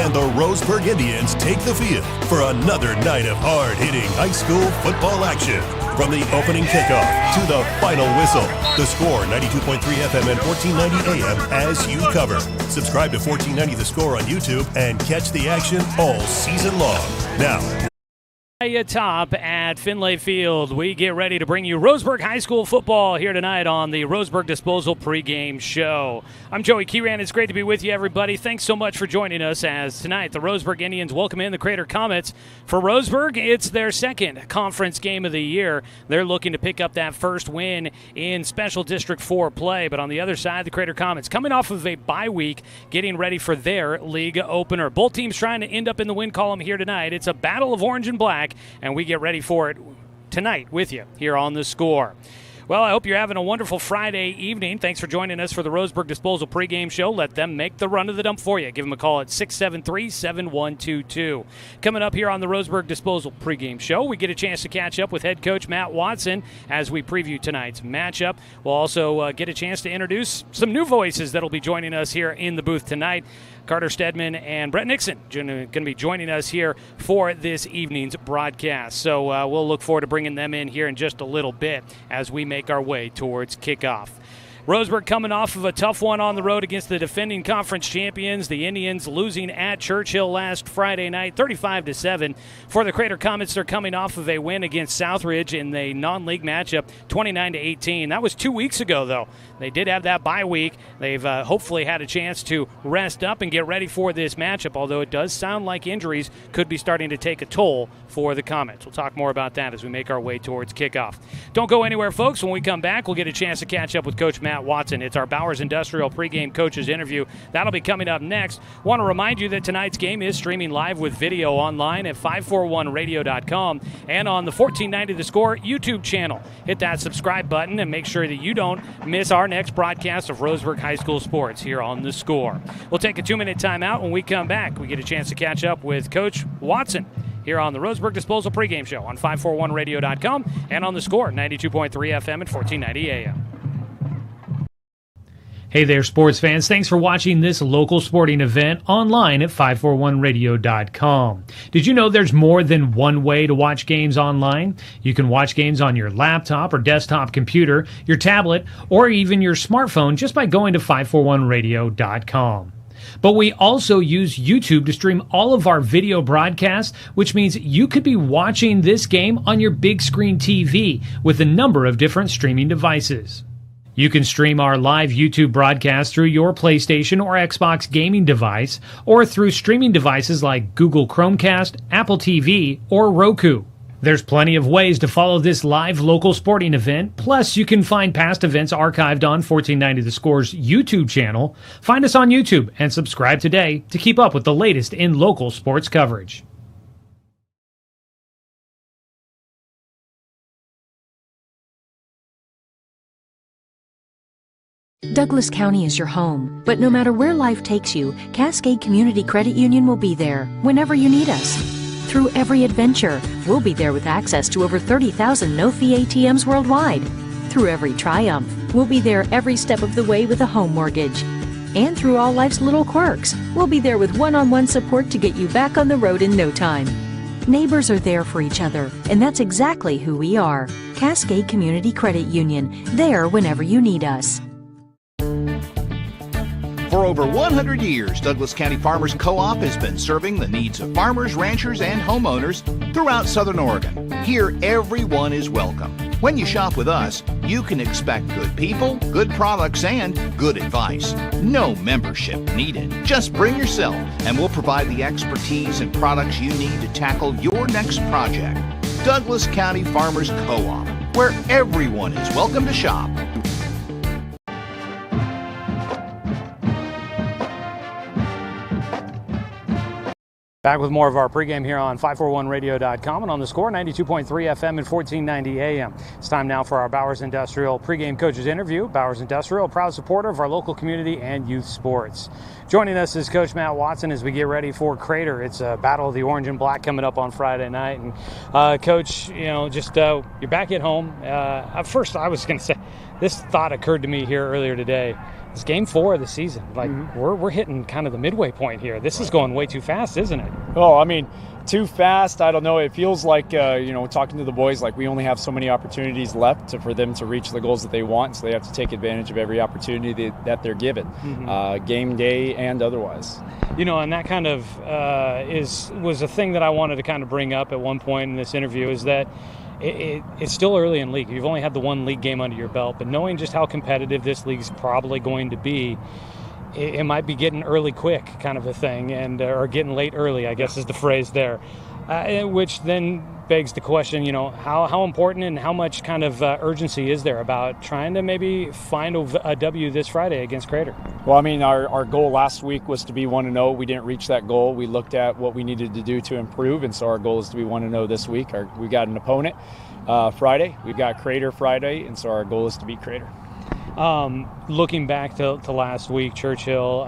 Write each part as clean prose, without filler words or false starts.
and the Roseburg Indians take the field for another night of hard-hitting high school football action. From the opening kickoff to the final whistle, the Score 92.3 FM and 1490 AM as you cover. Subscribe to 1490 The Score on YouTube and catch the action all season long. Now, Atop at Finlay Field, we get ready to bring you Roseburg High School football here tonight on the Roseburg Disposal pregame show. I'm Joey Keeran. It's great to be with you, everybody. Thanks so much for joining us as tonight the Roseburg Indians welcome in the Crater Comets. For Roseburg, it's their second conference game of the year. They're looking to pick up that first win in Special District 4 play. But on the other side, the Crater Comets coming off of a bye week, getting ready for their league opener. Both teams trying to end up in the win column here tonight. It's a battle of orange and black, and we get ready for it tonight with you here on The Score. Well, I hope you're having a wonderful Friday evening. Thanks for joining us for the Roseburg Disposal pregame show. Let them make the run of the dump for you. Give them a call at 673-7122. Coming up here on the Roseburg Disposal pregame show, we get a chance to catch up with head coach Matt Watson as we preview tonight's matchup. We'll also get a chance to introduce some new voices that will be joining us here in the booth tonight. Carter Stedman and Brett Nixon going to be joining us here for this evening's broadcast. So we'll look forward to bringing them in here in just a little bit as we make our way towards kickoff. Roseburg coming off of a tough one on the road against the defending conference champions, the Indians losing at Churchill last Friday night, 35-7. For the Crater Comets, they're coming off of a win against Southridge in the non-league matchup, 29-18. That was 2 weeks ago, though. They did have that bye week. They've hopefully had a chance to rest up and get ready for this matchup, although it does sound like injuries could be starting to take a toll for the Comets. We'll talk more about that as we make our way towards kickoff. Don't go anywhere, folks. When we come back, we'll get a chance to catch up with Coach Matt Watson. It's our Bowers Industrial pregame coaches interview. That'll be coming up next. Want to remind you that tonight's game is streaming live with video online at 541radio.com and on the 1490 The Score YouTube channel. Hit that subscribe button and make sure that you don't miss our next broadcast of Roseburg High School sports here on The Score. We'll take a 2-minute timeout. When we come back, we get a chance to catch up with Coach Watson here on the Roseburg Disposal pregame show on 541radio.com and on The Score 92.3 FM and 1490 AM. Hey there, sports fans. Thanks for watching this local sporting event online at 541radio.com. Did you know there's more than one way to watch games online? You can watch games on your laptop or desktop computer, your tablet, or even your smartphone just by going to 541radio.com. But we also use YouTube to stream all of our video broadcasts, which means you could be watching this game on your big screen TV with a number of different streaming devices. You can stream our live YouTube broadcast through your PlayStation or Xbox gaming device, or through streaming devices like Google Chromecast, Apple TV, or Roku. There's plenty of ways to follow this live local sporting event, plus you can find past events archived on 1490 The Score's YouTube channel. Find us on YouTube and subscribe today to keep up with the latest in local sports coverage. Douglas County is your home, but no matter where life takes you, Cascade Community Credit Union will be there whenever you need us. Through every adventure, we'll be there with access to over 30,000 no-fee ATMs worldwide. Through every triumph, we'll be there every step of the way with a home mortgage. And through all life's little quirks, we'll be there with one-on-one support to get you back on the road in no time. Neighbors are there for each other, and that's exactly who we are. Cascade Community Credit Union, there whenever you need us. For over 100 years, Douglas County Farmers Co-op has been serving the needs of farmers, ranchers, and homeowners throughout Southern Oregon. Here, everyone is welcome. When you shop with us, you can expect good people, good products, and good advice. No membership needed. Just bring yourself, and we'll provide the expertise and products you need to tackle your next project. Douglas County Farmers Co-op, where everyone is welcome to shop. Back with more of our pregame here on 541radio.com and on The Score 92.3 FM and 1490 AM. It's time now for our Bowers Industrial pregame coaches interview. Bowers Industrial, a proud supporter of our local community and youth sports. Joining us is Coach Matt Watson as we get ready for Crater. It's a battle of the orange and black coming up on Friday night. And Coach, you're back at home. At first, I was going to say, this thought occurred to me here earlier today. It's game 4 of the season. Like, we're hitting kind of the midway point here. This is going way too fast, isn't it? Oh, I mean, too fast, I don't know. It feels like, talking to the boys, like we only have so many opportunities left for them to reach the goals that they want, so they have to take advantage of every opportunity that they're given, game day and otherwise. And that kind of was a thing that I wanted to kind of bring up at one point in this interview, is that it's still early in league. You've only had the one league game under your belt, but knowing just how competitive this league's probably going to be, it might be getting early quick kind of a thing, or getting late early, I guess is the phrase there, which then begs the question, how important and how much kind of urgency is there about trying to maybe find a W this Friday against Crater? Well, I mean, our goal last week was to be 1-0. We didn't reach that goal. We looked at what we needed to do to improve, and so our goal is to be 1-0 this week. We got an opponent Friday. We've got Crater Friday, and so our goal is to beat Crater. Looking back to last week, Churchill,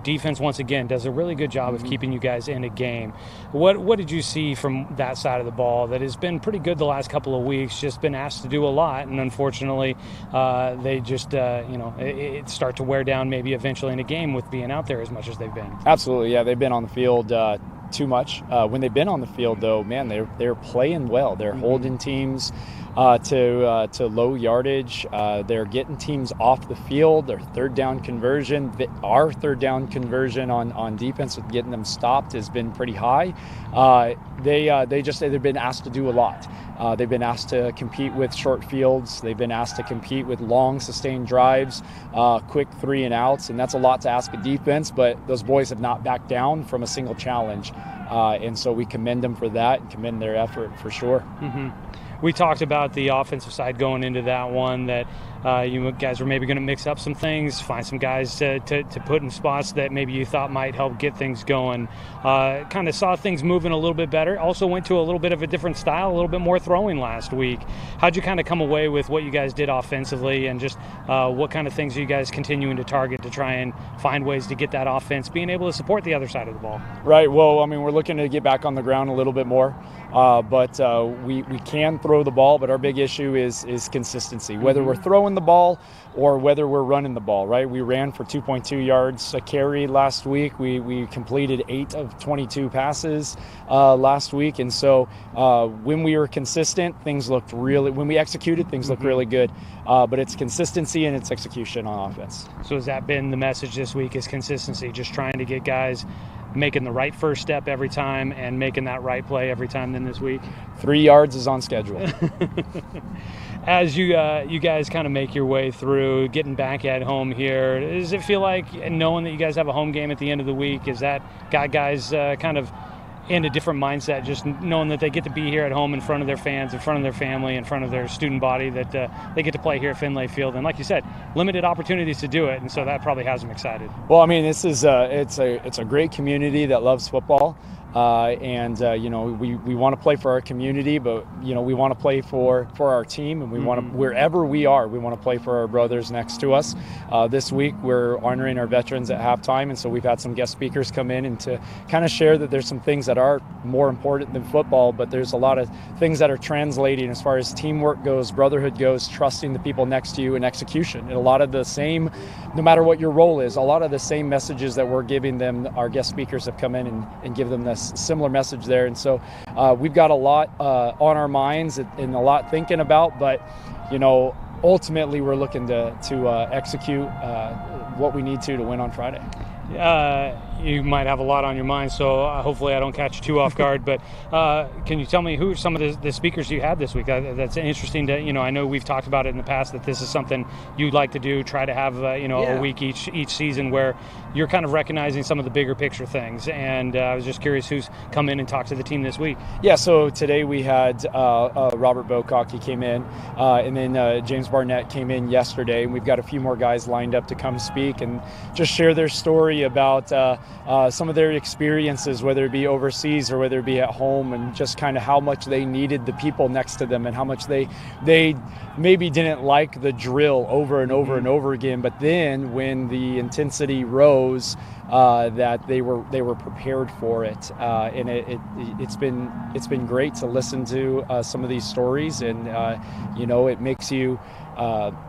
defense once again does a really good job of keeping you guys in a game. What did you see from that side of the ball that has been pretty good the last couple of weeks, just been asked to do a lot, and unfortunately they just, it start to wear down maybe eventually in a game with being out there as much as they've been? Absolutely, yeah. They've been on the field too much. When they've been on the field, though, man, they're playing well. They're holding teams to low yardage. They're getting teams off the field. Their third down conversion, our third down conversion on defense with getting them stopped has been pretty high. They've been asked to do a lot. They've been asked to compete with short fields. They've been asked to compete with long sustained drives, quick 3 and outs, and that's a lot to ask a defense, but those boys have not backed down from a single challenge. And so we commend them for that and commend their effort for sure. We talked about the offensive side going into that one, that you guys were maybe going to mix up some things, find some guys to put in spots that maybe you thought might help get things going. Kind of saw things moving a little bit better. Also went to a little bit of a different style, a little bit more throwing last week. How'd you kind of come away with what you guys did offensively, and just what kind of things are you guys continuing to target to try and find ways to get that offense being able to support the other side of the ball? Right. Well, I mean, we're looking to get back on the ground a little bit more. But we can throw the ball, but our big issue is consistency, whether we're throwing the ball or whether we're running the ball, right? We ran for 2.2 yards a carry last week. We completed 8 of 22 passes last week. And so when we were consistent, when we executed, things looked really good. But it's consistency and it's execution on offense. So has that been the message this week, is consistency, just trying to get guys making the right first step every time and making that right play every time then this week? 3 yards is on schedule. As you guys kind of make your way through getting back at home here, does it feel like, knowing that you guys have a home game at the end of the week, is that got guys kind of in a different mindset, just knowing that they get to be here at home in front of their fans, in front of their family, in front of their student body, that they get to play here at Finlay Field, and like you said, limited opportunities to do it, and so that probably has them excited? Well, I mean, this is it's a great community that loves football. We want to play for our community, but we want to play for our team, and we want to, wherever we are, we want to play for our brothers next to us. This week we're honoring our veterans at halftime, and so we've had some guest speakers come in and to kind of share that there's some things that are more important than football, but there's a lot of things that are translating as far as teamwork goes, brotherhood goes, trusting the people next to you, and execution. And a lot of the same, no matter what your role is, a lot of the same messages that we're giving them, our guest speakers have come in and give them this similar message there. And so we've got a lot on our minds and a lot thinking about, but ultimately we're looking to execute what we need to win on Friday. You might have a lot on your mind, so hopefully I don't catch you too off guard, but can you tell me who are some of the speakers you had this week? That's interesting to, I know we've talked about it in the past, that this is something you'd like to do, try to have, a week each season where you're kind of recognizing some of the bigger picture things, and I was just curious who's come in and talked to the team this week. Yeah, so today we had Robert Bocock, he came in, and then James Barnett came in yesterday, and we've got a few more guys lined up to come speak and just share their story about some of their experiences, whether it be overseas or whether it be at home, and just kind of how much they needed the people next to them and how much they maybe didn't like the drill over and over and over again, but then when the intensity rose, that they were prepared for it, and it's been great to listen to some of these stories, and it makes you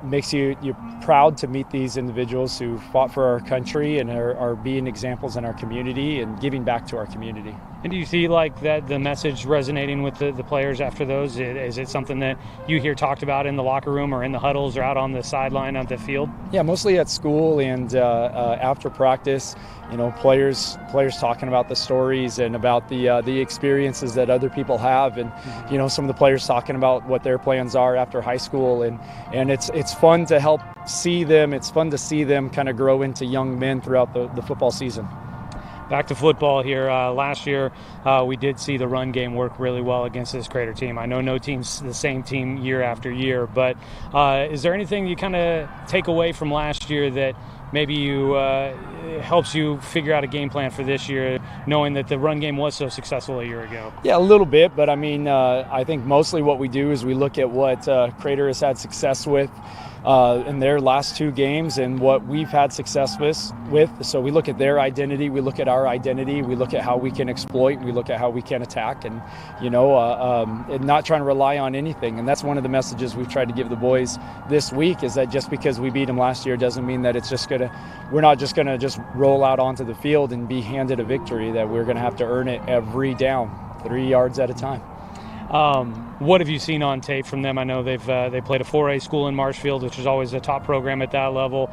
makes you proud to meet these individuals who fought for our country and are being examples in our community and giving back to our community. And do you see like that the message resonating with the players after those? Is it something that you hear talked about in the locker room or in the huddles or out on the sideline of the field? Yeah, mostly at school and after practice. Players talking about the stories and about the experiences that other people have, and some of the players talking about what their plans are after high school, and it's fun to help see them. It's fun to see them kind of grow into young men throughout the football season. Back to football here. Last year, we did see the run game work really well against this Crater team. I know no team's the same team year after year, but is there anything you kind of take away from last year that maybe helps you figure out a game plan for this year, knowing that the run game was so successful a year ago? Yeah, a little bit, but I think mostly what we do is we look at what Crater has had success with in their last 2 games and what we've had success with. So we look at their identity, we look at our identity, we look at how we can exploit, we look at how we can attack, and and not trying to rely on anything. And that's one of the messages we've tried to give the boys this week, is that just because we beat them last year doesn't mean that we're not just gonna just roll out onto the field and be handed a victory, that we're gonna have to earn it every down, 3 yards at a time. What have you seen on tape from them? I know they played a 4A school in Marshfield, which is always a top program at that level.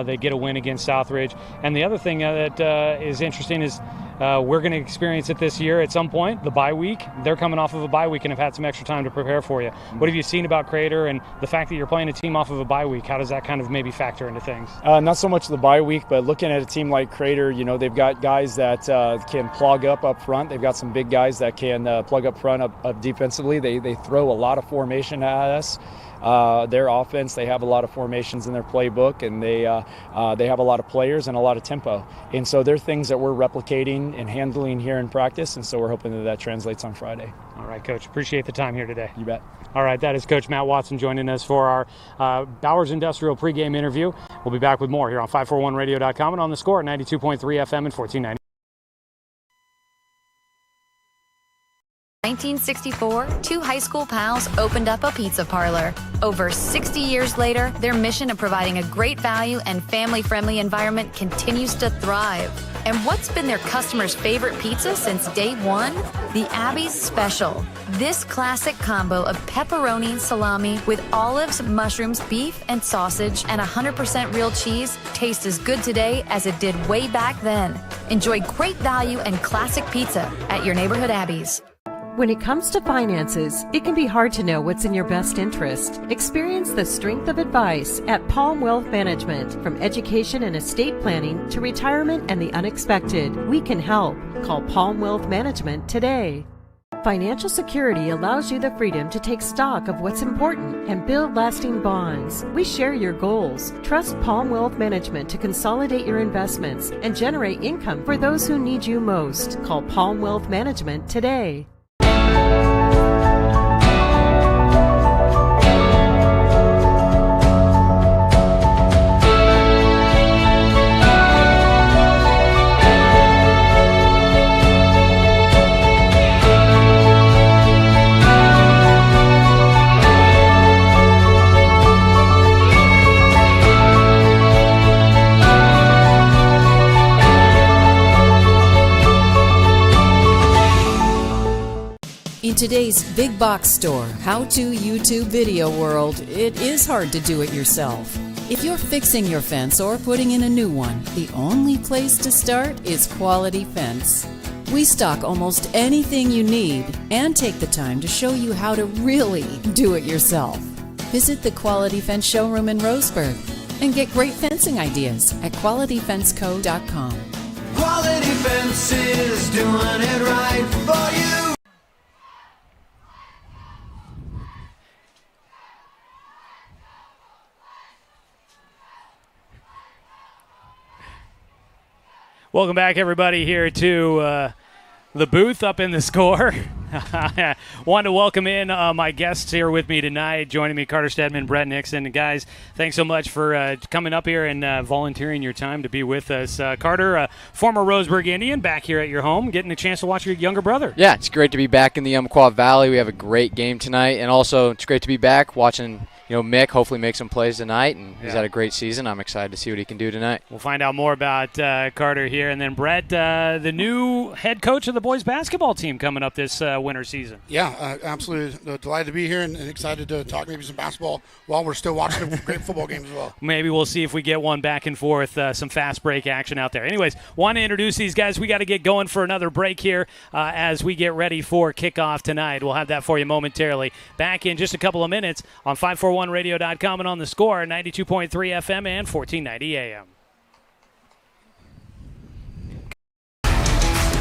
They get a win against Southridge. And the other thing that is interesting is we're going to experience it this year at some point, the bye week. They're coming off of a bye week and have had some extra time to prepare for you. What have you seen about Crater and the fact that you're playing a team off of a bye week? How does that kind of maybe factor into things? Not so much the bye week, but looking at a team like Crater, they've got guys that can plug up front. They've got some big guys that can plug up front up defensively. They throw a lot of formation at us. Their offense, they have a lot of formations in their playbook, and they have a lot of players and a lot of tempo. And so they're things that we're replicating and handling here in practice, and so we're hoping that translates on Friday. All right, Coach. Appreciate the time here today. You bet. All right, that is Coach Matt Watson joining us for our Bowers Industrial pregame interview. We'll be back with more here on 541radio.com and on the score at 92.3 FM and 1490. 1964, 2 high school pals opened up a pizza parlor. Over 60 years later, their mission of providing a great value and family-friendly environment continues to thrive. And what's been their customers' favorite pizza since day one? The Abby's Special. This classic combo of pepperoni, salami with olives, mushrooms, beef, and sausage, and 100% real cheese tastes as good today as it did way back then. Enjoy great value and classic pizza at your neighborhood Abby's. When it comes to finances, it can be hard to know what's in your best interest. Experience the strength of advice at Palm Wealth Management. From education and estate planning to retirement and the unexpected, we can help. Call Palm Wealth Management today. Financial security allows you the freedom to take stock of what's important and build lasting bonds. We share your goals. Trust Palm Wealth Management to consolidate your investments and generate income for those who need you most. Call Palm Wealth Management today. In today's big box store, how-to YouTube video world, it is hard to do it yourself. If you're fixing your fence or putting in a new one, the only place to start is Quality Fence. We stock almost anything you need and take the time to show you how to really do it yourself. Visit the Quality Fence showroom in Roseberg and get great fencing ideas at QualityFenceCo.com. Quality Fences, doing it right for you. Welcome back, everybody, here to the booth up in the score. Want to welcome in my guests here with me tonight. Joining me, Carter Stedman, Brett Nixon. And guys, thanks so much for coming up here and volunteering your time to be with us. Carter, former Roseburg Indian, back here at your home, getting a chance to watch your younger brother. Yeah, it's great to be back in the Umpqua Valley. We have a great game tonight. And also, it's great to be back watching Mick hopefully makes some plays tonight, and he's had a great season. I'm excited to see what he can do tonight. We'll find out more about Carter here. And then, Brett, the new head coach of the boys basketball team coming up this winter season. Yeah, absolutely delighted to be here and excited to talk maybe some basketball while we're still watching a great football games as well. Maybe we'll see if we get one back and forth, some fast break action out there. Anyways, want to introduce these guys. We got to get going for another break here as we get ready for kickoff tonight. We'll have that for you momentarily. Back in just a couple of minutes on 541radio.com and on the Score, 92.3 FM and 1490 AM.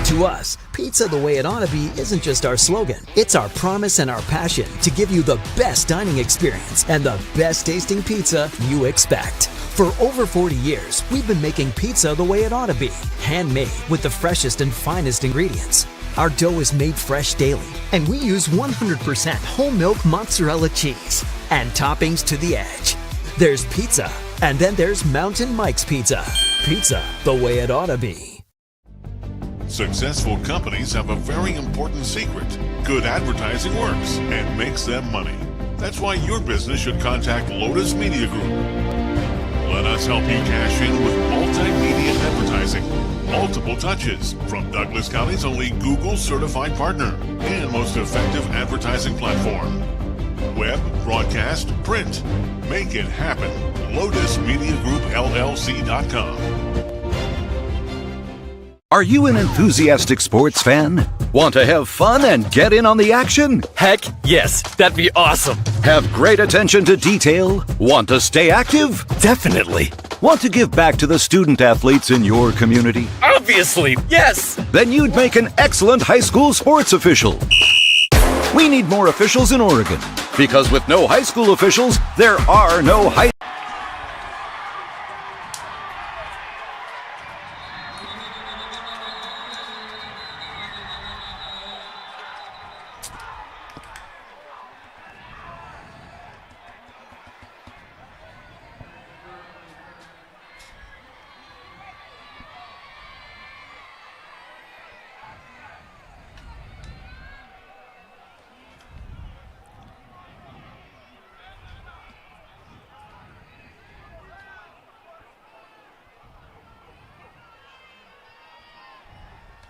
To us, pizza the way it ought to be isn't just our slogan. It's our promise and our passion to give you the best dining experience and the best tasting pizza you expect. For over 40 years, we've been making pizza the way it ought to be, handmade with the freshest and finest ingredients. Our dough is made fresh daily, and we use 100% whole milk mozzarella cheese and toppings to the edge. There's pizza, and then there's Mountain Mike's Pizza. Pizza the way it ought to be. Successful companies have a very important secret. Good advertising works and makes them money. That's why your business should contact Lotus Media Group. Let us help you cash in with multimedia advertising. Multiple touches from Douglas County's only Google certified partner and most effective advertising platform. Web, broadcast, print. Make it happen. LotusMediaGroupLLC.com. Are you an enthusiastic sports fan? Want to have fun and get in on the action? Heck, yes, that'd be awesome. Have great attention to detail? Want to stay active? Definitely. Want to give back to the student athletes in your community? Obviously, yes. Then you'd make an excellent high school sports official. We need more officials in Oregon, because with no high school officials, there are no high.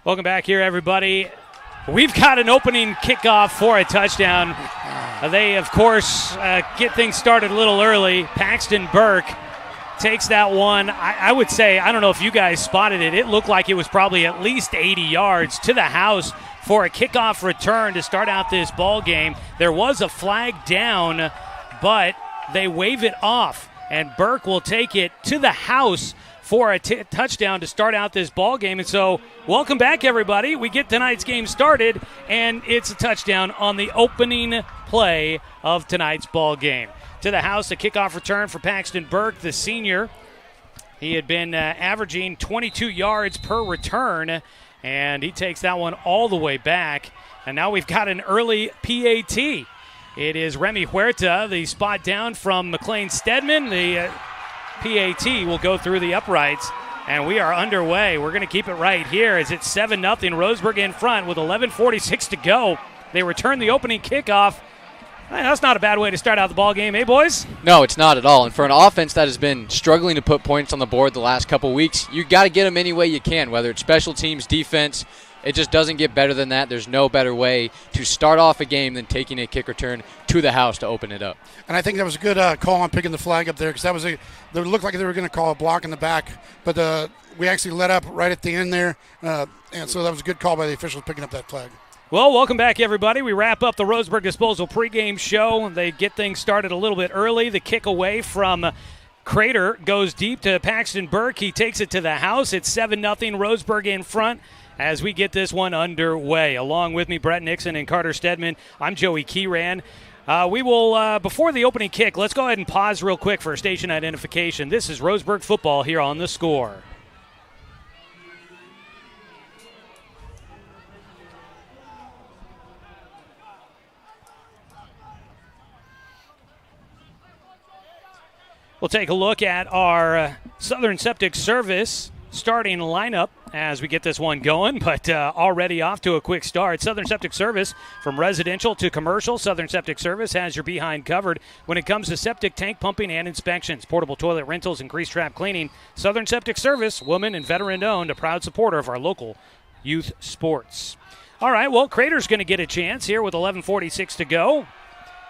Welcome back here, everybody. We've got an opening kickoff for a touchdown. They, of course, get things started a little early. Paxton Burke takes that one. I would say, I don't know if you guys spotted it, it looked like it was probably at least 80 yards to the house for a kickoff return to start out this ball game. There was a flag down, but they wave it off, and Burke will take it to the house for a touchdown to start out this ball game. And so, welcome back, everybody. We get tonight's game started, and it's a touchdown on the opening play of tonight's ball game. To the house, a kickoff return for Paxton Burke, the senior. He had been averaging 22 yards per return, and he takes that one all the way back. And now we've got an early PAT. It is Remy Huerta, the spot down from McLean Stedman. The PAT will go through the uprights, and we are underway. We're going to keep it right here as it's 7-0. Roseberg in front with 11:46 to go. They return the opening kickoff. That's not a bad way to start out the ball game, eh, boys? No, it's not at all. And for an offense that has been struggling to put points on the board the last couple weeks, you got to get them any way you can, whether it's special teams, defense. It just doesn't get better than that. There's no better way to start off a game than taking a kick return to the house to open it up. And I think that was a good call on picking the flag up there, because they looked like they were going to call a block in the back, but we actually let up right at the end there, and so that was a good call by the officials picking up that flag. Well, welcome back, everybody. We wrap up the Roseburg Disposal pregame show. They get things started a little bit early. The kick away from Crater goes deep to Paxton Burke. He takes it to the house. It's 7-0, Roseburg in front as we get this one underway. Along with me, Brett Nixon and Carter Stedman, I'm Joey Keeran. We will, before the opening kick, let's go ahead and pause real quick for station identification. This is Roseburg football here on The Score. We'll take a look at our Southern Septic Service starting lineup as we get this one going, but already off to a quick start. Southern Septic Service, from residential to commercial, Southern Septic Service has your behind covered when it comes to septic tank pumping and inspections, portable toilet rentals, and grease trap cleaning. Southern Septic Service, woman and veteran owned, a proud supporter of our local youth sports. All right, well, Crater's going to get a chance here with 11:46 to go.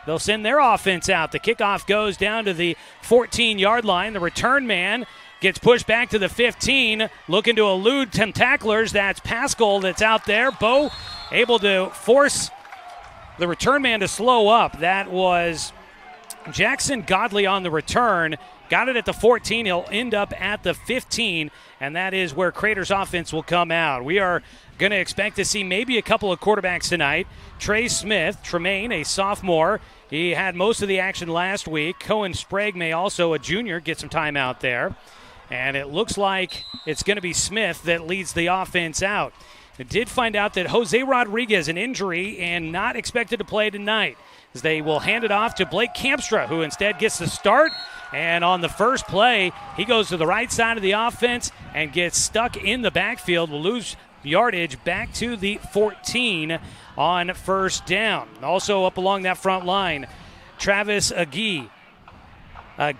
They'll send their offense out. The kickoff goes down to the 14-yard line. The return man gets pushed back to the 15, looking to elude some tacklers. That's Pascal that's out there. Bo able to force the return man to slow up. That was Jackson Godley on the return. Got it at the 14. He'll end up at the 15, and that is where Crater's offense will come out. We are going to expect to see maybe a couple of quarterbacks tonight. Trey Smith, Tremaine, a sophomore. He had most of the action last week. Cohen Sprague may also, a junior, get some time out there. And it looks like it's going to be Smith that leads the offense out. I did find out that Jose Rodriguez, an injury, and not expected to play tonight, as they will hand it off to Blake Campstra, who instead gets the start. And on the first play, he goes to the right side of the offense and gets stuck in the backfield. Will lose yardage back to the 14 on first down. Also up along that front line, Travis Agee,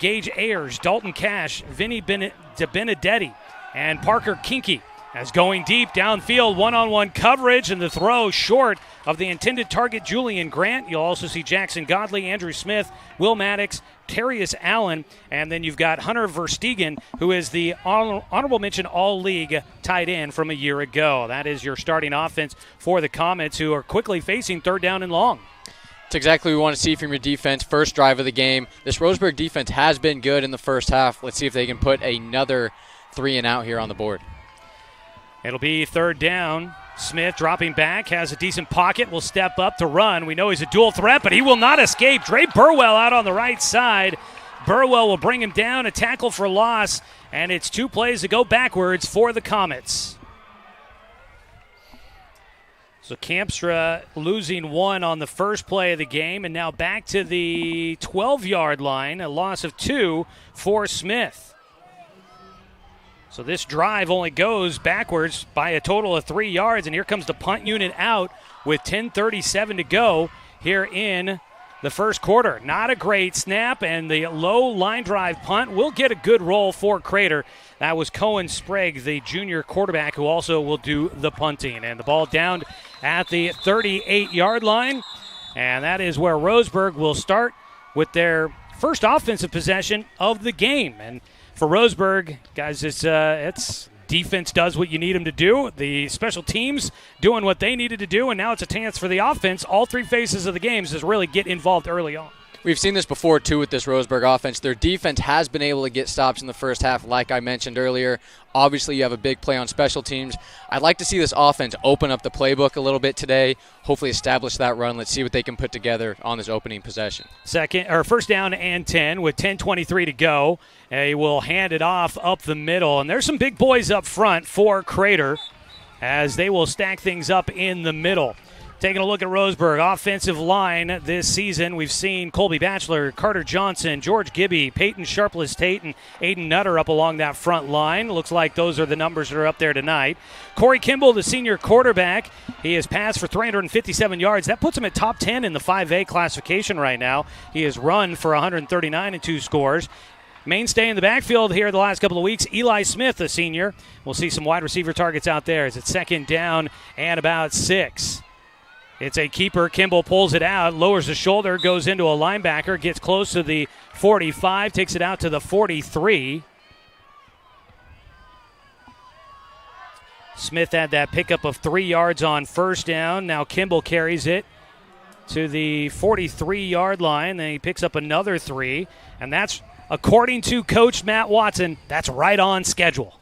Gage Ayers, Dalton Cash, Vinny DeBenedetti, and Parker Kinky as going deep downfield, one-on-one coverage, and the throw short of the intended target, Julian Grant. You'll also see Jackson Godley, Andrew Smith, Will Maddox, Terrius Allen, and then you've got Hunter Verstegen, who is the honorable mention all-league tight end from a year ago. That is your starting offense for the Comets, who are quickly facing third down and long. It's exactly what we want to see from your defense. First drive of the game. This Roseberg defense has been good in the first half. Let's see if they can put another 3 and out here on the board. It'll be third down. Smith dropping back, has a decent pocket, will step up to run. We know he's a dual threat, but he will not escape. Dre Burwell out on the right side. Burwell will bring him down, a tackle for loss, and it's 2 plays to go backwards for the Comets. So Campstra losing 1 on the first play of the game, and now back to the 12-yard line, a loss of 2 for Smith. So this drive only goes backwards by a total of 3 yards, and here comes the punt unit out with 10:37 to go here in the first quarter. Not a great snap, and the low line drive punt will get a good roll for Crater. That was Cohen Sprague, the junior quarterback, who also will do the punting. And the ball down at the 38-yard line, and that is where Roseburg will start with their first offensive possession of the game. And for Roseburg, guys, it's defense does what you need them to do. The special teams doing what they needed to do, and now it's a chance for the offense. All 3 phases of the games is really get involved early on. We've seen this before, too, with this Roseburg offense. Their defense has been able to get stops in the first half, like I mentioned earlier. Obviously, you have a big play on special teams. I'd like to see this offense open up the playbook a little bit today, hopefully establish that run. Let's see what they can put together on this opening possession. First down and 10 with 10:23 to go. They will hand it off up the middle, and there's some big boys up front for Crater as they will stack things up in the middle. Taking a look at Roseburg, offensive line this season, we've seen Colby Batchelor, Carter Johnson, George Gibby, Peyton Sharpless-Tate, and Aiden Nutter up along that front line. Looks like those are the numbers that are up there tonight. Corey Kimball, the senior quarterback, he has passed for 357 yards. That puts him at top 10 in the 5A classification right now. He has run for 139 and 2 scores. Mainstay in the backfield here the last couple of weeks, Eli Smith, the senior. We'll see some wide receiver targets out there as it's second down and about 6. It's a keeper. Kimball pulls it out, lowers the shoulder, goes into a linebacker, gets close to the 45, takes it out to the 43. Smith had that pickup of 3 yards on first down. Now Kimball carries it to the 43-yard line. Then he picks up another 3, and that's, according to Coach Matt Watson, that's right on schedule.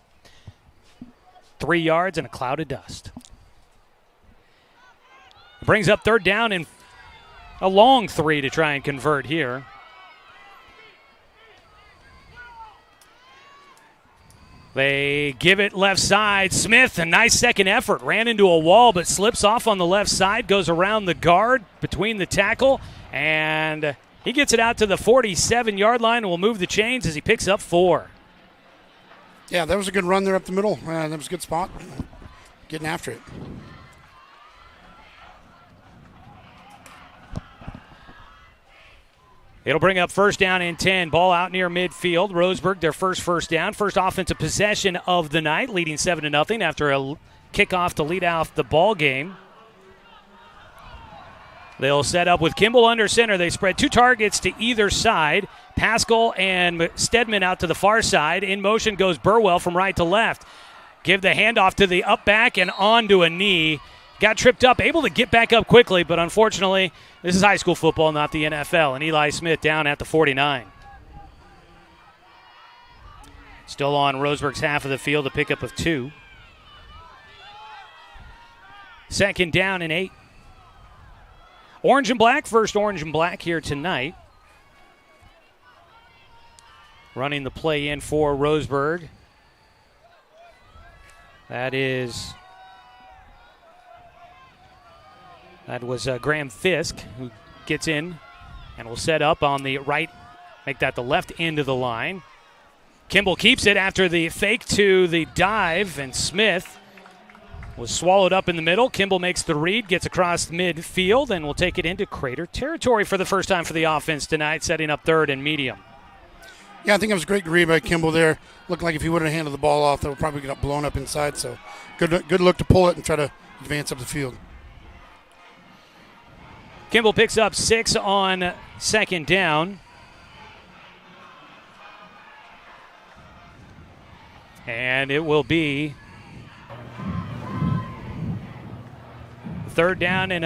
3 yards and a cloud of dust. Brings up third down and a long 3 to try and convert here. They give it left side. Smith, a nice second effort. Ran into a wall but slips off on the left side. Goes around the guard between the tackle. And he gets it out to the 47-yard line and will move the chains as he picks up 4. Yeah, that was a good run there up the middle. That was a good spot. Getting after it. It'll bring up first down and 10. Ball out near midfield. Roseburg, their first down. First offensive possession of the night, leading 7-0 after a kickoff to lead off the ball game. They'll set up with Kimball under center. They spread 2 targets to either side. Pascal and Stedman out to the far side. In motion goes Burwell from right to left. Give the handoff to the up back and on to a knee. Got tripped up, able to get back up quickly, but unfortunately, this is high school football, not the NFL. And Eli Smith down at the 49. Still on Roseburg's half of the field, a pickup of 2. Second down and 8. Orange and black, first orange and black here tonight. Running the play in for Roseburg. That was Graham Fisk, who gets in and will set up on the right, make that the left end of the line. Kimball keeps it after the fake to the dive, and Smith was swallowed up in the middle. Kimball makes the read, gets across midfield, and will take it into Crater territory for the first time for the offense tonight, setting up third and medium. Yeah, I think it was a great read by Kimball there. Looked like if he would have handled the ball off, that would probably get blown up inside. So good look to pull it and try to advance up the field. Kimball picks up 6 on second down. And it will be third down and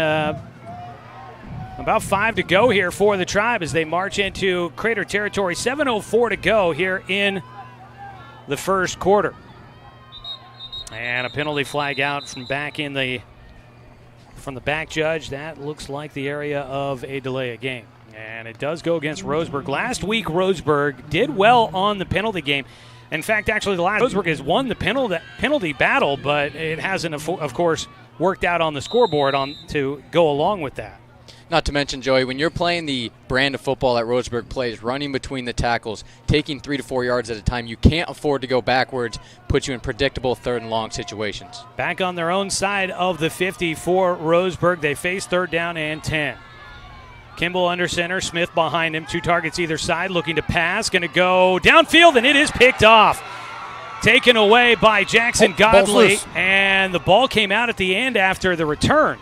about 5 to go here for the Tribe as they march into Crater territory. 7:04 to go here in the first quarter. And a penalty flag out from the back judge. That looks like the area of a delay of game. And it does go against Roseburg. Last week, Roseburg did well on the penalty game. In fact, actually, Roseburg has won the penalty battle, but it hasn't, of course, worked out on the scoreboard to go along with that. Not to mention, Joey, when you're playing the brand of football that Roseburg plays, running between the tackles, taking 3 to 4 yards at a time, you can't afford to go backwards, put you in predictable third and long situations. Back on their own side of the 50 for Roseburg. They face third down and 10. Kimball under center, Smith behind him, 2 targets either side, looking to pass, going to go downfield, and it is picked off. Taken away by Jackson Godley, and the ball came out at the end after the return.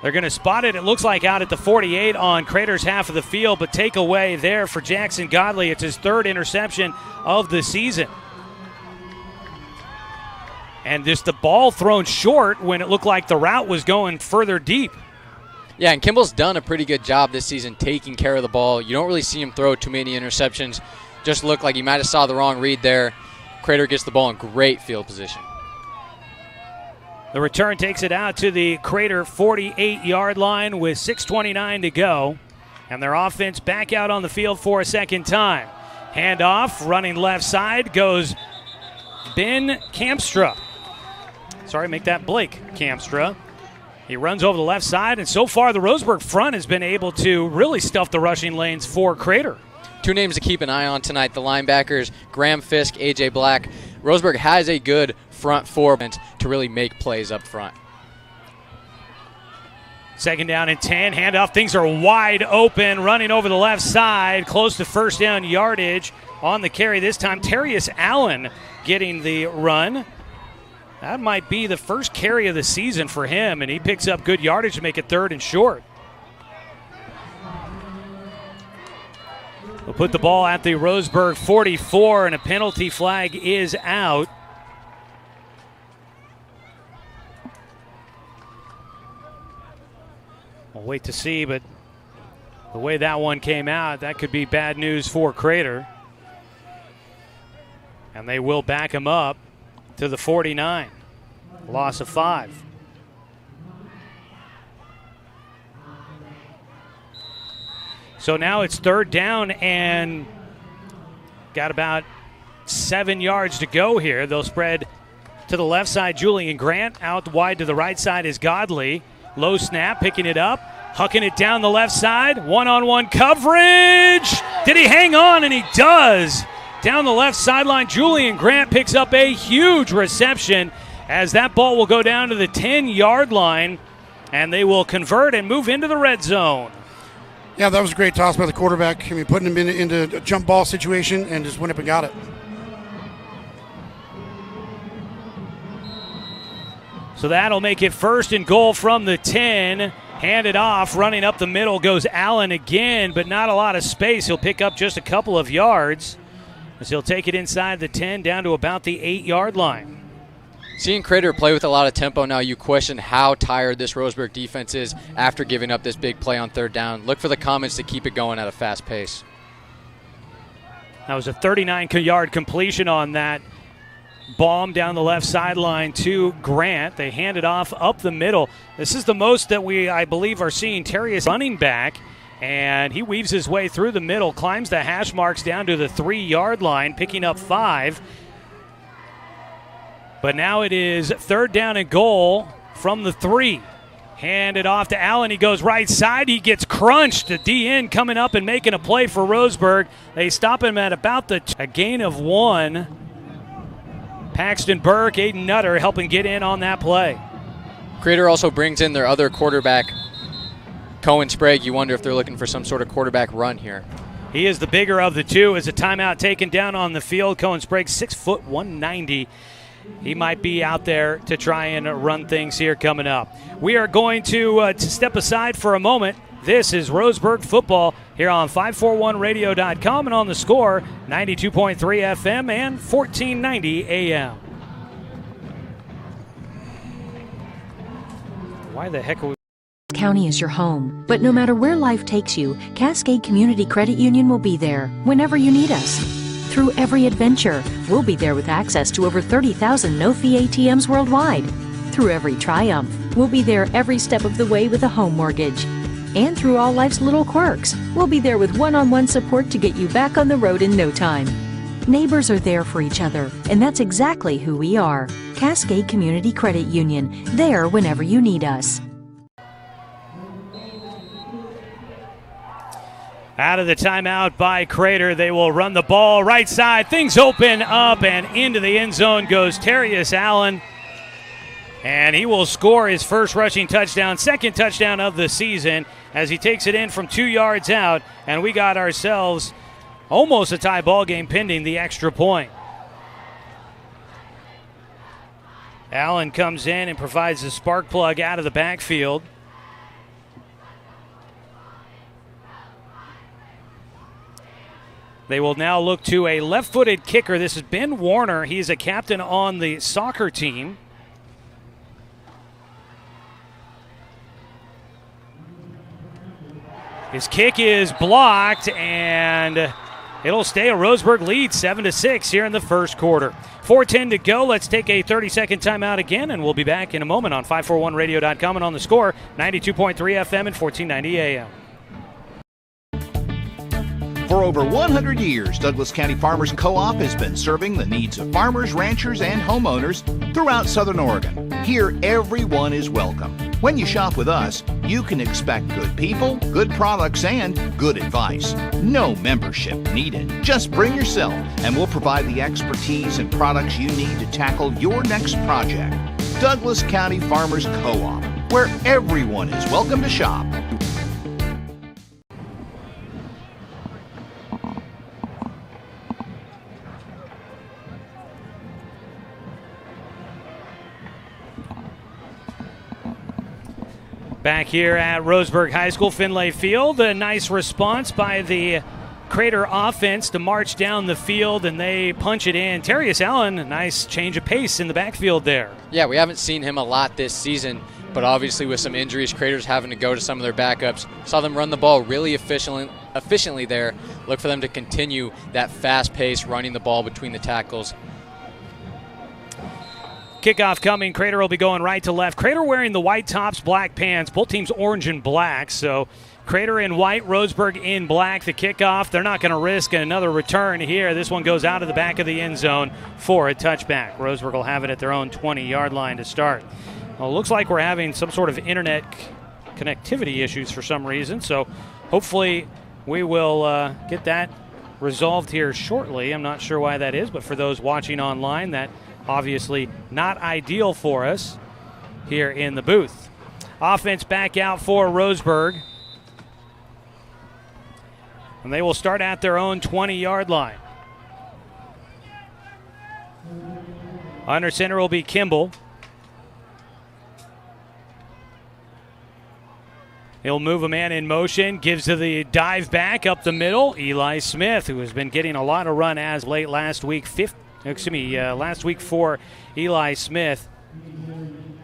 They're going to spot it, it looks like, out at the 48 on Crater's half of the field, but take away there for Jackson Godley. It's his 3rd interception of the season. And just the ball thrown short when it looked like the route was going further deep. Yeah, and Kimball's done a pretty good job this season taking care of the ball. You don't really see him throw too many interceptions. Just looked like he might have saw the wrong read there. Crater gets the ball in great field position. The return takes it out to the Crater 48-yard line with 6:29 to go. And their offense back out on the field for a second time. Handoff, running left side, goes Ben Kamstra. Sorry, make that Blake Kamstra. He runs over the left side, and so far the Roseburg front has been able to really stuff the rushing lanes for Crater. 2 names to keep an eye on tonight, the linebackers, Graham Fisk, A.J. Black. Roseburg has a good front 4 to really make plays up front. Second down and 10, handoff, things are wide open, running over the left side, close to first down yardage on the carry this time. Terrius Allen getting the run. That might be the first carry of the season for him, and he picks up good yardage to make it 3rd and short. We'll put the ball at the Roseburg 44, and a penalty flag is out. We'll wait to see, but the way that one came out, that could be bad news for Crater. And they will back him up to the 49. Loss of 5. So now it's 3rd down and got about 7 yards to go here. They'll spread to the left side, Julian Grant. Out wide to the right side is Godley. Low snap, picking it up. Hucking it down the left side. One-on-one coverage. Did he hang on? And he does. Down the left sideline, Julian Grant picks up a huge reception as that ball will go down to the 10-yard line, and they will convert and move into the red zone. Yeah, that was a great toss by the quarterback. I mean, putting him into a jump ball situation and just went up and got it. So that'll make it 1st and goal from the 10. Handed off, running up the middle goes Allen again, but not a lot of space. He'll pick up just a couple of yards as he'll take it inside the 10 down to about the 8-yard line. Seeing Crater play with a lot of tempo now, you question how tired this Roseberg defense is after giving up this big play on 3rd down. Look for the Comets to keep it going at a fast pace. That was a 39-yard completion on that bomb down the left sideline to Grant. They hand it off up the middle. This is the most that we, I believe, are seeing Terrius running back, and he weaves his way through the middle, climbs the hash marks down to the 3-yard line, picking up 5. But now it is 3rd down and goal from the 3. Hand it off to Allen. He goes right side. He gets crunched. The DN coming up and making a play for Roseberg. They stop him at about a gain of 1. Paxton Burke, Aiden Nutter helping get in on that play. Crater also brings in their other quarterback, Cohen Sprague. You wonder if they're looking for some sort of quarterback run here. He is the bigger of the two as a timeout taken down on the field. Cohen Sprague, 6 foot 190. He might be out there to try and run things here coming up. We are going to step aside for a moment. This is Roseburg football here on 541radio.com and on the Score, 92.3 FM and 1490 AM. Why the heck are we... County is your home, but no matter where life takes you, Cascade Community Credit Union will be there whenever you need us. Through every adventure, we'll be there with access to over 30,000 no-fee ATMs worldwide. Through every triumph, we'll be there every step of the way with a home mortgage. And through all life's little quirks, we'll be there with one-on-one support to get you back on the road in no time. Neighbors are there for each other, and that's exactly who we are. Cascade Community Credit Union, there whenever you need us. Out of the timeout by Crater, they will run the ball right side. Things open up, and into the end zone goes Terrius Allen. And he will score his first rushing touchdown, 2nd touchdown of the season, as he takes it in from 2 yards out. And we got ourselves almost a tie ball game pending the extra point. Allen comes in and provides a spark plug out of the backfield. They will now look to a left-footed kicker. This is Ben Warner. He's a captain on the soccer team. His kick is blocked, and it'll stay a Roseburg lead, 7-6 here in the first quarter. 4:10 to go. Let's take a 30-second timeout again, and we'll be back in a moment on 541radio.com and on the Score, 92.3 FM and 1490 AM. For over 100 years, Douglas County Farmers Co-op has been serving the needs of farmers, ranchers, and homeowners throughout Southern Oregon. Here, everyone is welcome. When you shop with us, you can expect good people, good products, and good advice. No membership needed. Just bring yourself, and we'll provide the expertise and products you need to tackle your next project. Douglas County Farmers Co-op, where everyone is welcome to shop. Back here at Roseburg High School, Finlay Field, a nice response by the Crater offense to march down the field, and they punch it in. Terrius Allen, a nice change of pace in the backfield there. Yeah, we haven't seen him a lot this season, but obviously with some injuries, Crater's having to go to some of their backups. Saw them run the ball really efficiently there. Look for them to continue that fast pace, running the ball between the tackles. Kickoff coming. Crater will be going right to left. Crater wearing the white tops, black pants. Both teams orange and black. So Crater in white, Roseburg in black. The kickoff, they're not going to risk another return here. This one goes out of the back of the end zone for a touchback. Roseburg will have it at their own 20-yard line to start. Well, it looks like we're having some sort of internet connectivity issues for some reason. So hopefully we will get that resolved here shortly. I'm not sure why that is, but for those watching online, that obviously not ideal for us here in the booth. Offense back out for Roseburg. And they will start at their own 20-yard line. Under center will be Kimball. He'll move a man in motion, gives to the dive back up the middle. Eli Smith, who has been getting a lot of run as late last week. Last week for Eli Smith.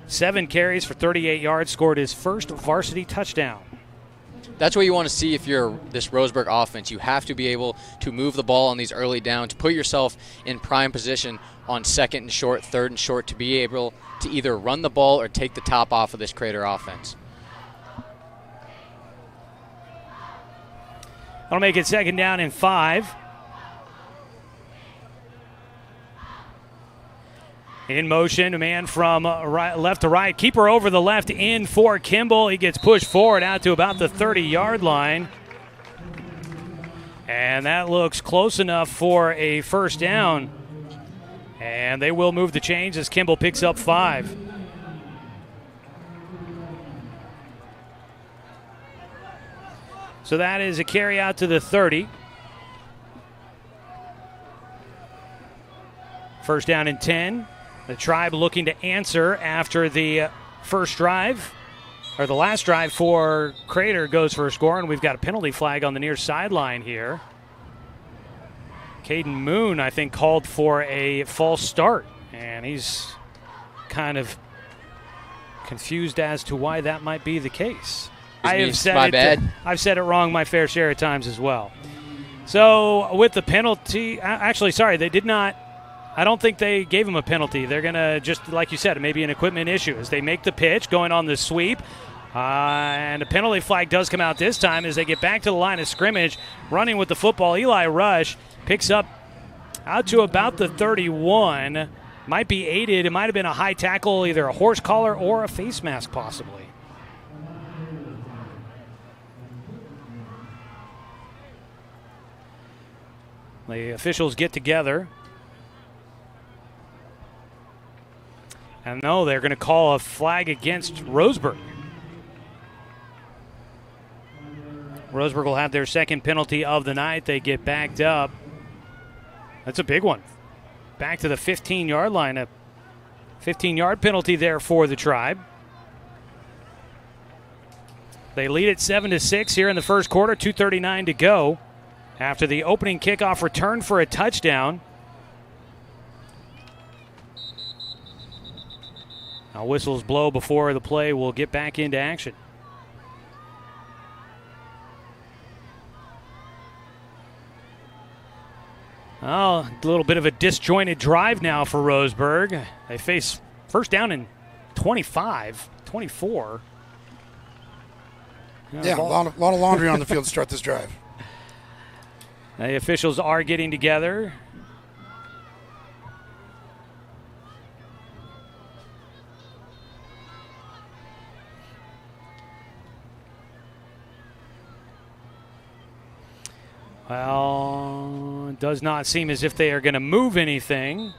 7 carries for 38 yards, scored his first varsity touchdown. That's what you want to see if you're this Roseburg offense. You have to be able to move the ball on these early downs, put yourself in prime position on 2nd and short, 3rd and short, to be able to either run the ball or take the top off of this Crater offense. That'll make it 2nd down and 5. In motion, a man from left to right. Keeper over the left in for Kimball. He gets pushed forward out to about the 30-yard line. And that looks close enough for a first down. And they will move the chains as Kimball picks up 5. So that is a carry out to the 30. First down and 10. The Tribe looking to answer after the first drive, or the last drive for Crater goes for a score, and we've got a penalty flag on the near sideline here. Caden Moon, I think, called for a false start, and he's kind of confused as to why that might be the case. I've said it wrong my fair share of times as well. So with the penalty, actually, sorry, they did not. I don't think they gave him a penalty. They're going to just, like you said, maybe an equipment issue as they make the pitch, going on the sweep. And a penalty flag does come out this time as they get back to the line of scrimmage, running with the football. Eli Rush picks up out to about the 31. Might be aided. It might have been a high tackle, either a horse collar or a face mask possibly. The officials get together. And no, they're going to call a flag against Roseburg. Roseburg will have their second penalty of the night. They get backed up. That's a big one. Back to the 15-yard line. A 15-yard penalty there for the Tribe. They lead it 7-6 here in the first quarter. 2:39 to go after the opening kickoff return for a touchdown. Now whistles blow before the play will get back into action. Oh, a little bit of a disjointed drive now for Roseburg. They face first down and 25, 24. Yeah, a lot of laundry on the field to start this drive. The officials are getting together. Well, it does not seem as if they are going to move anything.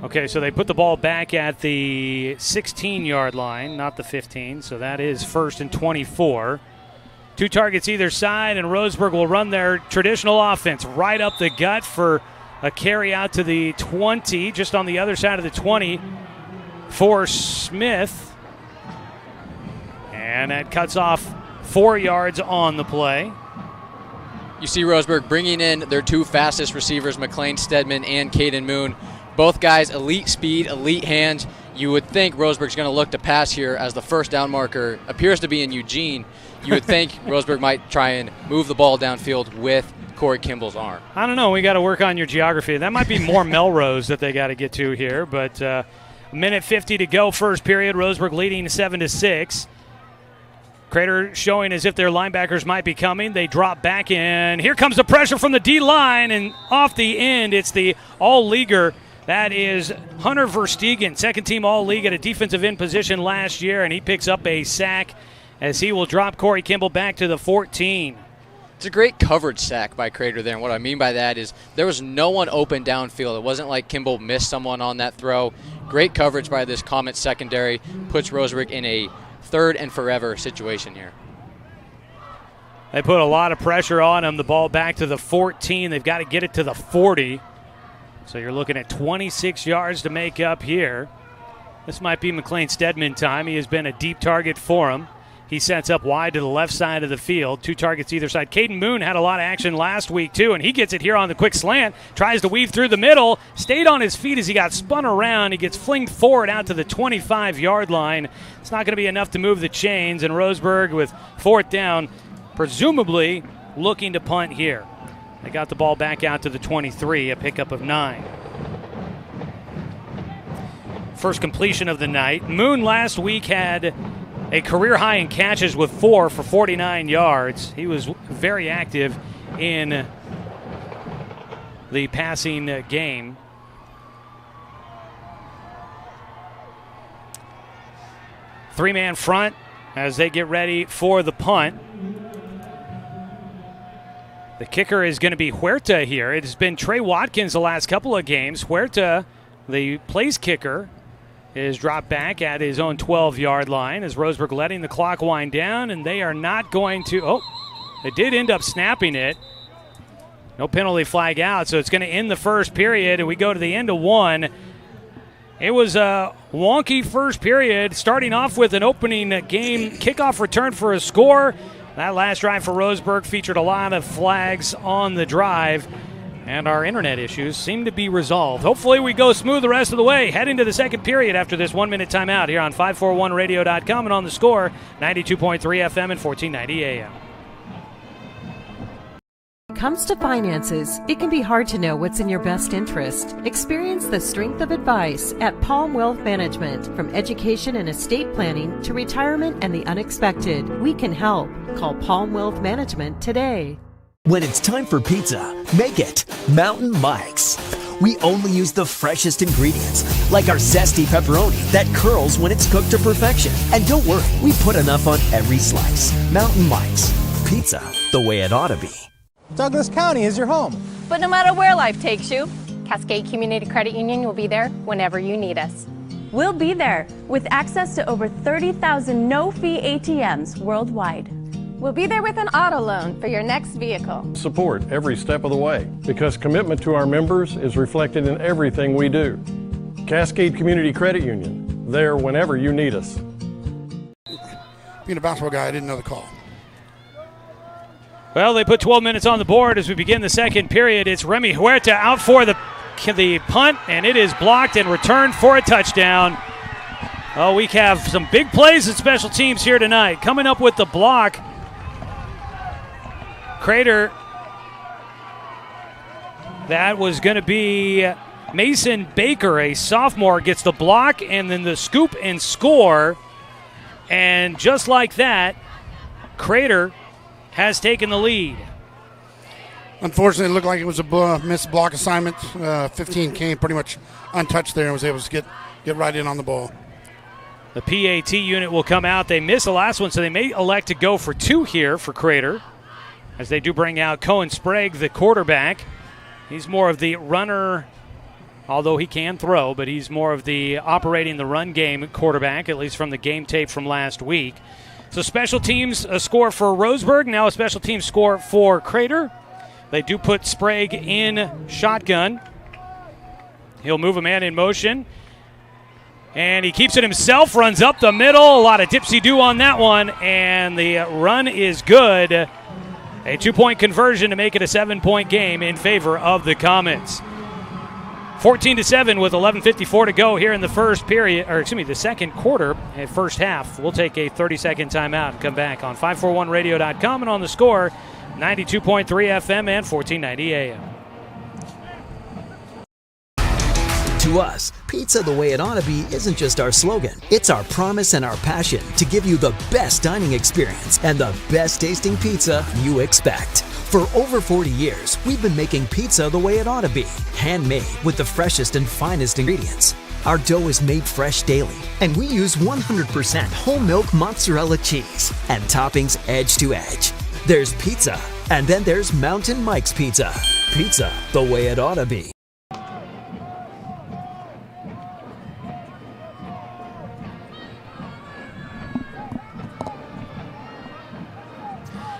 Okay, so they put the ball back at the 16-yard line, not the 15, so that is 1st and 24. 2 targets either side, and Roseburg will run their traditional offense right up the gut for a carry out to the 20, just on the other side of the 20 for Smith. And that cuts off 4 yards on the play. You see Roseburg bringing in their 2 fastest receivers, McLean Stedman and Caden Moon. Both guys, elite speed, elite hands. You would think Roseburg's going to look to pass here as the first down marker appears to be in Eugene. You would think Roseburg might try and move the ball downfield with Corey Kimball's arm. I don't know. We got to work on your geography. That might be more Melrose that they got to get to here. But a minute 50 to go, first period. Roseburg leading 7-6. Crater showing as if their linebackers might be coming. They drop back in. Here comes the pressure from the D-line, and off the end, it's the all-leaguer That is Hunter Verstegen, second-team All-League at a defensive end position last year, and he picks up a sack as he will drop Corey Kimball back to the 14. It's a great coverage sack by Crater there, and what I mean by that is there was no one open downfield. It wasn't like Kimball missed someone on that throw. Great coverage by this Comets secondary, puts Roseberg in a third and forever situation here. They put a lot of pressure on him. The ball back to the 14. They've got to get it to the 40. So you're looking at 26 yards to make up here. This might be McLean Stedman time. He has been a deep target for him. He sets up wide to the left side of the field. 2 targets either side. Caden Moon had a lot of action last week, too, and he gets it here on the quick slant. Tries to weave through the middle. Stayed on his feet as he got spun around. He gets flinged forward out to the 25-yard line. It's not going to be enough to move the chains, and Roseberg with 4th down, presumably looking to punt here. They got the ball back out to the 23, a pickup of 9. First completion of the night. Moon last week had a career high in catches with 4 for 49 yards. He was very active in the passing game. Three-man front as they get ready for the punt. The kicker is going to be Huerta here. It has been Trey Watkins the last couple of games. Huerta, the place kicker, is dropped back at his own 12-yard line as Roseberg letting the clock wind down, and they are not going to – oh, they did end up snapping it. No penalty flag out, so it's going to end the first period, and we go to the end of 1. It was a wonky first period, starting off with an opening game kickoff return for a score. That last drive for Roseberg featured a lot of flags on the drive, and our internet issues seem to be resolved. Hopefully we go smooth the rest of the way. Head into the second period after this 1-minute timeout here on 541radio.com and on the Score, 92.3 FM and 1490 AM. Comes to finances, it can be hard to know what's in your best interest. Experience the strength of advice at Palm Wealth Management. From education and estate planning to retirement and the unexpected, we can help. Call Palm Wealth Management today. When it's time for pizza, make it Mountain Mike's. We only use the freshest ingredients, like our zesty pepperoni that curls when it's cooked to perfection. And don't worry, we put enough on every slice. Mountain Mike's. Pizza the way it ought to be. Douglas County is your home. But no matter where life takes you, Cascade Community Credit Union will be there whenever you need us. We'll be there with access to over 30,000 no-fee ATMs worldwide. We'll be there with an auto loan for your next vehicle. Support every step of the way because commitment to our members is reflected in everything we do. Cascade Community Credit Union, there whenever you need us. Being a basketball guy, I didn't know the call. Well, they put 12 minutes on the board as we begin the second period. It's Remy Huerta out for the punt, and it is blocked and returned for a touchdown. Oh, we have some big plays at special teams here tonight. Coming up with the block, Crater. That was going to be Mason Baker, a sophomore, gets the block and then the scoop and score. And just like that, Crater has taken the lead. Unfortunately, it looked like it was a missed block assignment. 15 came pretty much untouched there and was able to get right in on the ball. The PAT unit will come out. They missed the last one, so they may elect to go for 2 here for Crater, as they do bring out Cohen Sprague, the quarterback. He's more of the runner, although he can throw, but he's more of the operating the run game quarterback, at least from the game tape from last week. So special teams, a score for Roseberg, now a special teams score for Crater. They do put Sprague in shotgun. He'll move a man in motion. And he keeps it himself, runs up the middle. A lot of dipsy-do on that one, and the run is good. A 2-point conversion to make it a 7-point game in favor of the Comets. 14-7 with 11:54 to go here in the the second quarter, first half. We'll take a 30-second timeout and come back on 541radio.com and on the Score, 92.3 FM and 1490 AM. To us, pizza the way it ought to be isn't just our slogan. It's our promise and our passion to give you the best dining experience and the best tasting pizza you expect. For over 40 years, we've been making pizza the way it ought to be. Handmade with the freshest and finest ingredients. Our dough is made fresh daily, and we use 100% whole milk mozzarella cheese and toppings edge to edge. There's pizza, and then there's Mountain Mike's Pizza. Pizza the way it ought to be.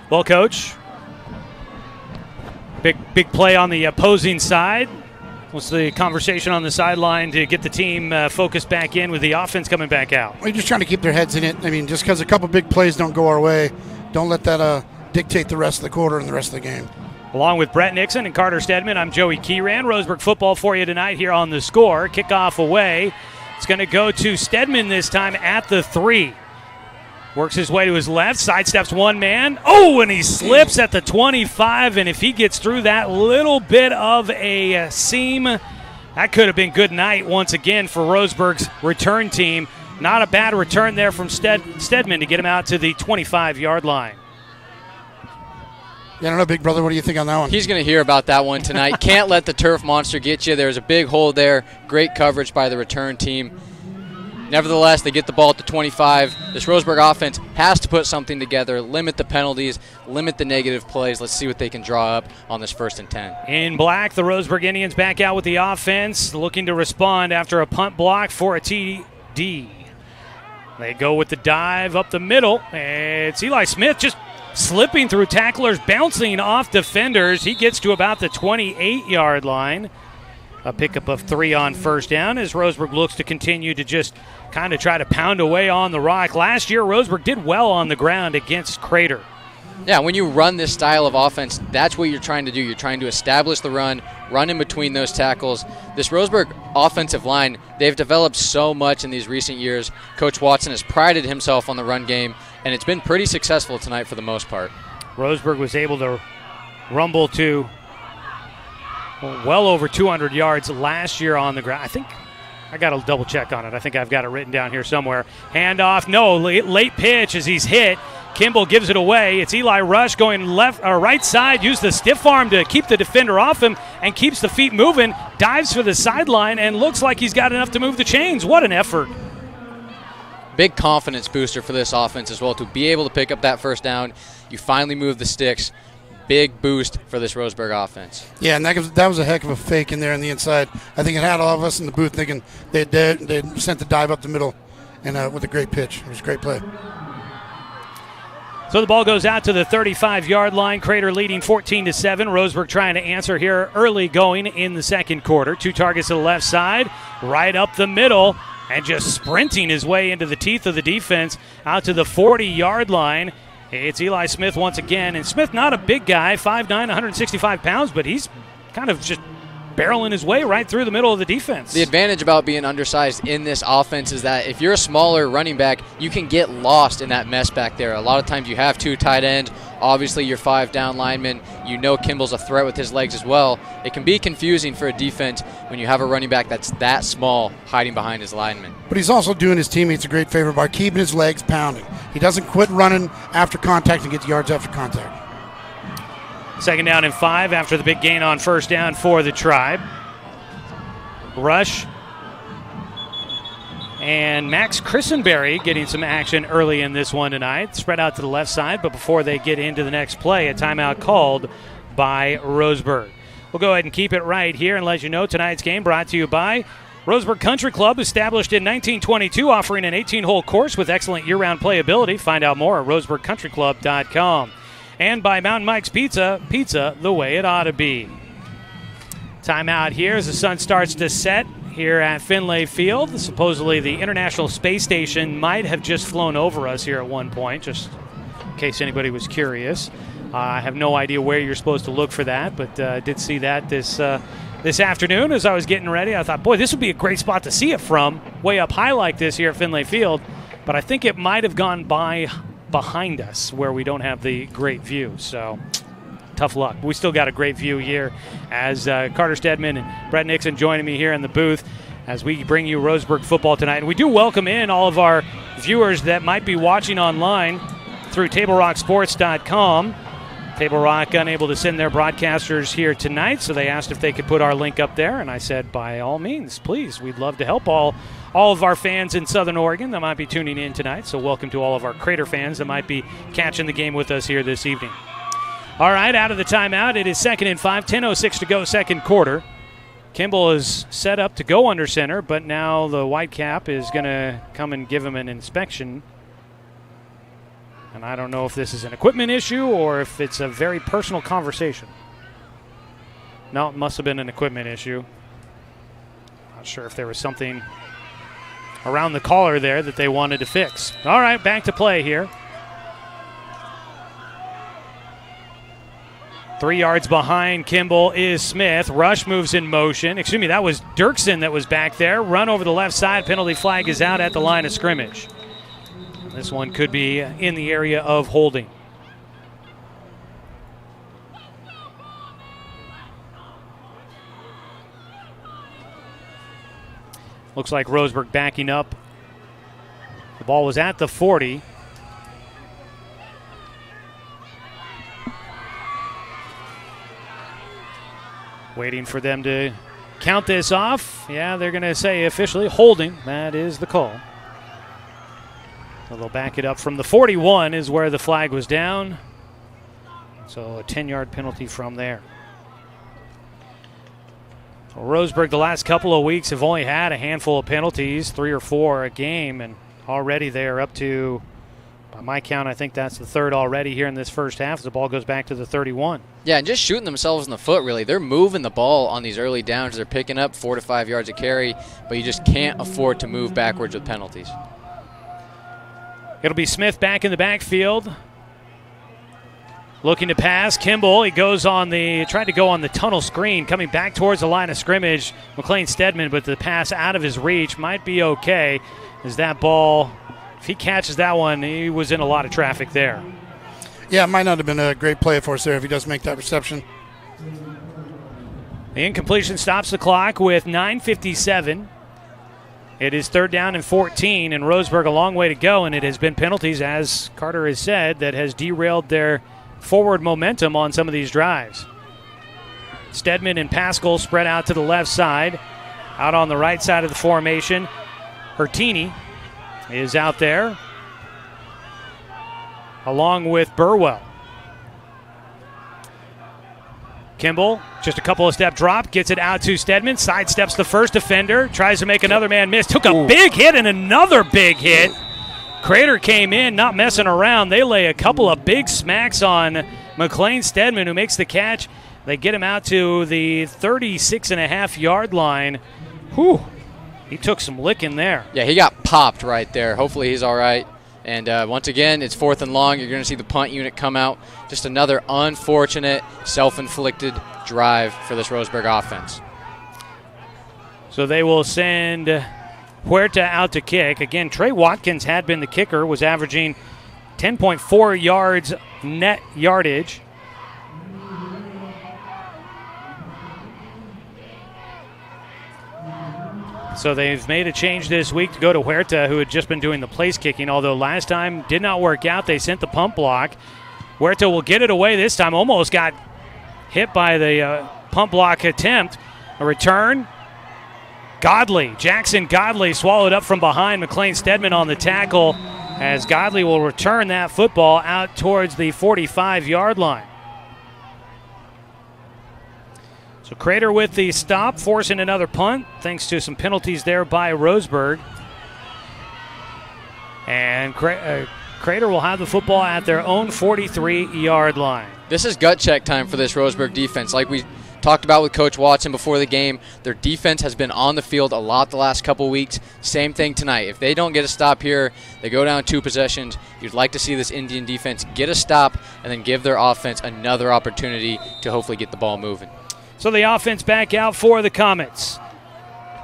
Well, Coach, big play on the opposing side. What's the conversation on the sideline to get the team focused back in with the offense coming back out? We're just trying to keep their heads in it. I mean, just because a couple big plays don't go our way, don't let that dictate the rest of the quarter and the rest of the game. Along with Brett Nixon and Carter Stedman, I'm Joey Keeran. Roseburg football for you tonight here on The Score. Kickoff away. It's going to go to Stedman this time at the 3. Works his way to his left, sidesteps one man. Oh, and he slips at the 25, and if he gets through that little bit of a seam, that could have been good night once again for Roseburg's return team. Not a bad return there from Stedman to get him out to the 25-yard line. Yeah, I don't know, big brother. What do you think on that one? He's going to hear about that one tonight. Can't let the turf monster get you. There's a big hole there. Great coverage by the return team. Nevertheless, they get the ball at the 25. This Roseburg offense has to put something together, limit the penalties, limit the negative plays. Let's see what they can draw up on this 1st and 10. In black, the Roseburg Indians back out with the offense, looking to respond after a punt block for a TD. They go with the dive up the middle. It's Eli Smith just slipping through tacklers, bouncing off defenders. He gets to about the 28-yard line. A pickup of 3 on first down as Roseburg looks to continue to just kind of try to pound away on the rock. Last year, Roseburg did well on the ground against Crater. Yeah, when you run this style of offense, that's what you're trying to do. You're trying to establish the run in between those tackles. This Roseburg offensive line, they've developed so much in these recent years. Coach Watson has prided himself on the run game, and it's been pretty successful tonight for the most part. Roseburg was able to rumble to well over 200 yards last year on the ground. I think I got to double check on it. I think I've got it written down here somewhere. Handoff, no, late pitch as he's hit. Kimball gives it away. It's Eli Rush going left or right side. Use the stiff arm to keep the defender off him and keeps the feet moving. Dives for the sideline and looks like he's got enough to move the chains. What an effort. Big confidence booster for this offense as well to be able to pick up that first down. You finally move the sticks. Big boost for this Roseburg offense. Yeah, and that was a heck of a fake in there on the inside. I think it had all of us in the booth thinking they sent the dive up the middle and with a great pitch. It was a great play. So the ball goes out to the 35-yard line. Crater leading 14-7. Roseburg trying to answer here early going in the second quarter. 2 targets to the left side, right up the middle, and just sprinting his way into the teeth of the defense out to the 40-yard line. It's Eli Smith once again, and Smith not a big guy, 5'9", 165 pounds, but he's kind of just barreling his way right through the middle of the defense. The advantage about being undersized in this offense is that if you're a smaller running back, you can get lost in that mess back there. A lot of times you have 2 tight ends, obviously your 5 down linemen. You know Kimball's a threat with his legs as well. It can be confusing for a defense when you have a running back that's that small hiding behind his linemen. But he's also doing his teammates a great favor by keeping his legs pounding. He doesn't quit running after contact and get yards after contact. 2nd down and 5 after the big gain on first down for the Tribe. Rush and Max Christenberry getting some action early in this one tonight. Spread out to the left side, but before they get into the next play, a timeout called by Roseburg. We'll go ahead and keep it right here and let you know tonight's game brought to you by Roseburg Country Club, established in 1922, offering an 18-hole course with excellent year-round playability. Find out more at roseburgcountryclub.com. And by Mountain Mike's Pizza, pizza the way it ought to be. Timeout here as the sun starts to set here at Finlay Field. Supposedly the International Space Station might have just flown over us here at one point, just in case anybody was curious. I have no idea where you're supposed to look for that, but I did see that this afternoon as I was getting ready. I thought, boy, this would be a great spot to see it from, way up high like this here at Finlay Field. But I think it might have gone by behind us where we don't have the great view. So tough luck. We still got a great view here as Carter Stedman and Brett Nixon joining me here in the booth. as we bring you Roseburg football tonight. And we do welcome in all of our viewers that might be watching online through TableRockSports.com. Table Rock unable to send their broadcasters here tonight, so they asked if they could put our link up there, and I said, by all means, please. We'd love to help all of our fans in Southern Oregon that might be tuning in tonight, so welcome to all of our Crater fans that might be catching the game with us here this evening. All right, out of the timeout, it is 2nd and 5, 10:06 to go, second quarter. Kimball is set up to go under center, but now the Whitecap is going to come and give him an inspection. And I don't know if this is an equipment issue or if it's a very personal conversation. No, it must have been an equipment issue. Not sure if there was something around the collar there that they wanted to fix. All right, back to play here. 3 yards behind Kimball is Smith. Rush moves in motion. Excuse me, that was Dirksen that was back there. Run over the left side. Penalty flag is out at the line of scrimmage. This one could be in the area of holding. Looks like Roseburg backing up. The ball was at the 40. Waiting for them to count this off. Yeah, they're going to say officially holding. That is the call. So they'll back it up from the 41 is where the flag was down. So a 10-yard penalty from there. Well, Roseburg the last couple of weeks have only had a handful of penalties, 3 or 4 a game, and already they are up to, by my count, I think that's the third already here in this first half as the ball goes back to the 31. Yeah, and just shooting themselves in the foot, really. They're moving the ball on these early downs. They're picking up 4 to 5 yards a carry, but you just can't afford to move backwards with penalties. It'll be Smith back in the backfield. Looking to pass. Kimball, he goes tried to go on the tunnel screen, coming back towards the line of scrimmage. McLean Stedman, but the pass out of his reach might be okay. As that ball, if he catches that one, he was in a lot of traffic there. Yeah, it might not have been a great play for us there if he does make that reception. The incompletion stops the clock with 9:57. It is 3rd down and 14, and Roseburg a long way to go, and it has been penalties, as Carter has said, that has derailed their forward momentum on some of these drives. Stedman and Pascal spread out to the left side. Out on the right side of the formation, Hertini is out there, along with Burwell. Kimball, just a couple of step drop, gets it out to Stedman, sidesteps the first defender, tries to make another man miss, took a big hit and another big hit. Crater came in, not messing around. They lay a couple of big smacks on McLean Stedman, who makes the catch. They get him out to the 36.5-yard line. Whew, he took some licking there. Yeah, he got popped right there. Hopefully he's all right. And once again, it's 4th and long. You're going to see the punt unit come out. Just another unfortunate, self-inflicted drive for this Roseburg offense. So they will send Huerta out to kick. Again, Trey Watkins had been the kicker, was averaging 10.4 yards net yardage. So they've made a change this week to go to Huerta, who had just been doing the place kicking, although last time did not work out. They sent the pump block. Huerta will get it away this time. Almost got hit by the pump block attempt. A return. Jackson Godley swallowed up from behind. McLean Stedman on the tackle as Godley will return that football out towards the 45-yard line. So Crater with the stop, forcing another punt, thanks to some penalties there by Roseburg. And Crater will have the football at their own 43-yard line. This is gut check time for this Roseburg defense. Like we talked about with Coach Watson before the game, their defense has been on the field a lot the last couple weeks. Same thing tonight. If they don't get a stop here, they go down 2 possessions. You'd like to see this Indian defense get a stop and then give their offense another opportunity to hopefully get the ball moving. So the offense back out for the Comets.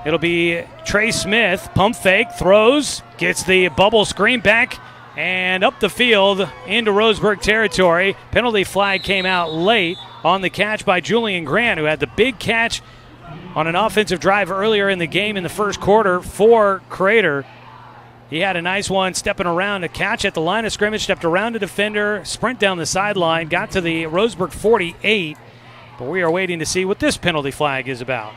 It'll be Trey Smith, pump fake, throws, gets the bubble screen back, and up the field into Roseburg territory. Penalty flag came out late on the catch by Julian Grant, who had the big catch on an offensive drive earlier in the game in the first quarter for Crater. He had a nice one stepping around, a catch at the line of scrimmage, stepped around a defender, sprint down the sideline, got to the Roseburg 48. But we are waiting to see what this penalty flag is about.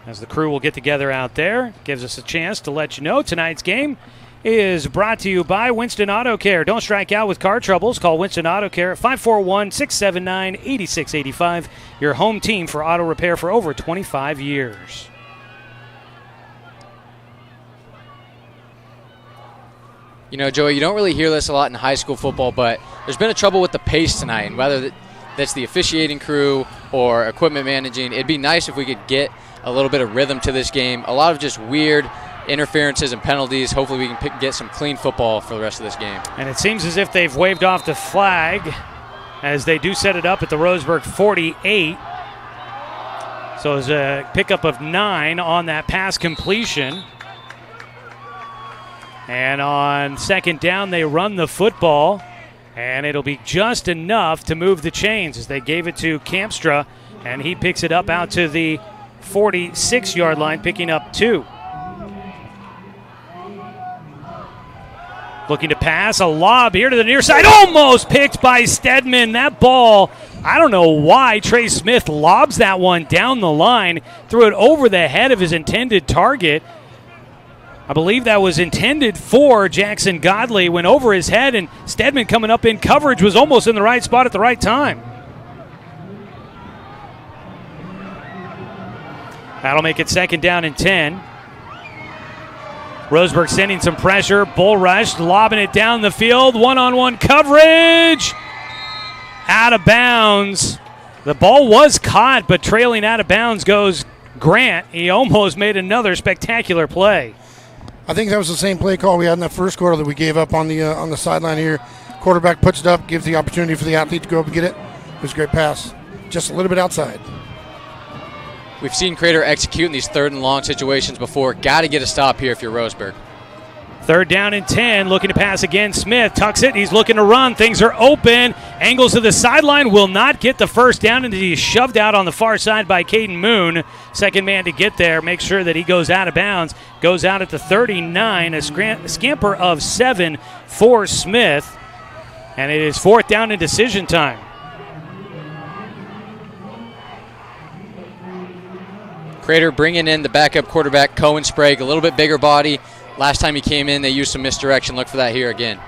As the crew will get together out there, gives us a chance to let you know tonight's game is brought to you by Winston Auto Care. Don't strike out with car troubles. Call Winston Auto Care at 541-679-8685. Your home team for auto repair for over 25 years. You know, Joey, you don't really hear this a lot in high school football, but there's been a trouble with the pace tonight, and whether that's the officiating crew or equipment managing, it'd be nice if we could get a little bit of rhythm to this game. A lot of just weird interferences and penalties. Hopefully we can get some clean football for the rest of this game. And it seems as if they've waved off the flag as they do set it up at the Roseburg 48. So it's a pickup of 9 on that pass completion. And on second down, they run the football, and it'll be just enough to move the chains as they gave it to Campstra, and he picks it up out to the 46-yard line, picking up 2. Looking to pass, a lob here to the near side, almost picked by Stedman. That ball, I don't know why Trey Smith lobs that one down the line, threw it over the head of his intended target. I believe that was intended for Jackson Godley, went over his head, and Stedman coming up in coverage was almost in the right spot at the right time. That'll make it second down and 10. Roseburg sending some pressure, bull rush, lobbing it down the field, one-on-one coverage, out of bounds. The ball was caught, but trailing out of bounds goes Grant. He almost made another spectacular play. I think that was the same play call we had in that first quarter that we gave up on the sideline here. Quarterback puts it up, gives the opportunity for the athlete to go up and get it. It was a great pass, just a little bit outside. We've seen Crater execute in these third and long situations before. Got to get a stop here if you're Roseburg. Third down and 10, looking to pass again. Smith tucks it. He's looking to run. Things are open. Angles to the sideline, will not get the first down, and he's shoved out on the far side by Caden Moon. Second man to get there. Make sure that he goes out of bounds. Goes out at the 39. A scamper of 7 for Smith. And it is fourth down and decision time. Crater bringing in the backup quarterback, Cohen Sprague, a little bit bigger body. Last time he came in, they used some misdirection. Look for that here again.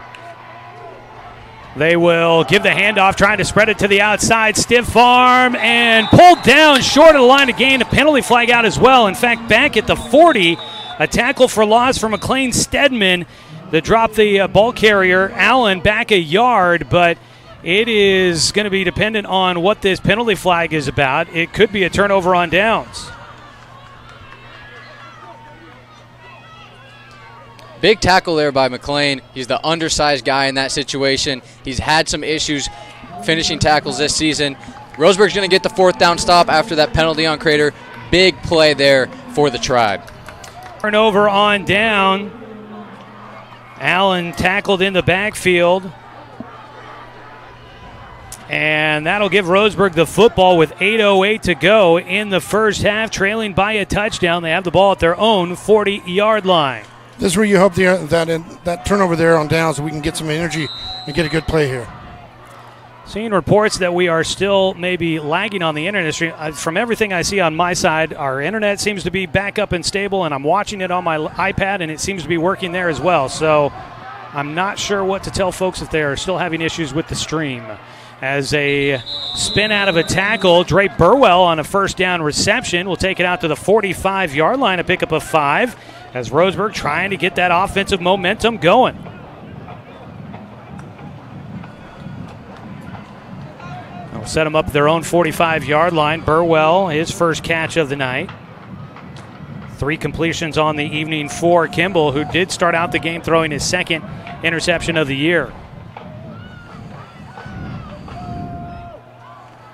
They will give the handoff, trying to spread it to the outside. Stiff arm and pulled down short of the line of gain. A penalty flag out as well. In fact, back at the 40, a tackle for loss for McLean Stedman that dropped the ball carrier, Allen, back a yard, but it is going to be dependent on what this penalty flag is about. It could be a turnover on downs. Big tackle there by McLean. He's the undersized guy in that situation. He's had some issues finishing tackles this season. Roseburg's going to get the fourth down stop after that penalty on Crater. Big play there for the Tribe. Turnover on down. Allen tackled in the backfield. And that'll give Roseburg the football with 8:08 to go in the first half, trailing by a touchdown. They have the ball at their own 40-yard line. This is where you hope that turnover there on downs so we can get some energy and get a good play here. Seeing reports that we are still maybe lagging on the internet stream. From everything I see on my side, our internet seems to be back up and stable, and I'm watching it on my iPad, and it seems to be working there as well. So I'm not sure what to tell folks if they are still having issues with the stream. As a spin out of a tackle, Dre Burwell on a first down reception will take it out to the 45-yard line, a pickup of 5. As Roseburg trying to get that offensive momentum going. They'll set them up at their own 45-yard line. Burwell, his first catch of the night. 3 completions on the evening for Kimball, who did start out the game throwing his second interception of the year.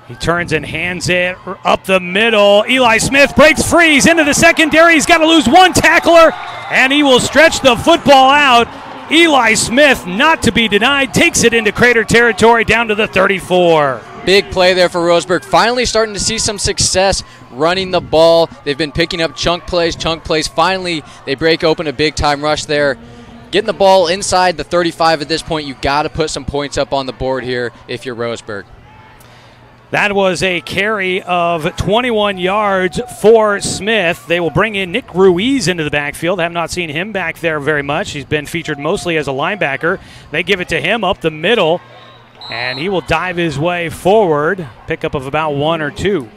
He turns and hands it up the middle. Eli Smith breaks free. He's into the secondary. He's got to lose one tackler, and he will stretch the football out Eli Smith, not to be denied, takes it into Crater territory down to the 34. Big play there for Roseberg. Finally starting to see some success running the ball. They've been picking up chunk plays. Finally, they break open a big-time rush there. Getting the ball inside the 35 at this point, you got to put some points up on the board here if you're Roseberg. That was a carry of 21 yards for Smith. They will bring in Nick Ruiz into the backfield. Have not seen him back there very much. He's been featured mostly as a linebacker. They give it to him up the middle, and he will dive his way forward. Pickup of about 1 or 2.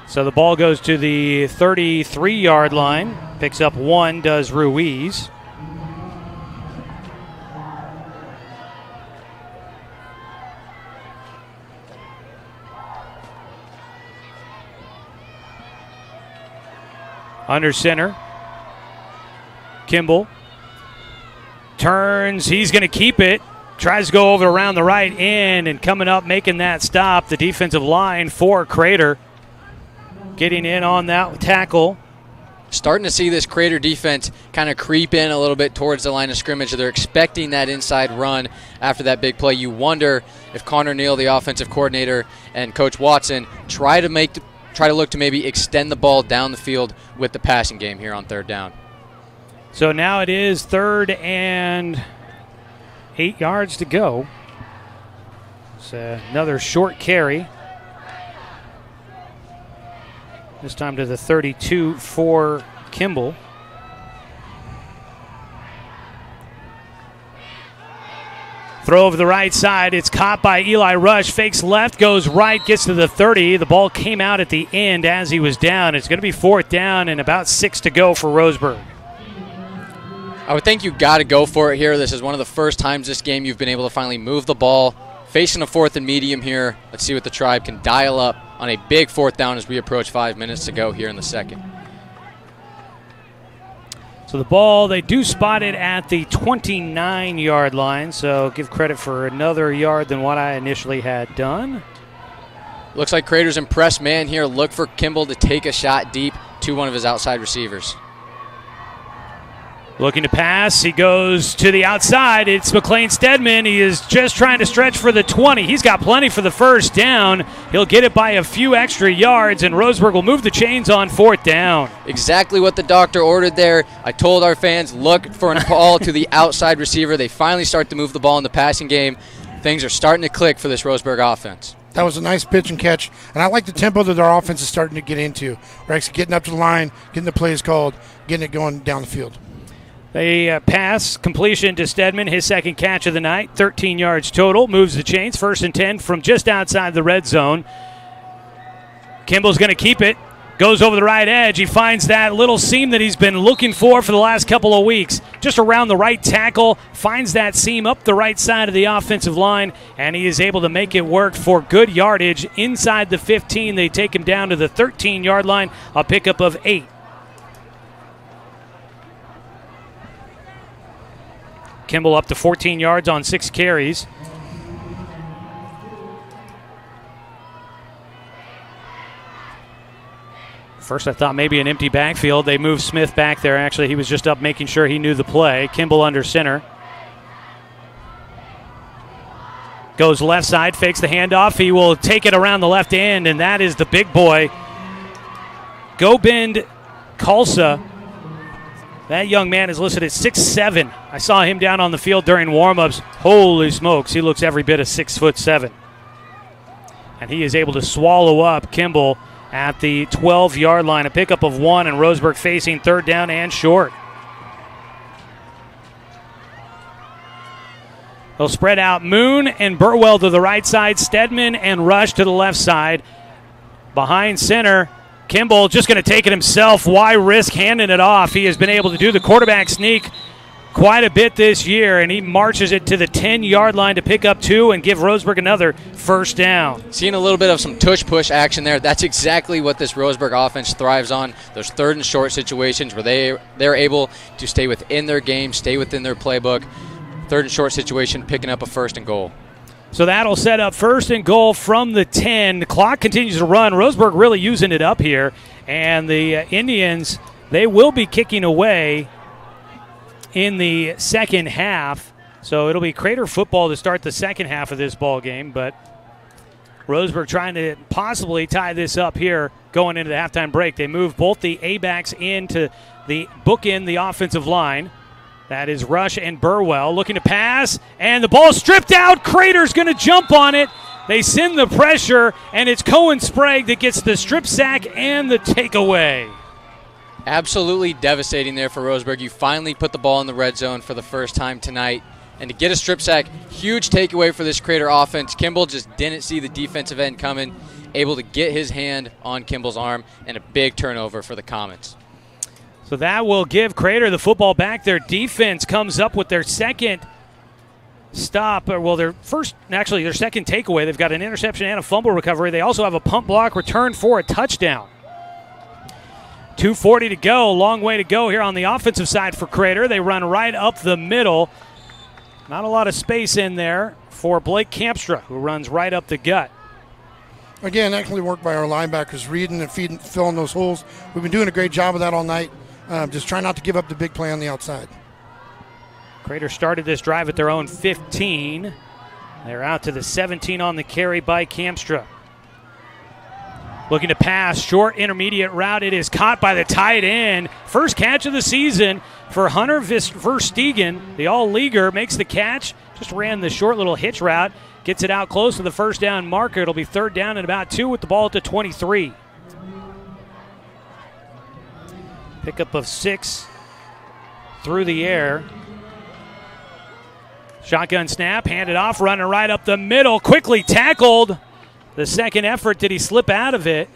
So the ball goes to the 33-yard line. Picks up 1, does Ruiz. Under center. Kimball turns. He's going to keep it. Tries to go over around the right end, and coming up making that stop, the defensive line for Crater. Getting in on that tackle. Starting to see this Crater defense kind of creep in a little bit towards the line of scrimmage. They're expecting that inside run after that big play. You wonder if Connor Neal, the offensive coordinator, and Coach Watson try to look to maybe extend the ball down the field with the passing game here on 3rd down. So now it is 3rd and 8 yards to go. It's another short carry. This time to the 32 for Kimball. Throw over the right side. It's caught by Eli Rush. Fakes left, goes right, gets to the 30. The ball came out at the end as he was down. It's going to be 4th down and about 6 to go for Roseburg. I would think you got to go for it here. This is one of the first times this game you've been able to finally move the ball. Facing a 4th and medium here. Let's see what the Tribe can dial up on a big 4th down as we approach 5 minutes to go here in the second. So the ball, they do spot it at the 29-yard line, so give credit for another yard than what I initially had done. Looks like Crater's impressed man here. Look for Kimball to take a shot deep to one of his outside receivers. Looking to pass. He goes to the outside. It's McLean Stedman. He is just trying to stretch for the 20. He's got plenty for the 1st down. He'll get it by a few extra yards, and Roseburg will move the chains on 4th down. Exactly what the doctor ordered there. I told our fans, look for a ball to the outside receiver. They finally start to move the ball in the passing game. Things are starting to click for this Roseburg offense. That was a nice pitch and catch, and I like the tempo that our offense is starting to get into. We're actually getting up to the line, getting the plays called, getting it going down the field. A pass completion to Stedman, his 2nd catch of the night, 13 yards total, moves the chains, 1st and 10 from just outside the red zone. Kimball's going to keep it, goes over the right edge. He finds that little seam that he's been looking for the last couple of weeks, just around the right tackle, finds that seam up the right side of the offensive line, and he is able to make it work for good yardage inside the 15. They take him down to the 13-yard line, a pickup of 8. Kimball up to 14 yards on 6 carries. First I thought maybe an empty backfield. They moved Smith back there. Actually, he was just up making sure he knew the play. Kimball under center. Goes left side, fakes the handoff. He will take it around the left end, and that is the big boy, Gobind Khalsa. That young man is listed at 6'7". I saw him down on the field during warm-ups. Holy smokes, he looks every bit of 6'7". And he is able to swallow up Kimball at the 12-yard line. A pickup of 1, and Roseburg facing 3rd down and short. They'll spread out Moon and Burwell to the right side, Stedman and Rush to the left side. Behind center, Kimball just going to take it himself. Why risk handing it off? He has been able to do the quarterback sneak quite a bit this year, and he marches it to the 10-yard line to pick up 2 and give Roseburg another 1st down. Seeing a little bit of some tush-push action there. That's exactly what this Roseburg offense thrives on, those 3rd and short situations where they're able to stay within their game, stay within their playbook. 3rd and short situation, picking up a 1st and goal. So that'll set up first and goal from the 10. The clock continues to run. Roseburg really using it up here. And the Indians, they will be kicking away in the second half. So it'll be Crater football to start the second half of this ball game. But Roseburg trying to possibly tie this up here going into the halftime break. They move both the A-backs into the bookend the offensive line. That is Rush and Burwell looking to pass, and the ball stripped out. Crater's going to jump on it. They send the pressure, and it's Cohen Sprague that gets the strip sack and the takeaway. Absolutely devastating there for Roseburg. You finally put the ball in the red zone for the first time tonight. And to get a strip sack, huge takeaway for this Crater offense. Kimball just didn't see the defensive end coming, able to get his hand on Kimball's arm, and a big turnover for the Comets. So that will give Crater the football back. Their defense comes up with their second stop, their second takeaway. They've got an interception and a fumble recovery. They also have a punt block return for a touchdown. 2:40 to go, long way to go here on the offensive side for Crater. They run right up the middle. Not a lot of space in there for Blake Campstra, who runs right up the gut. Again, excellent work by our linebackers, reading and filling those holes. We've been doing a great job of that all night. Just try not to give up the big play on the outside. Crater started this drive at their own 15. They're out to the 17 on the carry by Campstra. Looking to pass, short intermediate route. It is caught by the tight end. First catch of the season for Hunter Verstegen. The all-leaguer makes the catch. Just ran the short little hitch route. Gets it out close to the first down marker. It'll be third down and about 2 with the ball at the 23. Pickup of 6 through the air. Shotgun snap, handed off, running right up the middle. Quickly tackled. The second effort, did he slip out of it?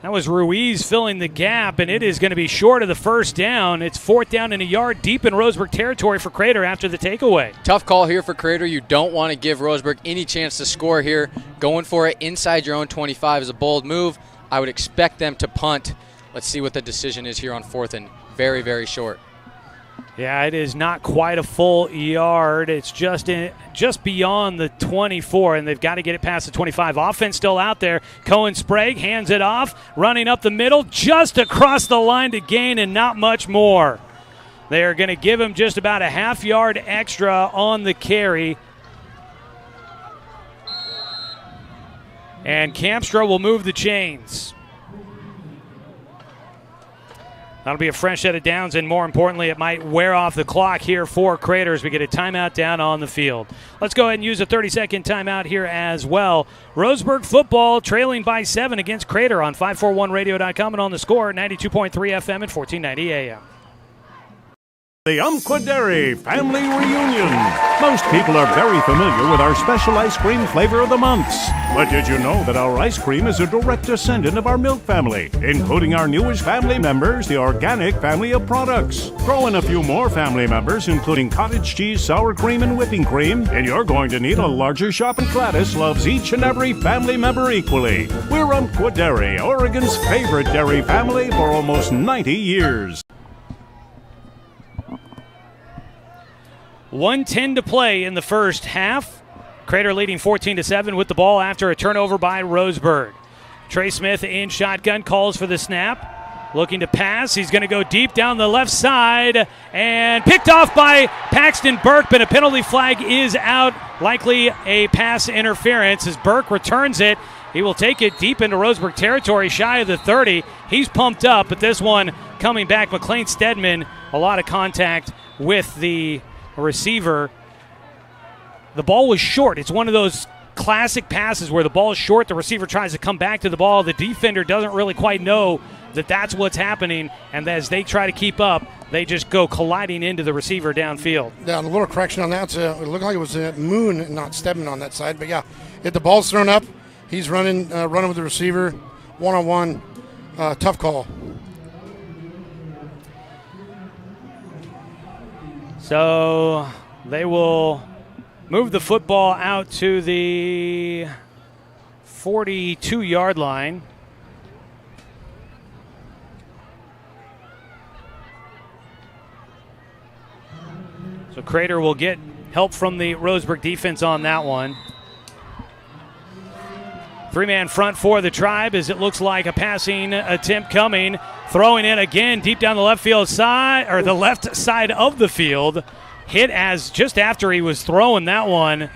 That was Ruiz filling the gap, and it is going to be short of the first down. It's fourth down and a yard deep in Roseburg territory for Crater after the takeaway. Tough call here for Crater. You don't want to give Roseburg any chance to score here. Going for it inside your own 25 is a bold move. I would expect them to punt. Let's see what the decision is here on fourth and very, very short. Yeah, it is not quite a full yard. It's just beyond the 24, and they've got to get it past the 25. Offense still out there. Cohen Sprague hands it off, running up the middle, just across the line to gain, and not much more. They are going to give him just about a half yard extra on the carry. And Campstra will move the chains. That'll be a fresh set of downs, and more importantly, it might wear off the clock here for Crater as we get a timeout down on the field. Let's go ahead and use a 30-second timeout here as well. Roseburg football trailing by 7 against Crater on 541radio.com and on the score, 92.3 FM and 1490 AM. The Umpqua Dairy Family Reunion. Most people are very familiar with our special ice cream flavor of the months. But did you know that our ice cream is a direct descendant of our milk family, including our newest family members, the organic family of products? Throw in a few more family members, including cottage cheese, sour cream, and whipping cream, and you're going to need a larger shop, and Gladys loves each and every family member equally. We're Umpqua Dairy, Oregon's favorite dairy family for almost 90 years. 1:10 to play in the first half. Crater leading 14-7 with the ball after a turnover by Roseburg. Trey Smith in shotgun, calls for the snap. Looking to pass. He's going to go deep down the left side and picked off by Paxton Burke, but a penalty flag is out. Likely a pass interference as Burke returns it. He will take it deep into Roseburg territory, shy of the 30. He's pumped up, but this one coming back. McLean Stedman, a lot of contact with the receiver. The ball was short. It's one of those classic passes where the ball is short, the receiver tries to come back to the ball, the defender doesn't really quite know that that's what's happening, and as they try to keep up, they just go colliding into the receiver downfield. Yeah, a little correction on that. It looked like it was Moon, not Stedman on that side, but yeah, if the ball's thrown up, he's running with the receiver, one-on-one, tough call. So they will move the football out to the 42-yard line. So Crater will get help from the Roseburg defense on that one. Three-man front for the Tribe as it looks like a passing attempt coming. Throwing it again deep down the left field side, or the left side of the field. Hit as just after he was throwing that one.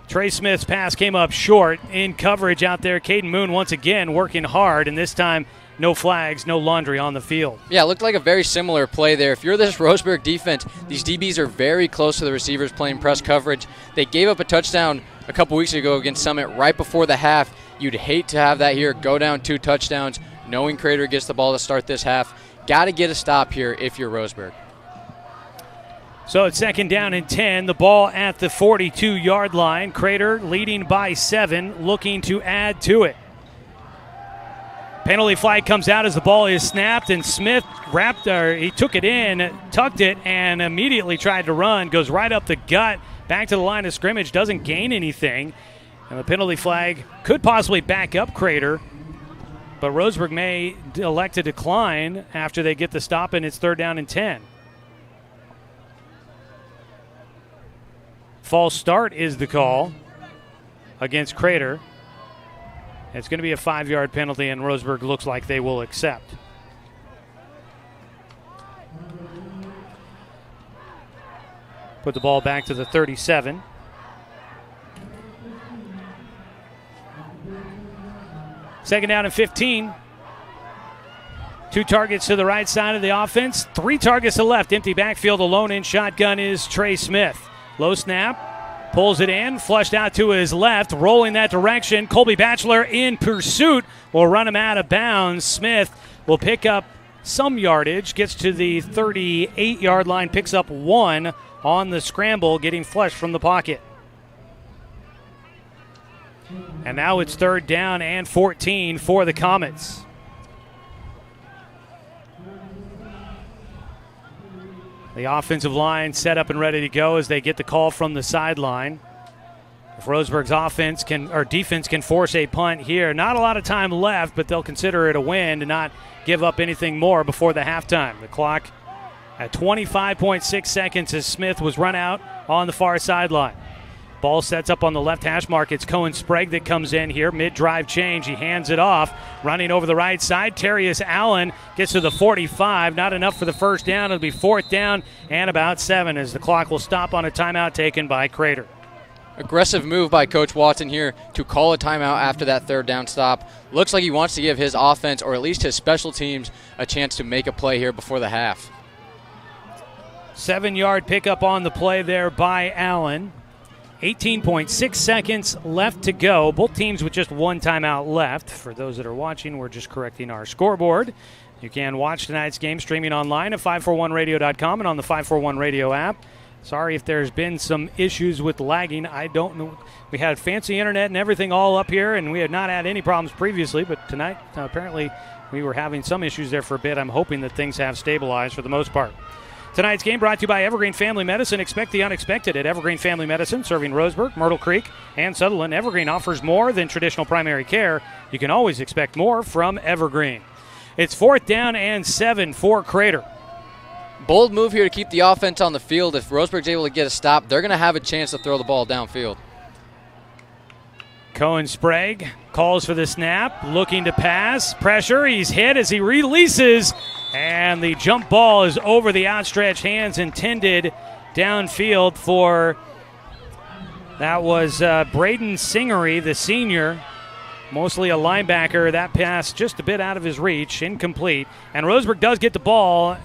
Trey Smith's pass came up short in coverage out there. Caden Moon once again working hard, and this time no flags, no laundry on the field. Yeah, it looked like a very similar play there. If you're this Roseberg defense, these DBs are very close to the receivers playing press coverage. They gave up a touchdown a couple weeks ago against Summit right before the half. You'd hate to have that here, go down 2 touchdowns, knowing Crater gets the ball to start this half. Got to get a stop here if you're Roseberg. So it's 2nd down and 10. The ball at the 42-yard line. Crater leading by 7, looking to add to it. Penalty flag comes out as the ball is snapped, and Smith he took it in, tucked it, and immediately tried to run. Goes right up the gut, back to the line of scrimmage, doesn't gain anything. And the penalty flag could possibly back up Crater, but Roseburg may elect to decline after they get the stop, and it's 3rd down and 10. False start is the call against Crater. It's going to be a 5-yard penalty, and Roseburg looks like they will accept. Put the ball back to the 37. Second down and 15. 2 targets to the right side of the offense. 3 targets to the left. Empty backfield alone in shotgun is Trey Smith. Low snap. Pulls it in. Flushed out to his left. Rolling that direction. Colby Batchelor in pursuit. Will run him out of bounds. Smith will pick up some yardage. Gets to the 38-yard line. Picks up 1 on the scramble. Getting flushed from the pocket. And now it's 3rd down and 14 for the Comets. The offensive line set up and ready to go as they get the call from the sideline. If Roseburg's defense can force a punt here, not a lot of time left, but they'll consider it a win to not give up anything more before the halftime. The clock at 25.6 seconds as Smith was run out on the far sideline. Ball sets up on the left hash mark. It's Cohen Sprague that comes in here. Mid-drive change. He hands it off. Running over the right side. Terrius Allen gets to the 45. Not enough for the first down. It'll be 4th down and about 7 as the clock will stop on a timeout taken by Crater. Aggressive move by Coach Watson here to call a timeout after that 3rd down stop. Looks like he wants to give his offense, or at least his special teams, a chance to make a play here before the half. 7-yard pickup on the play there by Allen. 18.6 seconds left to go. Both teams with just 1 timeout left. For those that are watching, we're just correcting our scoreboard. You can watch tonight's game streaming online at 541radio.com and on the 541 Radio app. Sorry if there's been some issues with lagging. I don't know. We had fancy internet and everything all up here, and we had not had any problems previously, but tonight apparently we were having some issues there for a bit. I'm hoping that things have stabilized for the most part. Tonight's game brought to you by Evergreen Family Medicine. Expect the unexpected at Evergreen Family Medicine, serving Roseburg, Myrtle Creek, and Sutherland. Evergreen offers more than traditional primary care. You can always expect more from Evergreen. It's 4th down and 7 for Crater. Bold move here to keep the offense on the field. If Roseburg's able to get a stop, they're going to have a chance to throw the ball downfield. Cohen Sprague calls for the snap, looking to pass. Pressure, he's hit as he releases, and the jump ball is over the outstretched hands intended downfield for, that was Braden Singery, the senior, mostly a linebacker. That pass just a bit out of his reach, incomplete. And Roseburg does get the ball.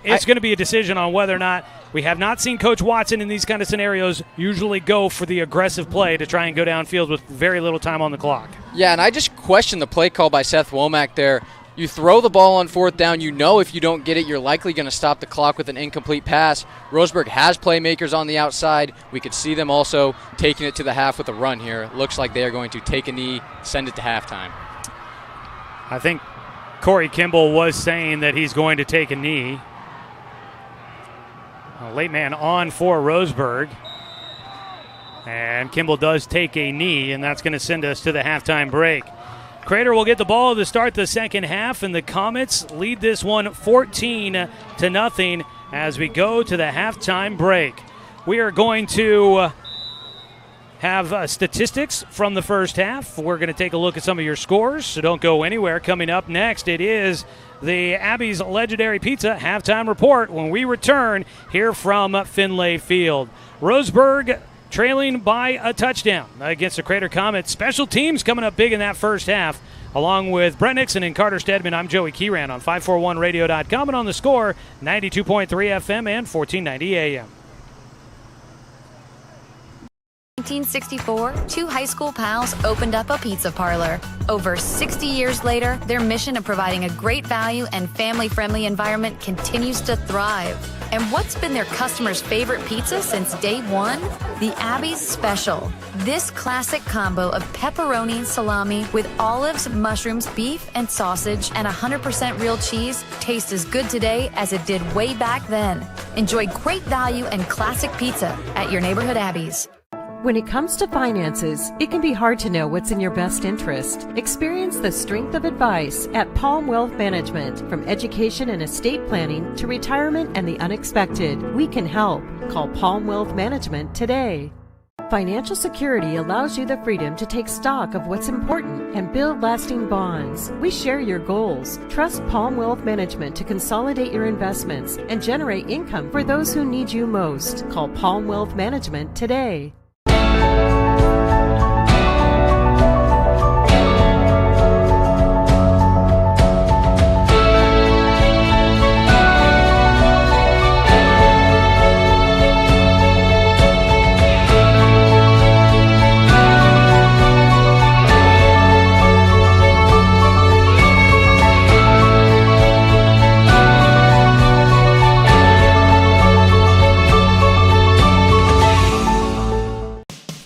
It's going to be a decision on whether or not, we have not seen Coach Watson in these kind of scenarios usually go for the aggressive play to try and go downfield with very little time on the clock. Yeah, and I just question the play call by Seth Womack there. You throw the ball on 4th down. You know if you don't get it, you're likely going to stop the clock with an incomplete pass. Roseburg has playmakers on the outside. We could see them also taking it to the half with a run here. Looks like they are going to take a knee, send it to halftime. I think Corey Kimball was saying that he's going to take a knee. A late man on for Roseburg. And Kimball does take a knee, and that's going to send us to the halftime break. Crater will get the ball to start the second half, and the Comets lead this one 14-0 as we go to the halftime break. We are going to have statistics from the first half. We're going to take a look at some of your scores, so don't go anywhere. Coming up next, it is the Abby's Legendary Pizza halftime report when we return here from Finlay Field. Roseberg trailing by a touchdown against the Crater Comets. Special teams coming up big in that first half. Along with Brett Nixon and Carter Stedman, I'm Joey Keeran on 541radio.com and on the Score, 92.3 FM and 1490 AM. 1964, two high school pals opened up a pizza parlor. Over 60 years later, their mission of providing a great value and family-friendly environment continues to thrive. And what's been their customers' favorite pizza since day one? The Abby's Special. This classic combo of pepperoni, salami with olives, mushrooms, beef, and sausage, and 100% real cheese tastes as good today as it did way back then. Enjoy great value and classic pizza at your neighborhood Abby's. When it comes to finances, it can be hard to know what's in your best interest. Experience the strength of advice at Palm Wealth Management. From education and estate planning to retirement and the unexpected, we can help. Call Palm Wealth Management today. Financial security allows you the freedom to take stock of what's important and build lasting bonds. We share your goals. Trust Palm Wealth Management to consolidate your investments and generate income for those who need you most. Call Palm Wealth Management today.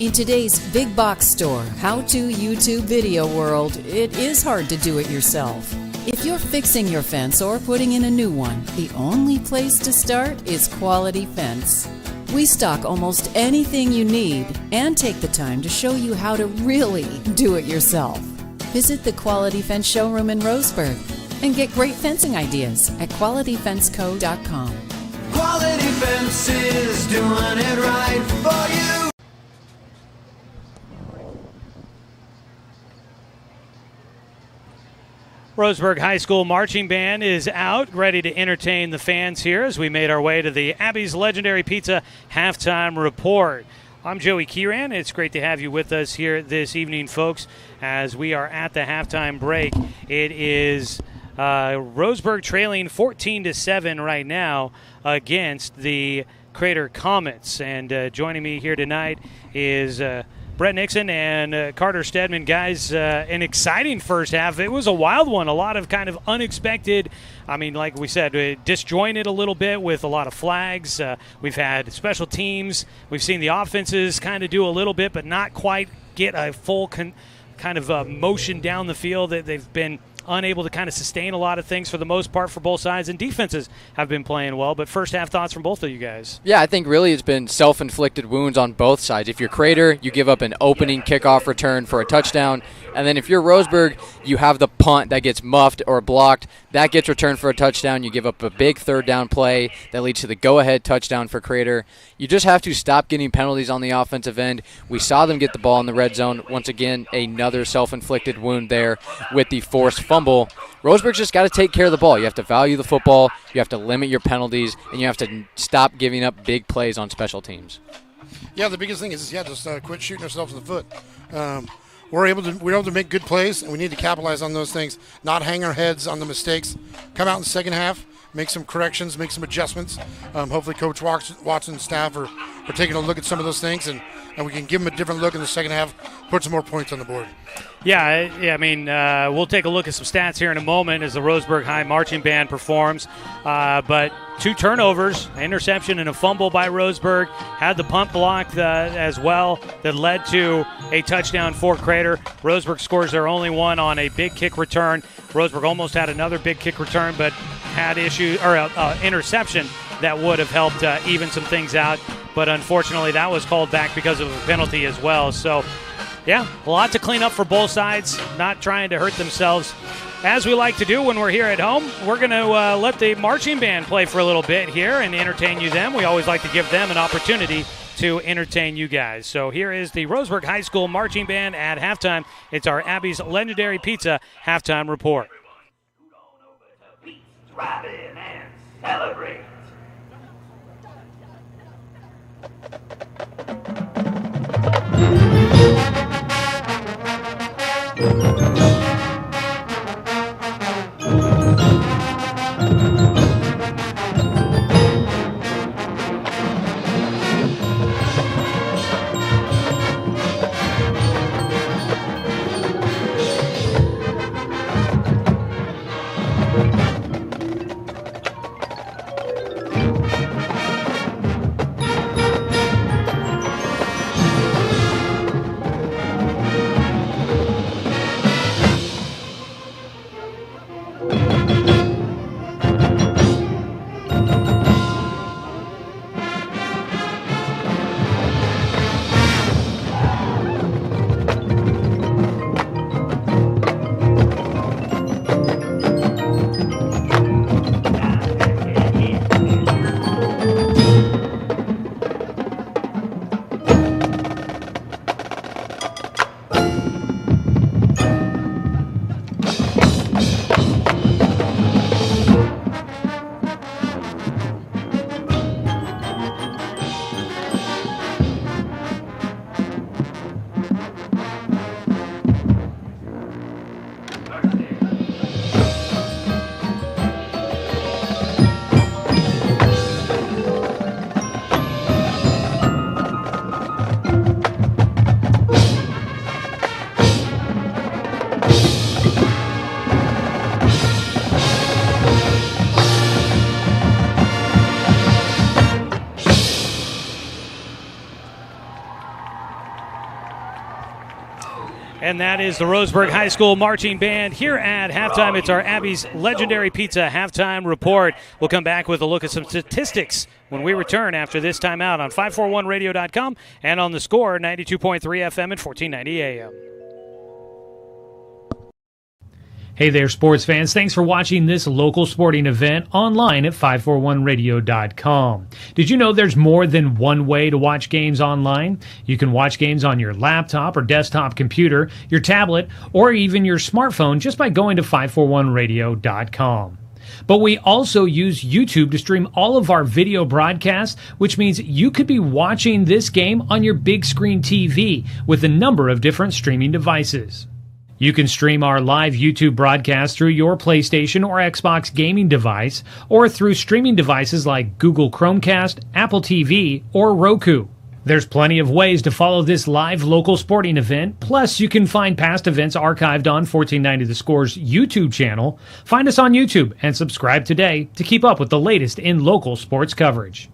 In today's big box store, how-to YouTube video world, it is hard to do it yourself. If you're fixing your fence or putting in a new one, the only place to start is Quality Fence. We stock almost anything you need and take the time to show you how to really do it yourself. Visit the Quality Fence showroom in Roseburg and get great fencing ideas at qualityfenceco.com. Quality Fences, doing it right for you. Roseburg High School marching band is out, ready to entertain the fans here as we made our way to the Abby's Legendary Pizza halftime report. I'm Joey Keeran. It's great to have you with us here this evening, folks, as we are at the halftime break. It is Roseburg trailing 14-7 right now against the Crater Comets. And joining me here tonight is Brett Nixon and Carter Stedman. Guys, an exciting first half. It was a wild one, a lot of kind of unexpected, like we said, disjointed a little bit with a lot of flags. We've had special teams. We've seen the offenses kind of do a little bit, but not quite get a full kind of motion down the field. That they've been unable to kind of sustain a lot of things for the most part for both sides, and defenses have been playing well. But first half thoughts from both of you guys. Yeah, I think really it's been self-inflicted wounds on both sides. If you're Crater, you give up an opening kickoff return for a touchdown, and then if you're Roseburg, you have the punt that gets muffed or blocked. That gets returned for a touchdown. You give up a big third down play that leads to the go-ahead touchdown for Crater. You just have to stop getting penalties on the offensive end. We saw them get the ball in the red zone. Once again, another self-inflicted wound there with the forced fumble. Roseburg's just got to take care of the ball. You have to value the football. You have to limit your penalties, and you have to stop giving up big plays on special teams. Yeah, the biggest thing is just quit shooting ourselves in the foot. We're able to make good plays, and we need to capitalize on those things, not hang our heads on the mistakes. Come out in the second half, make some corrections, make some adjustments. Hopefully Coach Watson and staff are taking a look at some of those things, and we can give them a different look in the second half, put some more points on the board. We'll take a look at some stats here in a moment as the Roseburg High Marching Band performs. But 2 turnovers, an interception and a fumble by Roseburg. Had the punt blocked as well that led to a touchdown for Crater. Roseburg scores their only one on a big kick return. Roseburg almost had another big kick return, but had interception that would have helped even some things out. But unfortunately, that was called back because of a penalty as well. So, yeah, a lot to clean up for both sides, not trying to hurt themselves. As we like to do when we're here at home, we're going to let the marching band play for a little bit here and entertain you them. We always like to give them an opportunity to entertain you guys. So here is the Roseburg High School marching band at halftime. It's our Abby's Legendary Pizza halftime report. Drive in and celebrate. And that is the Roseburg High School marching band here at halftime. It's our Abby's Legendary Pizza halftime report. We'll come back with a look at some statistics when we return after this timeout on 541radio.com and on the Score 92.3 FM and 1490 AM. Hey there, sports fans. Thanks for watching this local sporting event online at 541radio.com. Did you know there's more than one way to watch games online? You can watch games on your laptop or desktop computer, your tablet, or even your smartphone just by going to 541radio.com. But we also use YouTube to stream all of our video broadcasts, which means you could be watching this game on your big screen TV with a number of different streaming devices. You can stream our live YouTube broadcast through your PlayStation or Xbox gaming device, or through streaming devices like Google Chromecast, Apple TV, or Roku. There's plenty of ways to follow this live local sporting event, plus you can find past events archived on 1490 The Score's YouTube channel. Find us on YouTube and subscribe today to keep up with the latest in local sports coverage.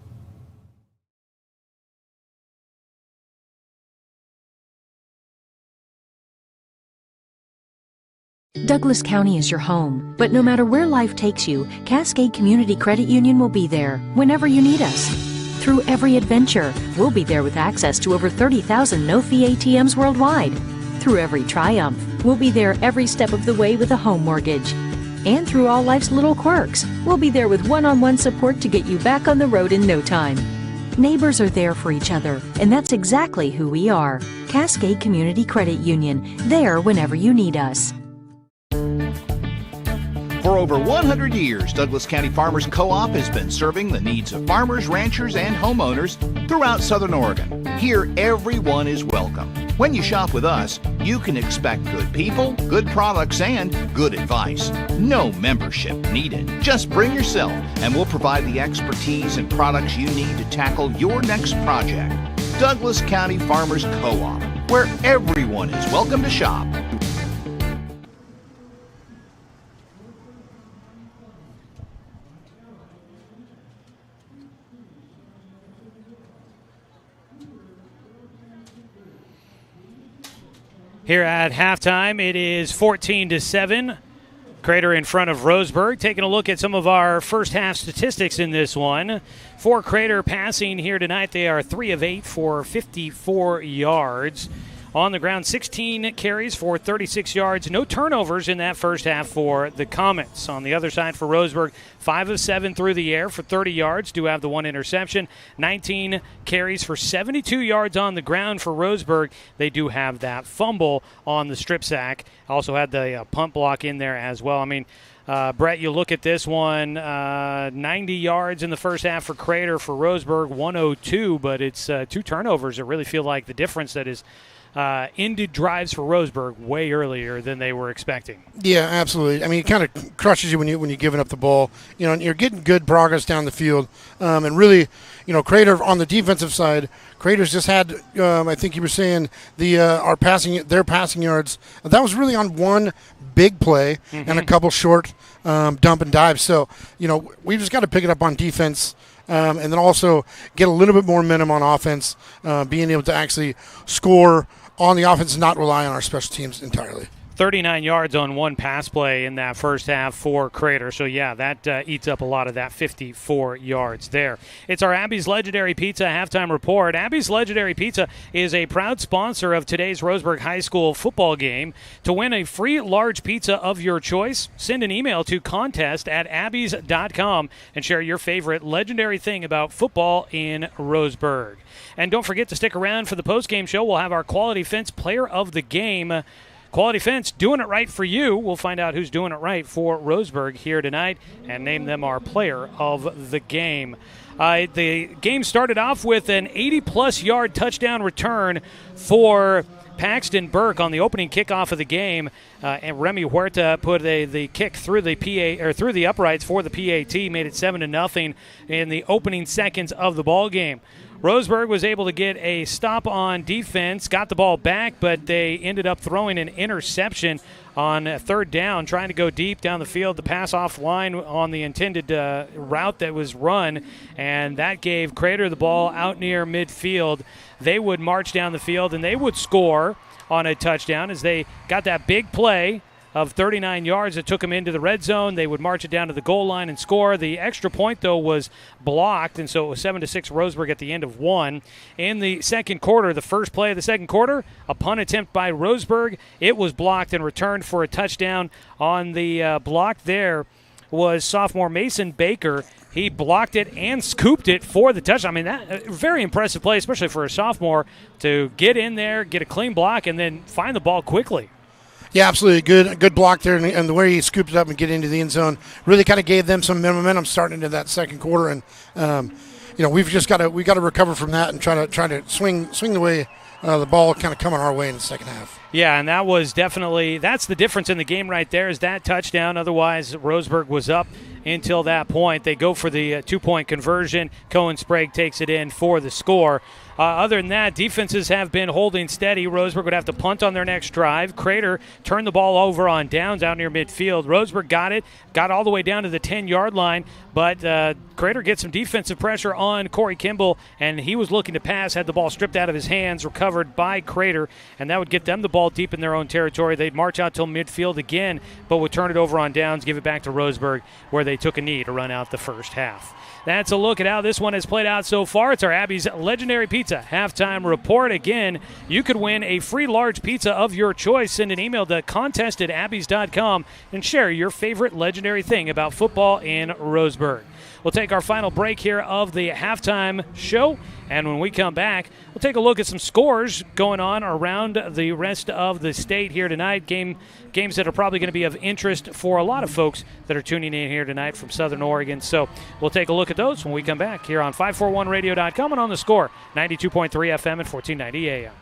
Douglas County is your home, but no matter where life takes you, Cascade Community Credit Union will be there whenever you need us. Through every adventure, we'll be there with access to over 30,000 no-fee ATMs worldwide. Through every triumph, we'll be there every step of the way with a home mortgage. And through all life's little quirks, we'll be there with one-on-one support to get you back on the road in no time. Neighbors are there for each other, and that's exactly who we are. Cascade Community Credit Union, there whenever you need us. For over 100 years, Douglas County Farmers Co-op has been serving the needs of farmers, ranchers, and homeowners throughout Southern Oregon. Here, everyone is welcome. When you shop with us, you can expect good people, good products, and good advice. No membership needed. Just bring yourself, and we'll provide the expertise and products you need to tackle your next project. Douglas County Farmers Co-op, where everyone is welcome to shop. Here at halftime, it is 14-7. Crater in front of Roseburg. Taking a look at some of our first half statistics in this one. For Crater passing here tonight, they are 3 of 8 for 54 yards. on the ground. 16 carries for 36 yards. No turnovers in that first half for the Comets. On the other side for Roseburg, 5 of 7 through the air for 30 yards. Do have the one interception. 19 carries for 72 yards on the ground for Roseburg. They do have that fumble on the strip sack. Also had the punt block in there as well. I mean, Brett, you look at this one, 90 yards in the first half for Crater. For Roseburg, 102, but it's 2 turnovers that really feel like the difference that is ended drives for Roseburg way earlier than they were expecting. Yeah, absolutely. I mean, it kind of crushes you when you're giving up the ball. You know, and you're getting good progress down the field, and really, you know, Crater on the defensive side, Crater's just had, I think you were saying their passing yards. That was really on one big play and a couple short dump and dives. So, you know, we just got to pick it up on defense. And then also get a little bit more minimum on offense, being able to actually score on the offense and not rely on our special teams entirely. 39 yards on one pass play in that first half for Crater. So, yeah, that eats up a lot of that 54 yards there. It's our Abby's Legendary Pizza halftime report. Abby's Legendary Pizza is a proud sponsor of today's Roseburg High School football game. To win a free large pizza of your choice, send an email to contest@abbeys.com and share your favorite legendary thing about football in Roseburg. And don't forget to stick around for the postgame show. We'll have our Quality Fence Player of the Game. Quality Fence doing it right for you. We'll find out who's doing it right for Roseburg here tonight and name them our player of the game. The game started off with an 80-plus yard touchdown return for Paxton Burke on the opening kickoff of the game, and Remy Huerta put the kick through the through the uprights for the PAT, made it 7-0 in the opening seconds of the ball game. Roseburg was able to get a stop on defense, got the ball back, but they ended up throwing an interception on third down, trying to go deep down the field. The pass off line on the intended route that was run, and that gave Crater the ball out near midfield. They would march down the field, and they would score on a touchdown as they got that big play of 39 yards that took them into the red zone. They would march it down to the goal line and score. The extra point, though, was blocked, and so it was 7-6 Roseburg at the end of one. In the second quarter, the first play of the second quarter, a punt attempt by Roseburg. It was blocked and returned for a touchdown. On the block there was sophomore Mason Baker. He blocked it and scooped it for the touchdown. I mean, that very impressive play, especially for a sophomore, to get in there, get a clean block, and then find the ball quickly. Yeah, absolutely. Good block there, and the way he scooped it up and get into the end zone really kind of gave them some momentum starting into that second quarter. And you know, we've got to recover from that and try to swing the way the ball kind of coming our way in the second half. Yeah, and that was that's the difference in the game right there, is that touchdown. Otherwise, Roseburg was up until that point. They go for the 2-point conversion. Cohen Sprague takes it in for the score. Other than that, defenses have been holding steady. Roseburg would have to punt on their next drive. Crater turned the ball over on downs out near midfield. Roseburg got all the way down to the 10-yard line, but Crater gets some defensive pressure on Corey Kimball, and he was looking to pass, had the ball stripped out of his hands, recovered by Crater, and that would get them the ball deep in their own territory. They'd march out till midfield again, but would turn it over on downs, give it back to Roseburg, where they took a knee to run out the first half. That's a look at how this one has played out so far. It's our Abby's Legendary Pizza halftime report. Again, you could win a free large pizza of your choice. Send an email to contest@abbeys.com and share your favorite legendary thing about football in Roseburg. We'll take our final break here of the halftime show, and when we come back, we'll take a look at some scores going on around the rest of the state here tonight. Games that are probably going to be of interest for a lot of folks that are tuning in here tonight from Southern Oregon. So we'll take a look at those when we come back here on 541radio.com and on The Score, 92.3 FM and 1490 AM.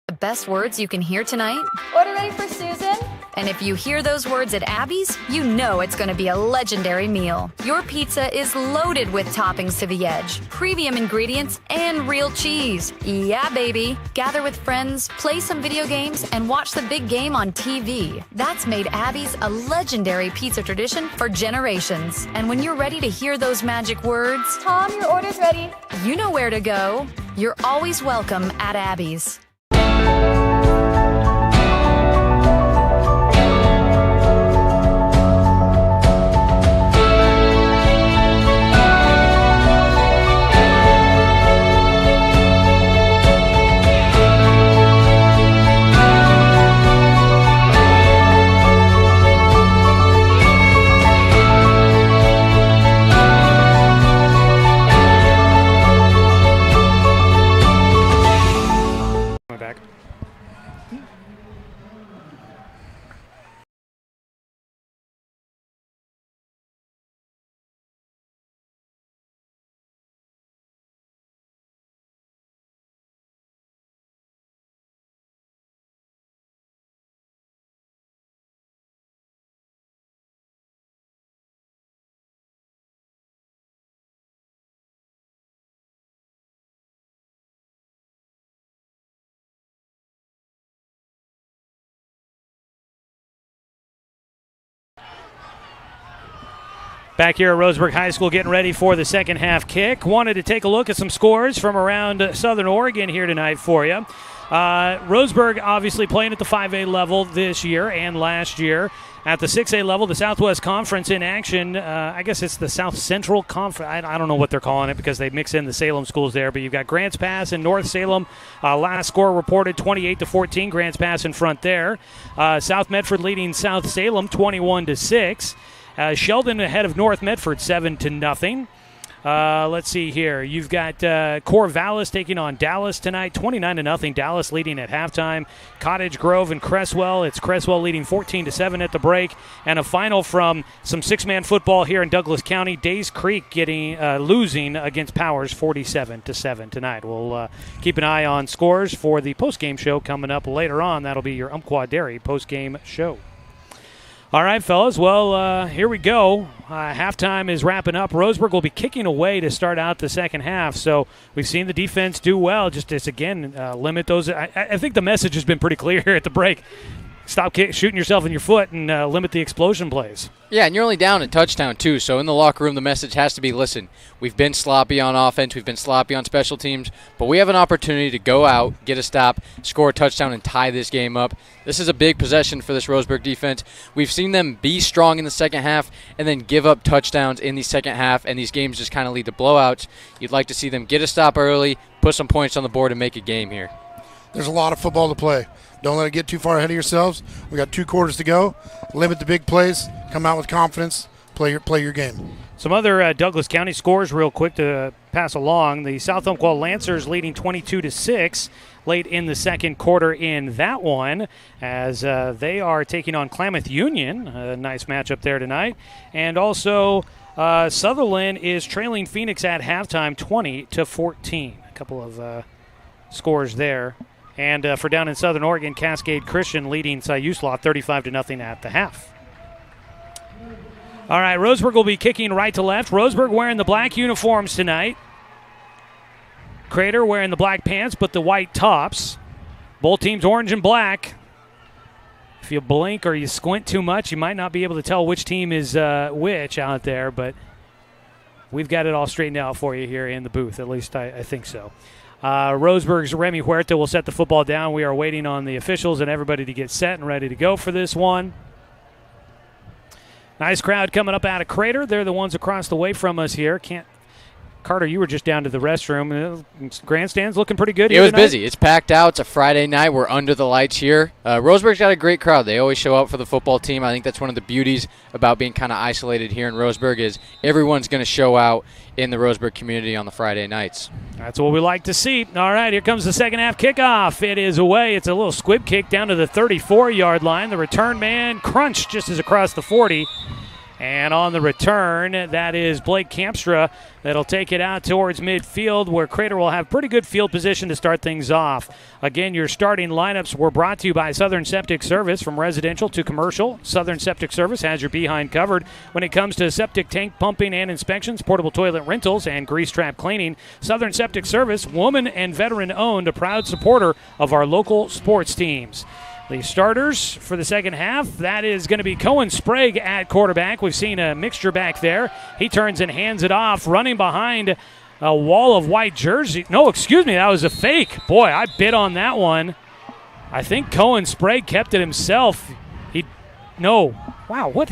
The best words you can hear tonight? Order ready for Susan? And if you hear those words at Abby's, you know it's going to be a legendary meal. Your pizza is loaded with toppings to the edge, premium ingredients, and real cheese. Yeah, baby. Gather with friends, play some video games, and watch the big game on TV. That's made Abby's a legendary pizza tradition for generations. And when you're ready to hear those magic words, Tom, your order's ready. You know where to go. You're always welcome at Abby's. Back. Back here at Roseburg High School getting ready for the second half kick. Wanted to take a look at some scores from around Southern Oregon here tonight for you. Roseburg obviously playing at the 5A level this year and last year. At the 6A level, the Southwest Conference in action. I guess it's the South Central Conference. I don't know what they're calling it because they mix in the Salem schools there. But you've got Grants Pass and North Salem. Last score reported 28-14. Grants Pass in front there. South Medford leading South Salem 21-6. Sheldon ahead of North Medford 7-0. Let's see here. You've got Corvallis taking on Dallas tonight, 29-0. Dallas leading at halftime. Cottage Grove and Cresswell. It's Cresswell leading 14-7 at the break. And a final from some six-man football here in Douglas County. Days Creek losing against Powers 47-7 tonight. We'll keep an eye on scores for the postgame show coming up later on. That'll be your Umpqua Dairy postgame show. All right, fellas. Well, here we go. Halftime is wrapping up. Roseburg will be kicking away to start out the second half. So we've seen the defense do well. Just as, again, limit those. I think the message has been pretty clear here at the break. Stop shooting yourself in your foot and limit the explosion plays. Yeah, and you're only down a touchdown, too. So in the locker room, the message has to be, listen, we've been sloppy on offense. We've been sloppy on special teams. But we have an opportunity to go out, get a stop, score a touchdown, and tie this game up. This is a big possession for this Roseburg defense. We've seen them be strong in the second half and then give up touchdowns in the second half, and these games just kind of lead to blowouts. You'd like to see them get a stop early, put some points on the board, and make a game here. There's a lot of football to play. Don't let it get too far ahead of yourselves. We got 2 quarters to go. Limit the big plays. Come out with confidence. Play your game. Some other Douglas County scores real quick to pass along. The South Umpqua Lancers leading 22-6 late in the second quarter in that one as they are taking on Klamath Union. A nice matchup there tonight. And also Sutherland is trailing Phoenix at halftime 20-14. A couple of scores there. And for down in Southern Oregon, Cascade Christian leading Siuslaw 35-0 at the half. All right, Roseburg will be kicking right to left. Roseburg wearing the black uniforms tonight. Crater wearing the black pants but the white tops. Both teams orange and black. If you blink or you squint too much, you might not be able to tell which team is which out there, but we've got it all straightened out for you here in the booth. At least I think so. Roseburg's Remy Huerta will set the football down. We are waiting on the officials and everybody to get set and ready to go for this one. Nice crowd coming up out of Crater. They're the ones across the way from us here. Carter, you were just down to the restroom. Grandstand's looking pretty good here It was tonight. busy. It's packed out. It's a Friday night. We're under the lights here. Roseburg's got a great crowd. They always show up for the football team. I think that's one of the beauties about being kind of isolated here in Roseburg is everyone's going to show out in the Roseburg community on the Friday nights. That's what we like to see. All right, here comes the second half kickoff. It is away. It's a little squib kick down to the 34-yard line. The return man crunched just as across the 40. And on the return, that is Blake Campstra that'll take it out towards midfield where Crater will have pretty good field position to start things off. Again, your starting lineups were brought to you by Southern Septic Service. From residential to commercial, Southern Septic Service has your behind covered. When it comes to septic tank pumping and inspections, portable toilet rentals, and grease trap cleaning, Southern Septic Service, woman and veteran owned, a proud supporter of our local sports teams. The starters for the second half, that is going to be Cohen Sprague at quarterback. We've seen a mixture back there. He turns and hands it off, running behind a wall of white jersey. No, excuse me, that was a fake. Boy, I bit on that one. I think Cohen Sprague kept it himself. What?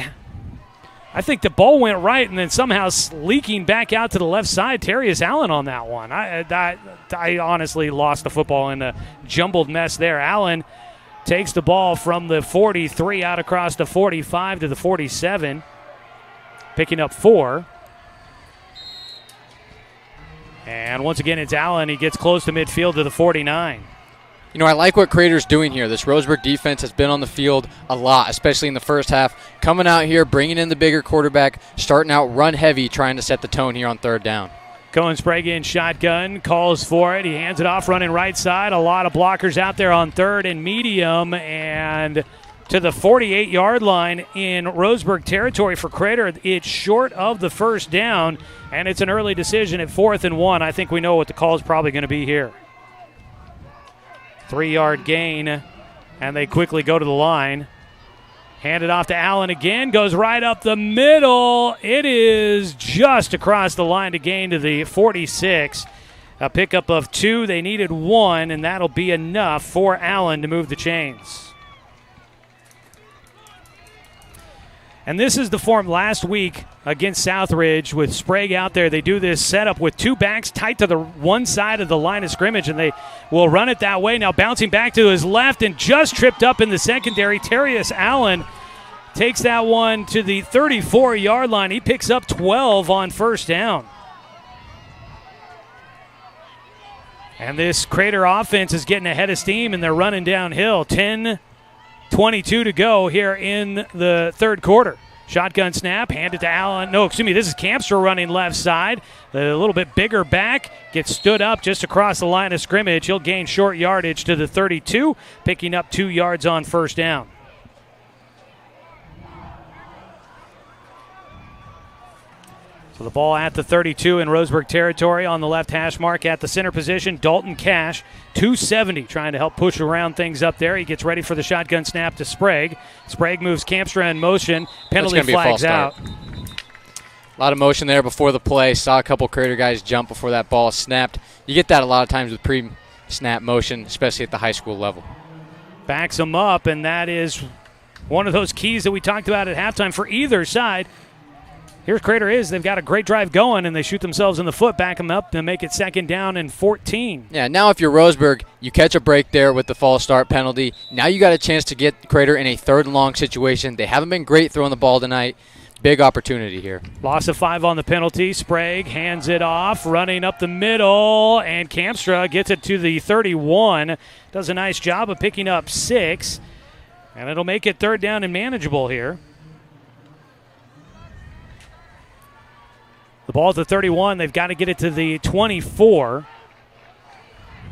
I think the ball went right and then somehow leaking back out to the left side. Terrius Allen on that one. I honestly lost the football in a jumbled mess there. Allen takes the ball from the 43 out across the 45 to the 47, picking up 4. And once again, it's Allen. He gets close to midfield to the 49. You know, I like what Crater's doing here. This Roseburg defense has been on the field a lot, especially in the first half. Coming out here, bringing in the bigger quarterback, starting out run heavy, trying to set the tone here on third down. Going Pregame shotgun, calls for it. He hands it off, running right side. A lot of blockers out there on third and medium, and to the 48-yard line in Roseburg territory for Crater. It's short of the first down, and it's an early decision at 4th and 1. I think we know what the call is probably going to be here. 3-yard gain, and they quickly go to the line. Hand it off to Allen again, goes right up the middle. It is just across the line to gain to the 46. A pickup of 2. They needed 1, and that'll be enough for Allen to move the chains. And this is the form last week against Southridge with Sprague out there. They do this setup with 2 backs tight to the one side of the line of scrimmage, and they will run it that way. Now bouncing back to his left and just tripped up in the secondary. Terrius Allen takes that one to the 34-yard line. He picks up 12 on first down. And this Crater offense is getting ahead of steam, and they're running downhill. 10:22 to go here in the third quarter. Shotgun snap, hand it to Allen. No, excuse me, this is Campstra running left side. A little bit bigger back, gets stood up just across the line of scrimmage. He'll gain short yardage to the 32, picking up 2 yards on first down. So the ball at the 32 in Roseburg territory on the left hash mark at the center position. Dalton Cash, 270, trying to help push around things up there. He gets ready for the shotgun snap to Sprague. Sprague moves Campstra in motion. Penalty flags out. A lot of motion there before the play. Saw a couple Crater guys jump before that ball snapped. You get that a lot of times with pre-snap motion, especially at the high school level. Backs him up, and that is one of those keys that we talked about at halftime for either side. Here's Crater is. They've got a great drive going, and they shoot themselves in the foot, back them up, and make it 2nd down and 14. Yeah, now if you're Roseburg, you catch a break there with the false start penalty. Now you got a chance to get Crater in a 3rd and long situation. They haven't been great throwing the ball tonight. Big opportunity here. Loss of 5 on the penalty. Sprague hands it off, running up the middle, and Campstra gets it to the 31. Does a nice job of picking up 6, and it'll make it 3rd down and manageable here. The ball at the 31. They've got to get it to the 24.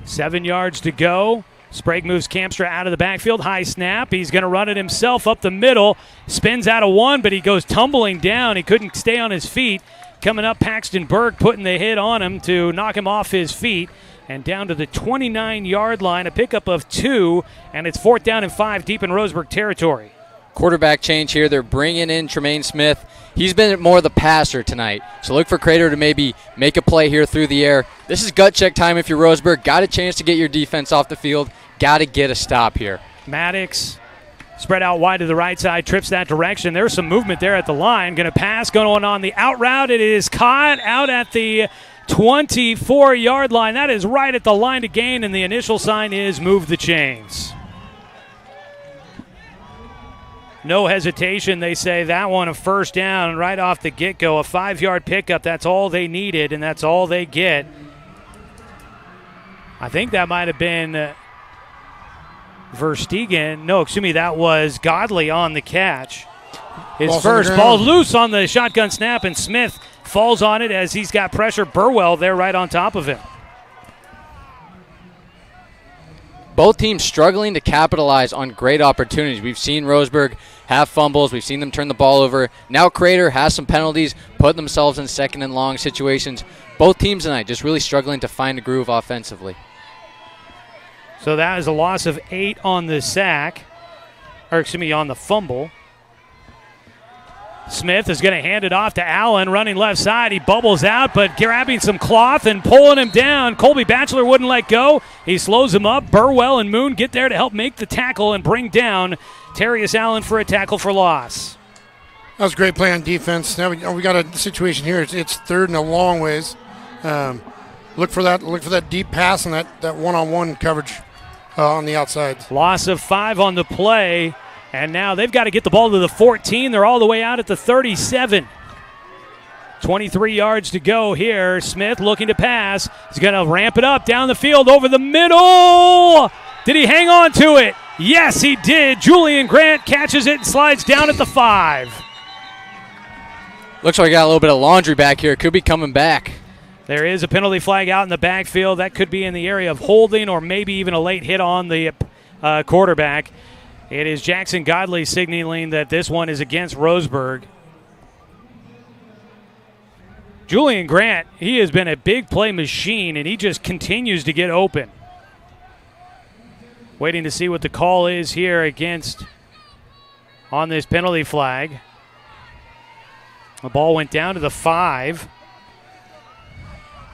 7 yards to go. Sprague moves Campstra out of the backfield. High snap. He's going to run it himself up the middle. Spins out of 1, but he goes tumbling down. He couldn't stay on his feet. Coming up, Paxton Berg putting the hit on him to knock him off his feet. And down to the 29-yard line. A pickup of 2, and it's 4th down and 5 deep in Roseburg territory. Quarterback change here. They're bringing in Tremaine Smith. He's been more the passer tonight. So look for Crater to maybe make a play here through the air. This is gut check time if you're Roseburg. Got a chance to get your defense off the field. Got to get a stop here. Maddox spread out wide to the right side, trips that direction. There's some movement there at the line. Going to pass, going on the out route. It is caught out at the 24-yard line. That is right at the line to gain, and the initial sign is move the chains. No hesitation. They say that one a first down right off the get-go. A 5-yard pickup. That's all they needed, and that's all they get. I think that might have been Verstegen. No, excuse me, that was Godley on the catch. His first ball loose on the shotgun snap, and Smith falls on it as he's got pressure. Burwell there right on top of him. Both teams struggling to capitalize on great opportunities. We've seen Roseburg have fumbles. We've seen them turn the ball over. Now Crater has some penalties, putting themselves in 2nd and long situations. Both teams tonight just really struggling to find a groove offensively. So that is a loss of 8 on the sack, or excuse me, on the fumble. Smith is going to hand it off to Allen, running left side. He bubbles out, but grabbing some cloth and pulling him down. Colby Batchelor wouldn't let go. He slows him up. Burwell and Moon get there to help make the tackle and bring down Terrius Allen for a tackle for loss. That was a great play on defense. Now we got a situation here. It's 3rd and a long ways. Look for that deep pass and that one-on-one coverage on the outside. Loss of 5 on the play. And now they've got to get the ball to the 14. They're all the way out at the 37. 23 yards to go here. Smith looking to pass. He's going to ramp it up down the field over the middle. Did he hang on to it? Yes, he did. Julian Grant catches it and slides down at the 5. Looks like we got a little bit of laundry back here. Could be coming back. There is a penalty flag out in the backfield. That could be in the area of holding or maybe even a late hit on the quarterback. It is Jackson Godley signaling that this one is against Roseburg. Julian Grant, he has been a big play machine, and he just continues to get open. Waiting to see what the call is here against on this penalty flag. The ball went down to the 5.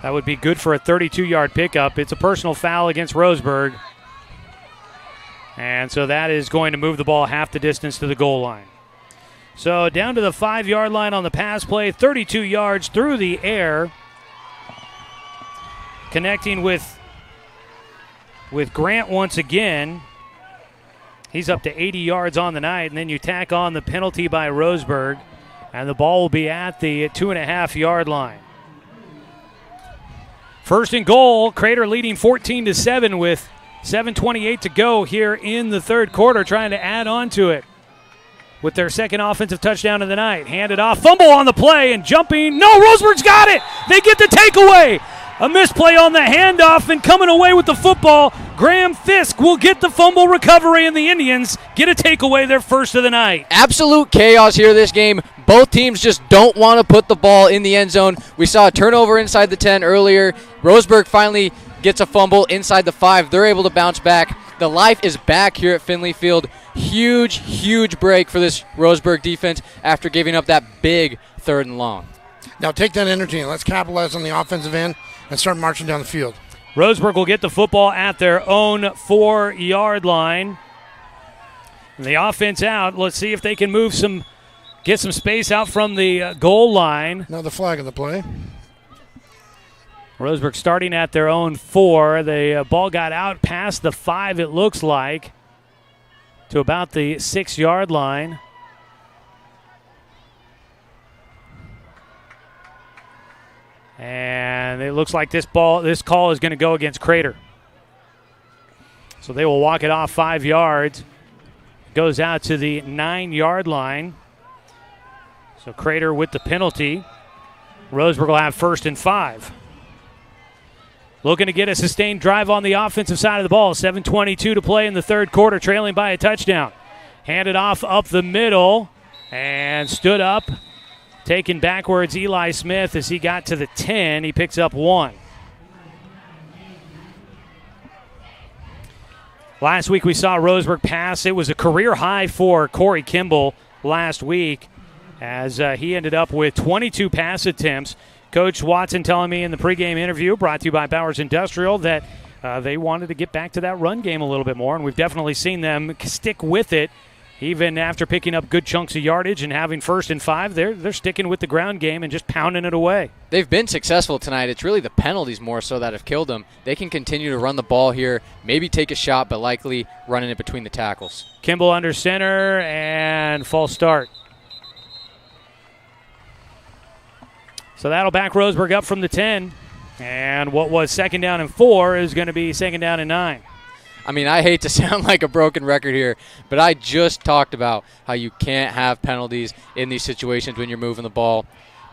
That would be good for a 32-yard pickup. It's a personal foul against Roseburg. And so that is going to move the ball half the distance to the goal line. So down to the 5-yard line on the pass play, 32 yards through the air. Connecting with Grant once again. He's up to 80 yards on the night, and then you tack on the penalty by Roseburg, and the ball will be at the 2.5-yard line. First and goal, Crater leading 14-7 with 7:28 to go here in the third quarter, trying to add on to it with their second offensive touchdown of the night. Handed off, fumble on the play, and jumping. No, Roseburg's got it. They get the takeaway. A misplay on the handoff, and coming away with the football, Graham Fisk will get the fumble recovery, and the Indians get a takeaway, their first of the night. Absolute chaos here this game. Both teams just don't want to put the ball in the end zone. We saw a turnover inside the 10 earlier. Roseburg finally gets a fumble inside the 5. They're able to bounce back. The life is back here at Finlay Field. Huge, huge break for this Roseburg defense after giving up that big 3rd and long. Now take that energy and let's capitalize on the offensive end and start marching down the field. Roseburg will get the football at their own 4-yard line. And the offense out. Let's see if they can get some space out from the goal line. Now the flag in the play. Roseburg starting at their own 4. The ball got out past the 5, it looks like, to about the 6-yard line. And it looks like this call is going to go against Crater. So they will walk it off 5 yards. Goes out to the 9-yard line. So Crater with the penalty. Roseburg will have 1st and 5. Looking to get a sustained drive on the offensive side of the ball. 7:22 to play in the third quarter, trailing by a touchdown. Handed off up the middle and stood up. Taken backwards, Eli Smith, as he got to the 10. He picks up 1. Last week we saw Roseburg pass. It was a career high for Corey Kimball last week, as he ended up with 22 pass attempts. Coach Watson telling me in the pregame interview, brought to you by Bowers Industrial, that they wanted to get back to that run game a little bit more, and we've definitely seen them stick with it. Even after picking up good chunks of yardage and having 1st and 5, they're sticking with the ground game and just pounding it away. They've been successful tonight. It's really the penalties more so that have killed them. They can continue to run the ball here, maybe take a shot, but likely running it between the tackles. Kimball under center and false start. So that'll back Roseburg up from the 10. And what was 2nd down and 4 is going to be 2nd down and 9. I mean, I hate to sound like a broken record here, but I just talked about how you can't have penalties in these situations when you're moving the ball.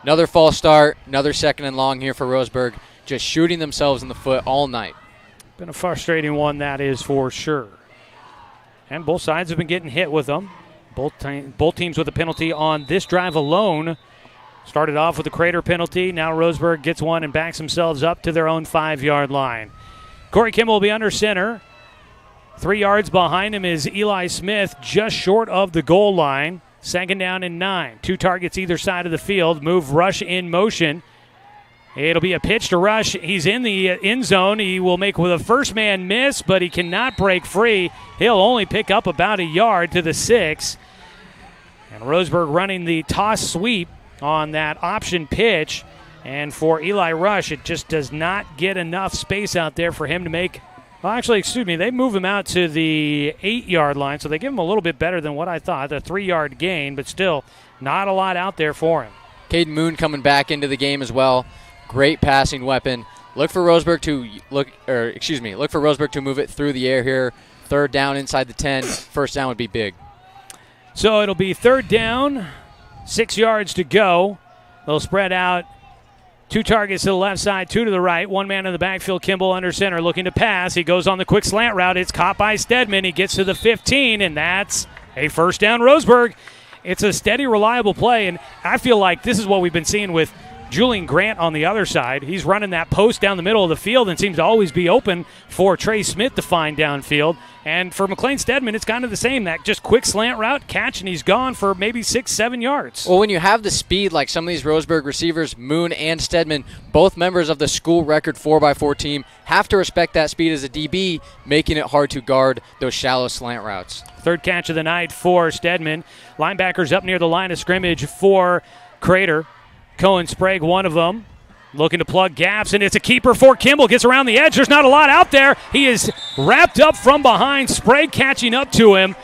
Another false start, another 2nd and long here for Roseburg, just shooting themselves in the foot all night. Been a frustrating one, that is for sure. And both sides have been getting hit with them. Both teams with a penalty on this drive alone. Started off with a Crater penalty. Now Roseburg gets one and backs themselves up to their own 5-yard line. Corey Kimball will be under center. 3 yards behind him is Eli Smith, just short of the goal line. 2nd down and 9. 2 targets either side of the field. Move rush in motion. It'll be a pitch to Rush. He's in the end zone. He will make with a first man miss, but he cannot break free. He'll only pick up about a yard to the 6. And Roseburg running the toss sweep on that option pitch. And for Eli Rush, it just does not get enough space out there for him to make. Well, actually, they move him out to the 8-yard line, so they give him a little bit better than what I thought. A 3-yard gain, but still not a lot out there for him. Caden Moon coming back into the game as well. Great passing weapon. Look for Roseburg to move it through the air here Third down inside the 10. First down would be big. So it'll be third down, 6 yards to go. They'll spread out 2 targets to the left side, 2 to the right. 1 man in the backfield, Kimball under center, looking to pass. He goes on the quick slant route. It's caught by Stedman. He gets to the 15, and that's a first down, Roseburg. It's a steady, reliable play, and I feel like this is what we've been seeing with Julian Grant on the other side. He's running that post down the middle of the field and seems to always be open for Trey Smith to find downfield. And for McLean Stedman, it's kind of the same. That just quick slant route, catch, and he's gone for maybe 6-7 yards. Well, when you have the speed like some of these Roseburg receivers, Moon and Stedman, both members of the school record 4x4 team, have to respect that speed as a DB, making it hard to guard those shallow slant routes. Third catch of the night for Stedman. Linebackers up near the line of scrimmage for Crater. Cohen Sprague, one of them, looking to plug gaps, and it's a keeper for Kimball. Gets around the edge. There's not a lot out there. He is wrapped up from behind. Sprague catching up to him,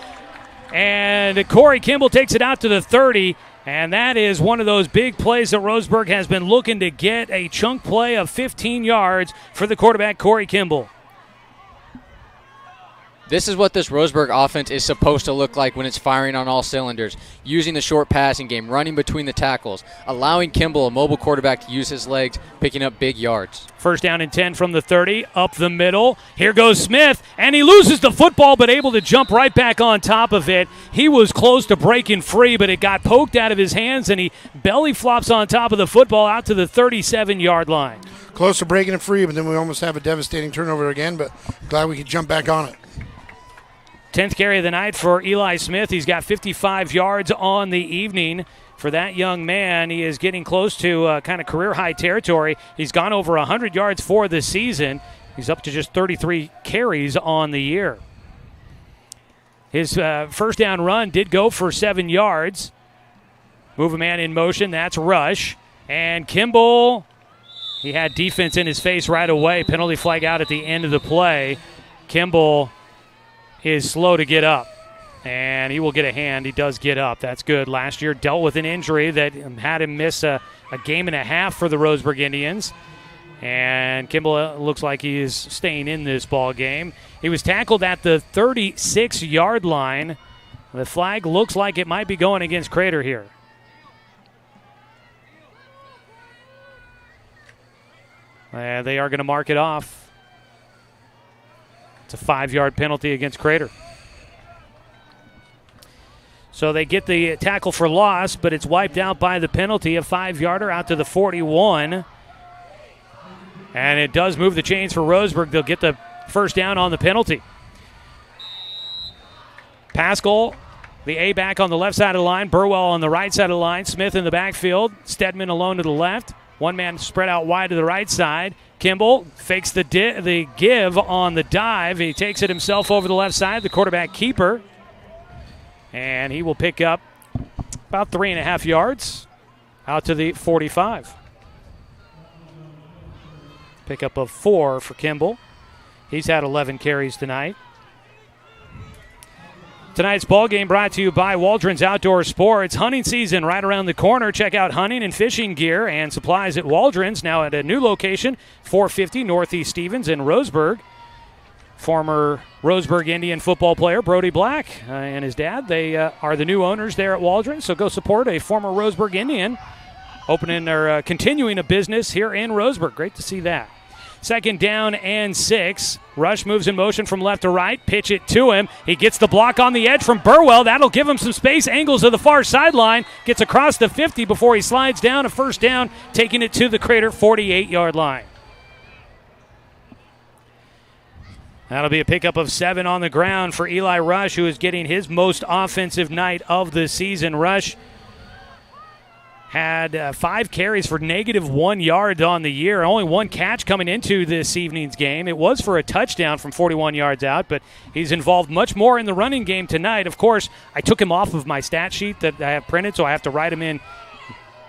and Corey Kimball takes it out to the 30, and that is one of those big plays that Roseburg has been looking to get, a chunk play of 15 yards for the quarterback, Corey Kimball. This is what this Roseburg offense is supposed to look like when it's firing on all cylinders, using the short passing game, running between the tackles, allowing Kimball, a mobile quarterback, to use his legs, picking up big yards. First down and 10 from the 30, up the middle. Here goes Smith, and he loses the football but able to jump right back on top of it. He was close to breaking free, but it got poked out of his hands, and he belly flops on top of the football out to the 37-yard line. Close to breaking it free, but then we almost have a devastating turnover again, but glad we could jump back on it. 10th carry of the night for Eli Smith. He's got 55 yards on the evening. For that young man, he is getting close to kind of career-high territory. He's gone over 100 yards for the season. He's up to just 33 carries on the year. His first down run did go for 7 yards. Move a man in motion. That's Rush. And Kimball, he had defense in his face right away. Penalty flag out at the end of the play. Kimball is slow to get up, and he will get a hand. He does get up. That's good. Last year dealt with an injury that had him miss a game and a half for the Roseburg Indians, and Kimball looks like he is staying in this ball game. He was tackled at the 36-yard line. The flag looks like it might be going against Crater here. And they are going to mark it off. It's a 5-yard penalty against Crater. So they get the tackle for loss, but it's wiped out by the penalty, a 5-yarder out to the 41. And it does move the chains for Roseburg. They'll get the first down on the penalty. Pascal, the A-back on the left side of the line. Burwell on the right side of the line. Smith in the backfield. Stedman alone to the left. One man spread out wide to the right side. Kimball fakes the give on the dive. He takes it himself over the left side, the quarterback keeper. And he will pick up about 3.5 yards out to the 45. Pickup of 4 for Kimball. He's had 11 carries tonight. Tonight's ball game brought to you by Waldron's Outdoor Sports. Hunting season right around the corner. Check out hunting and fishing gear and supplies at Waldron's, now at a new location, 450 Northeast Stevens in Roseburg. Former Roseburg Indian football player Brody Black and his dad, they are the new owners there at Waldron's, so go support a former Roseburg Indian opening or continuing a business here in Roseburg. Great to see that. Second down and 6. Rush moves in motion from left to right. Pitch it to him. He gets the block on the edge from Burwell. That'll give him some space. Angles to the far sideline. Gets across the 50 before he slides down. A first down, taking it to the Crater 48-yard line. That'll be a pickup of 7 on the ground for Eli Rush, who is getting his most offensive night of the season. Rush had 5 carries for -1 yard on the year. Only 1 catch coming into this evening's game. It was for a touchdown from 41 yards out, but he's involved much more in the running game tonight. Of course, I took him off of my stat sheet that I have printed, so I have to write him in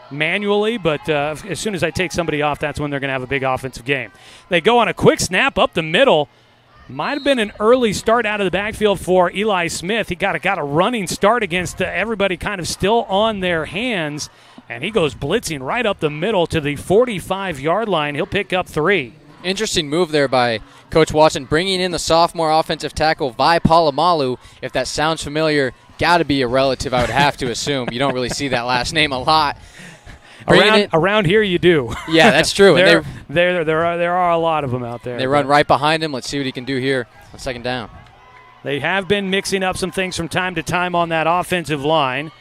manually, but as soon as I take somebody off, that's when they're going to have a big offensive game. They go on a quick snap up the middle. Might have been an early start out of the backfield for Eli Smith. He got a running start against everybody kind of still on their hands, and he goes blitzing right up the middle to the 45-yard line. He'll pick up 3. Interesting move there by Coach Watson, bringing in the sophomore offensive tackle Vi Palamalu. If that sounds familiar, got to be a relative, I would have to assume. You don't really see that last name a lot. Around here you do. Yeah, that's true. There are a lot of them out there. They run right behind him. Let's see what he can do here on second down. They have been mixing up some things from time to time on that offensive line.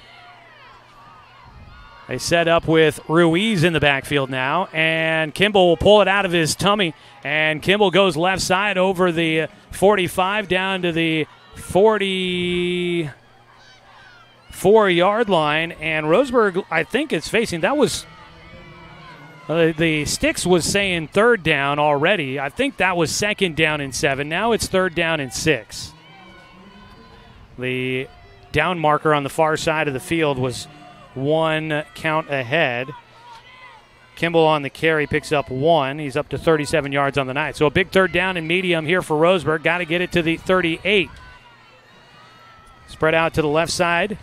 They set up with Ruiz in the backfield now, and Kimball will pull it out of his tummy, and Kimball goes left side over the 45 down to the 44-yard line, and Roseberg, I think, is facing. That was the Sticks was saying third down already. I think that was second down and 7. Now it's third down and 6. The down marker on the far side of the field was 1 count ahead. Kimball on the carry picks up 1. He's up to 37 yards on the night. So a big third down and medium here for Roseburg. Got to get it to the 38. Spread out to the left side.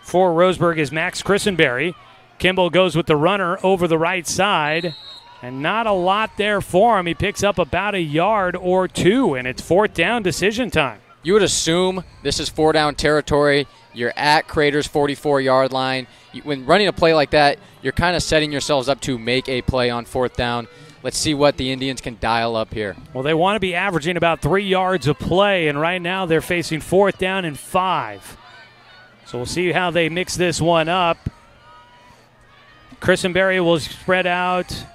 For Roseburg is Max Christenberry. Kimball goes with the runner over the right side. And not a lot there for him. He picks up about a yard or 2, and it's fourth down decision time. You would assume this is 4-down territory. You're at Crater's 44-yard line. When running a play like that, you're kind of setting yourselves up to make a play on fourth down. Let's see what the Indians can dial up here. Well, they want to be averaging about 3 yards a play, and right now they're facing fourth down and 5. So we'll see how they mix this one up. Christenberry will spread out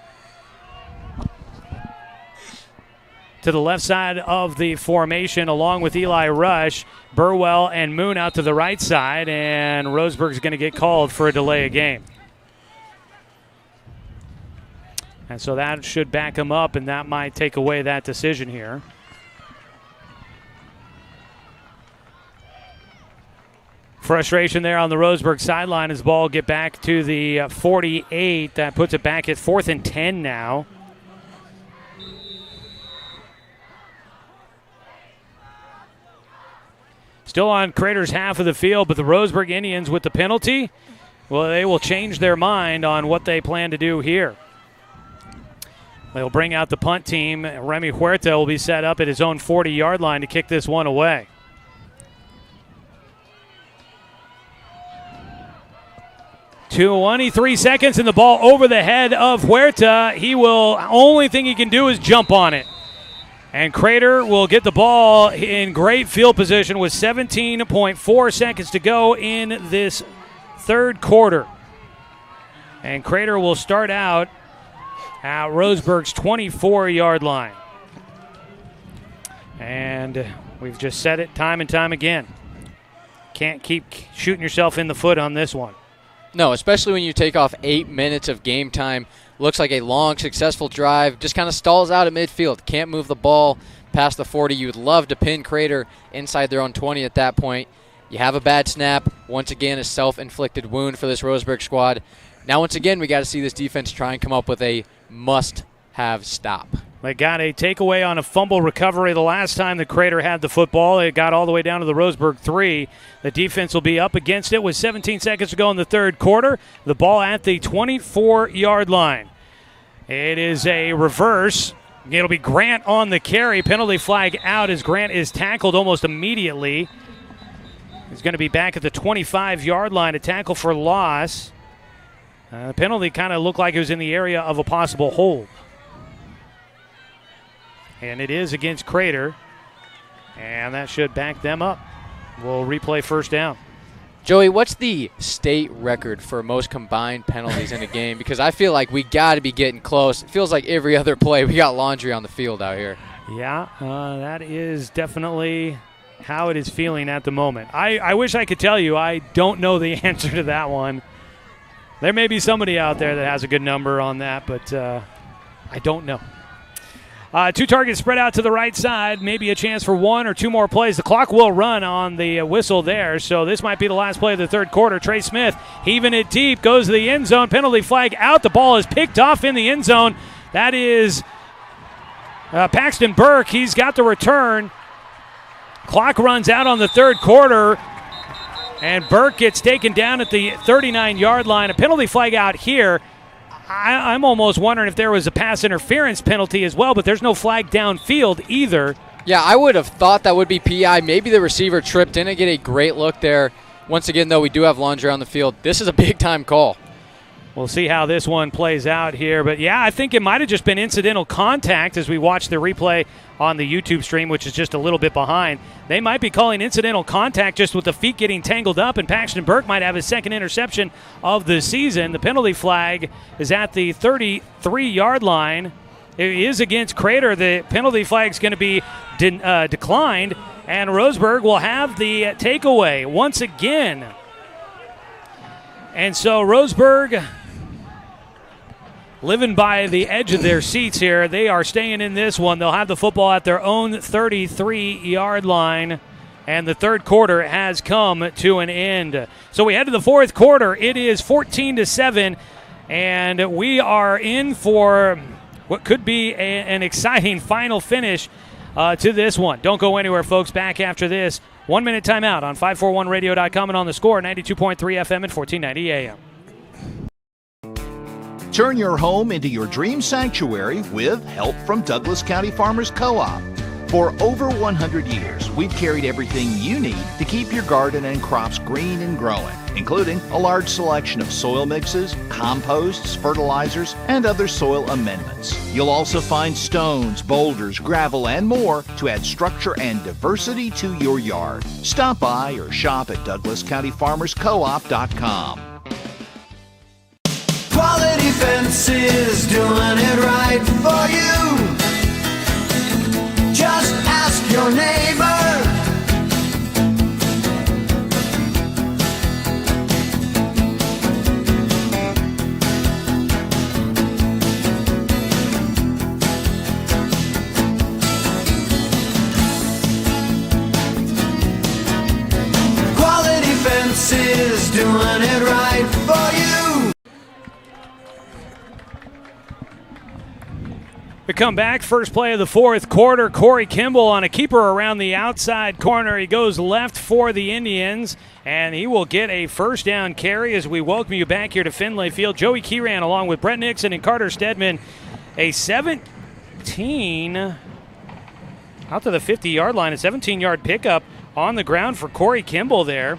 to the left side of the formation along with Eli Rush. Burwell and Moon out to the right side, and Roseburg's going to get called for a delay of game. And so that should back him up, and that might take away that decision here. Frustration there on the Roseburg sideline as the ball get back to the 48. That puts it back at 4th and 10 now. Still on Crater's half of the field, but the Roseburg Indians with the penalty, well, they will change their mind on what they plan to do here. They'll bring out the punt team. Remy Huerta will be set up at his own 40-yard line to kick this one away. To 23 seconds, and the ball over the head of Huerta. Only thing he can do is jump on it. And Crater will get the ball in great field position with 17.4 seconds to go in this third quarter. And Crater will start out at Roseburg's 24-yard line. And we've just said it time and time again. Can't keep shooting yourself in the foot on this one. No, especially when you take off 8 minutes of game time. Looks like a long, successful drive. Just kind of stalls out at midfield. Can't move the ball past the 40. You'd love to pin Crater inside their own 20 at that point. You have a bad snap. Once again, a self-inflicted wound for this Roseburg squad. Now, once again, we got to see this defense try and come up with a must-have stop. They got a takeaway on a fumble recovery the last time the Crater had the football. It got all the way down to the Roseburg 3. The defense will be up against it with 17 seconds to go in the third quarter. The ball at the 24-yard line. It is a reverse. It'll be Grant on the carry. Penalty flag out as Grant is tackled almost immediately. He's going to be back at the 25-yard line to tackle for loss. The penalty kind of looked like it was in the area of a possible hold. And it is against Crater. And that should back them up. We'll replay first down. Joey, what's the state record for most combined penalties in a game? Because I feel like we got to be getting close. It feels like every other play we got laundry on the field out here. Yeah, that is definitely how it is feeling at the moment. I wish I could tell you. I don't know the answer to that one. There may be somebody out there that has a good number on that, but I don't know. 2 targets spread out to the right side. Maybe a chance for 1 or 2 more plays. The clock will run on the whistle there, so this might be the last play of the third quarter. Trey Smith heaving it deep, goes to the end zone. Penalty flag out. The ball is picked off in the end zone. That is Paxton Burke. He's got the return. Clock runs out on the third quarter, and Burke gets taken down at the 39-yard line. A penalty flag out here. I'm almost wondering if there was a pass interference penalty as well, but there's no flag downfield either. Yeah, I would have thought that would be PI. Maybe the receiver tripped. Didn't get a great look there. Once again, though, we do have laundry on the field. This is a big-time call. We'll see how this one plays out here. But, yeah, I think it might have just been incidental contact as we watch the replay on the YouTube stream, which is just a little bit behind. They might be calling incidental contact just with the feet getting tangled up, and Paxton Burke might have his second interception of the season. The penalty flag is at the 33-yard line. It is against Crater. The penalty flag is going to be declined, and Roseberg will have the takeaway once again. And so Roseberg, living by the edge of their seats here, they are staying in this one. They'll have the football at their own 33-yard line, and the third quarter has come to an end. So we head to the fourth quarter. It is 14-7, and we are in for what could be an exciting final finish to this one. Don't go anywhere, folks. Back after this 1-minute timeout on 541radio.com and on the Score, 92.3 FM and 1490 AM. Turn your home into your dream sanctuary with help from Douglas County Farmers Co-op. For over 100 years, we've carried everything you need to keep your garden and crops green and growing, including a large selection of soil mixes, composts, fertilizers, and other soil amendments. You'll also find stones, boulders, gravel, and more to add structure and diversity to your yard. Stop by or shop at DouglasCountyFarmersCoop.com. Quality Fences, doing it right for you. Just ask your neighbor. Quality Fences, doing it right for you. We come back, first play of the fourth quarter. Corey Kimball on a keeper around the outside corner. He goes left for the Indians, and he will get a first down carry as we welcome you back here to Finlay Field. Joey Keeran along with Brett Nixon and Carter Stedman. A 17 out to the 50-yard line, a 17-yard pickup on the ground for Corey Kimball there.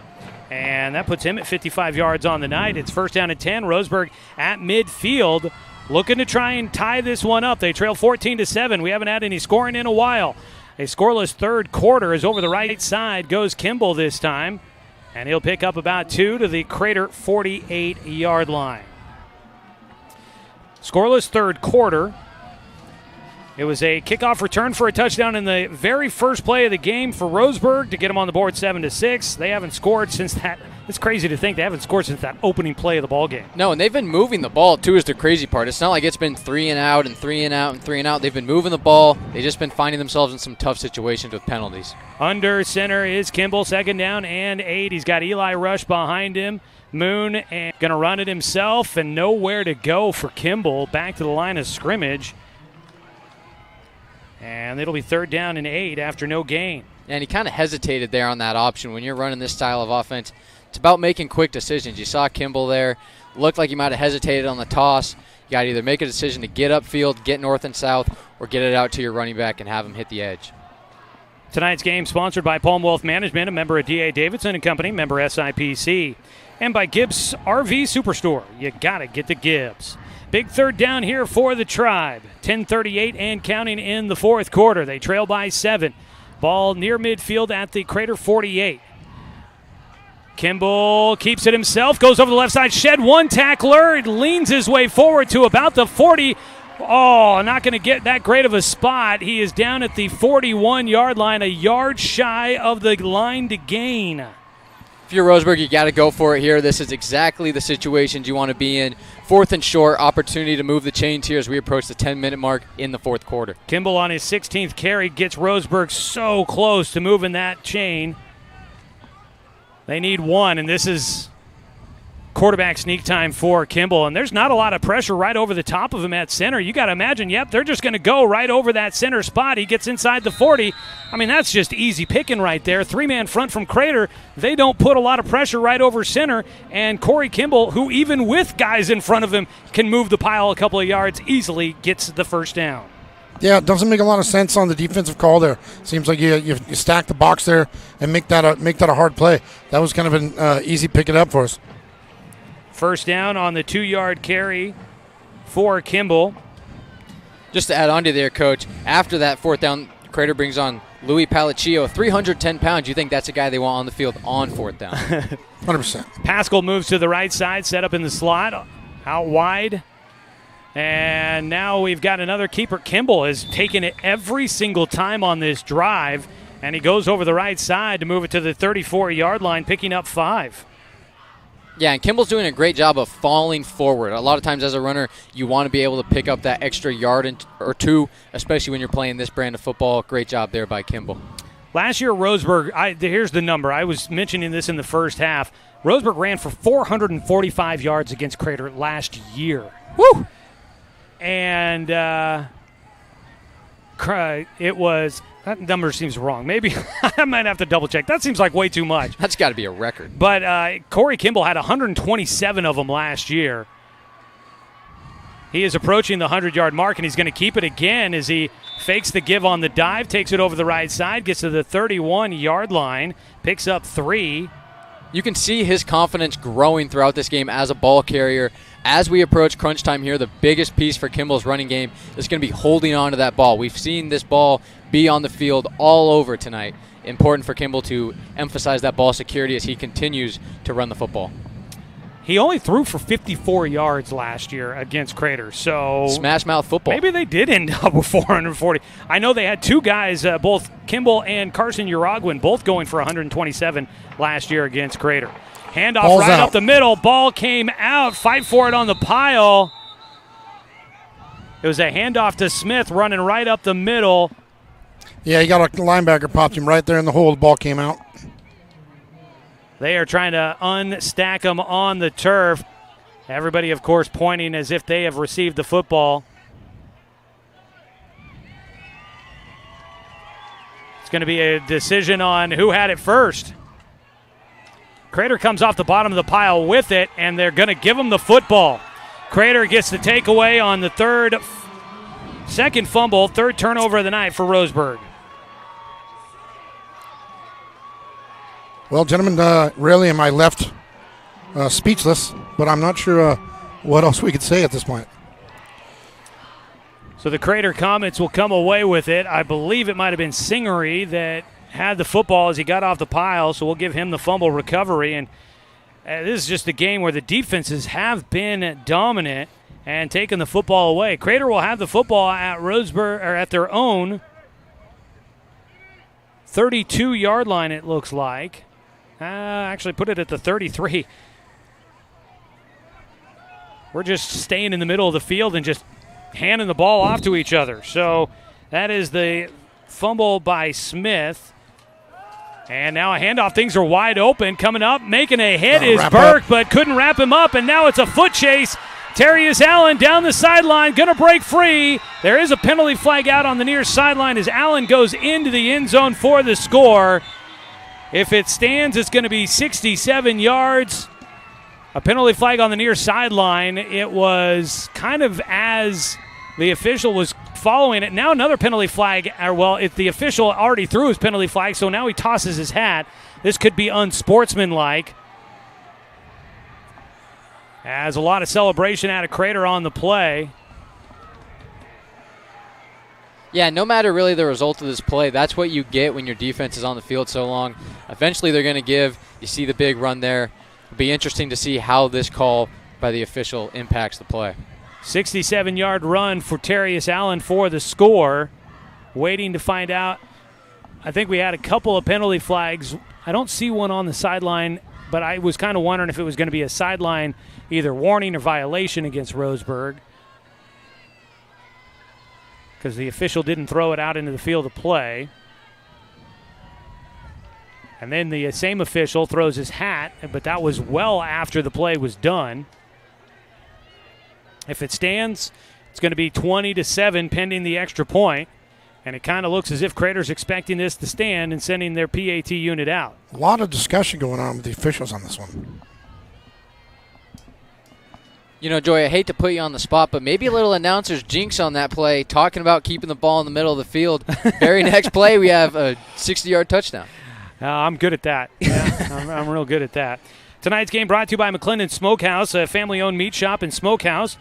And that puts him at 55 yards on the night. It's first down and 10. Roseberg at midfield, looking to try and tie this one up. They trail 14-7. We haven't had any scoring in a while. A scoreless third quarter is over the right side. Goes Kimball this time, and he'll pick up about 2 to the Crater 48-yard line. Scoreless third quarter. It was a kickoff return for a touchdown in the very first play of the game for Roseburg to get them on the board 7-6. They haven't scored since that. It's crazy to think they haven't scored since that opening play of the ball game. No, and they've been moving the ball, too, is the crazy part. It's not like it's been 3 and out and 3 and out and 3 and out. They've been moving the ball. They've just been finding themselves in some tough situations with penalties. Under center is Kimball, second down and 8. He's got Eli Rush behind him. Moon and going to run it himself, and nowhere to go for Kimball. Back to the line of scrimmage. And it'll be third down and 8 after no gain. And he kind of hesitated there on that option. When you're running this style of offense, it's about making quick decisions. You saw Kimball there. Looked like he might have hesitated on the toss. You got to either make a decision to get upfield, get north and south, or get it out to your running back and have him hit the edge. Tonight's game sponsored by Palm Wealth Management, a member of D.A. Davidson & Company, member SIPC. And by Gibbs RV Superstore. You got to get the Gibbs. Big third down here for the Tribe. 10:38 and counting in the fourth quarter. They trail by 7. Ball near midfield at the Crater 48. Kimball keeps it himself, goes over the left side, shed one tackler, leans his way forward to about the 40. Oh, not going to get that great of a spot. He is down at the 41-yard line, a yard shy of the line to gain. If you're Roseburg, you got to go for it here. This is exactly the situations you want to be in. Fourth and short, opportunity to move the chains here as we approach the 10-minute mark in the fourth quarter. Kimball on his 16th carry gets Roseburg so close to moving that chain. They need one, and this is quarterback sneak time for Kimball, and there's not a lot of pressure right over the top of him at center. You got to imagine, they're just going to go right over that center spot. He gets inside the 40. I mean, that's just easy picking right there. 3-man front from Crater. They don't put a lot of pressure right over center, and Corey Kimball, who even with guys in front of him can move the pile a couple of yards, easily gets the first down. Yeah, it doesn't make a lot of sense on the defensive call there. Seems like you stack the box there and make that a hard play. That was kind of an easy pick it up for us. First down on the 2-yard carry for Kimball. Just to add on to there, Coach, after that fourth down, Crater brings on Louis Palaccio, 310 pounds. You think that's a guy they want on the field on fourth down? 100%. Pascal moves to the right side, set up in the slot, out wide. And now we've got another keeper. Kimball has taken it every single time on this drive, and he goes over the right side to move it to the 34-yard line, picking up 5. Yeah, and Kimball's doing a great job of falling forward. A lot of times as a runner, you want to be able to pick up that extra yard or two, especially when you're playing this brand of football. Great job there by Kimball. Last year, Roseburg, here's the number. I was mentioning this in the first half. Roseburg ran for 445 yards against Crater last year. Woo! And it was – that number seems wrong. Maybe I might have to double-check. That seems like way too much. That's got to be a record. But Corey Kimball had 127 of them last year. He is approaching the 100-yard mark, and he's going to keep it again as he fakes the give on the dive, takes it over the right side, gets to the 31-yard line, picks up 3. You can see his confidence growing throughout this game as a ball carrier. As we approach crunch time here, the biggest piece for Kimball's running game is going to be holding on to that ball. We've seen this ball be on the field all over tonight. Important for Kimball to emphasize that ball security as he continues to run the football. He only threw for 54 yards last year against Crater, so smash mouth football. Maybe they did end up with 440. I know they had two guys, both Kimball and Carson Uragwin, both going for 127 last year against Crater. Handoff Ball's right out. up the middle. Ball came out. Fight for it on the pile. It was a handoff to Smith running right up the middle. Yeah, he got a linebacker, popped him right there in the hole. The ball came out. They are trying to unstack him on the turf. Everybody, of course, pointing as if they have received the football. It's going to be a decision on who had it first. Crater comes off the bottom of the pile with it, and they're going to give him the football. Crater gets the takeaway on the second fumble, third turnover of the night for Roseburg. Well, gentlemen, really am I left speechless, but I'm not sure what else we could say at this point. So the Crater Comets will come away with it. I believe it might have been Singery that had the football as he got off the pile, so we'll give him the fumble recovery. And this is just a game where the defenses have been dominant and taken the football away. Crater will have the football at Roseburg, or at their own 32-yard line, it looks like. Actually put it at the 33. We're just staying in the middle of the field and just handing the ball off to each other. So that is the fumble by Smith. And now a handoff. Things are wide open. Coming up, making a hit is Burke, but couldn't wrap him up. And now it's a foot chase. Terrius Allen down the sideline, going to break free. There is a penalty flag out on the near sideline as Allen goes into the end zone for the score. If it stands, it's going to be 67 yards. A penalty flag on the near sideline. It was kind of as the official was following it. Now another penalty flag. If the official already threw his penalty flag, so now he tosses his hat. This could be unsportsmanlike. As a lot of celebration out of Crater on the play. Yeah, no matter really the result of this play, that's what you get when your defense is on the field so long. Eventually they're going to give. You see the big run there. It'll be interesting to see how this call by the official impacts the play. 67-yard run for Terrius Allen for the score. Waiting to find out. I think we had a couple of penalty flags. I don't see one on the sideline, but I was kind of wondering if it was going to be a sideline either warning or violation against Roseburg, because the official didn't throw it out into the field of play. And then the same official throws his hat, but that was well after the play was done. If it stands, it's going to be 20-7 pending the extra point. And it kind of looks as if Crater's expecting this to stand and sending their PAT unit out. A lot of discussion going on with the officials on this one. You know, Joy, I hate to put you on the spot, but maybe a little announcer's jinx on that play, talking about keeping the ball in the middle of the field. Very next play, we have a 60-yard touchdown. I'm good at that. Yeah, I'm real good at that. Tonight's game brought to you by McClendon Smokehouse, a family-owned meat shop and smokehouse,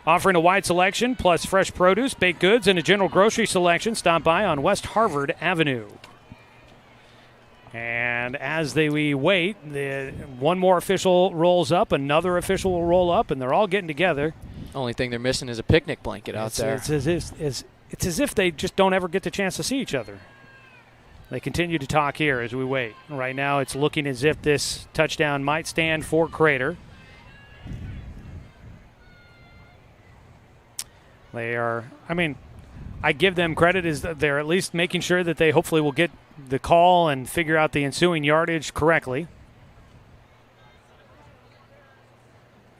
offering a wide selection plus fresh produce, baked goods, and a general grocery selection. Stop by on West Harvard Avenue. And as we wait, one more official rolls up, another official will roll up, and they're all getting together. Only thing they're missing is a picnic blanket out there. It's as if they just don't ever get the chance to see each other. They continue to talk here as we wait. Right now it's looking as if this touchdown might stand for Crater. They are, I give them credit as they're at least making sure that they hopefully will get the call and figure out the ensuing yardage correctly.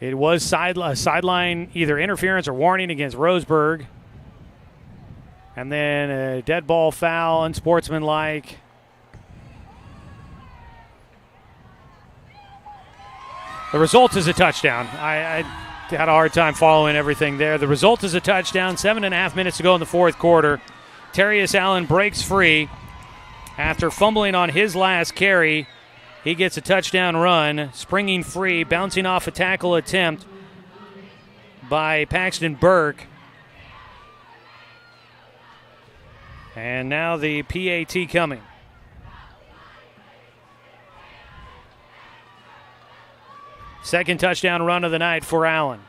It was sideline either interference or warning against Roseberg. And then a dead ball foul, unsportsmanlike. The result is a touchdown. I had a hard time following everything there. The result is a touchdown. 7.5 minutes to go in the fourth quarter. Terrius Allen breaks free. After fumbling on his last carry, he gets a touchdown run, springing free, bouncing off a tackle attempt by Paxton Burke. And now the PAT coming. Second touchdown run of the night for Allen.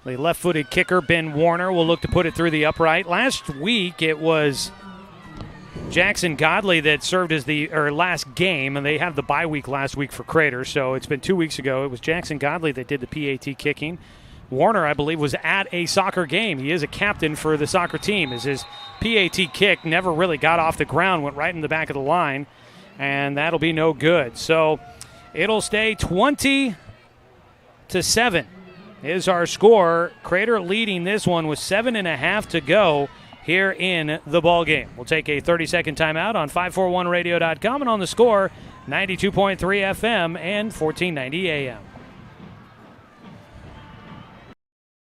The left-footed kicker, Ben Warner, will look to put it through the upright. Last week, it was Jackson Godley that served as last game, and they had the bye week last week for Crater, so it's been 2 weeks ago. It was Jackson Godley that did the PAT kicking. Warner, I believe, was at a soccer game. He is a captain for the soccer team, as his PAT kick never really got off the ground, went right in the back of the line, and that'll be no good. So it'll stay 20-7 is our score. Crater leading this one with 7.5 to go here in the ball game. We'll take a 30-second timeout on 541radio.com and on the score, 92.3 FM and 1490 AM.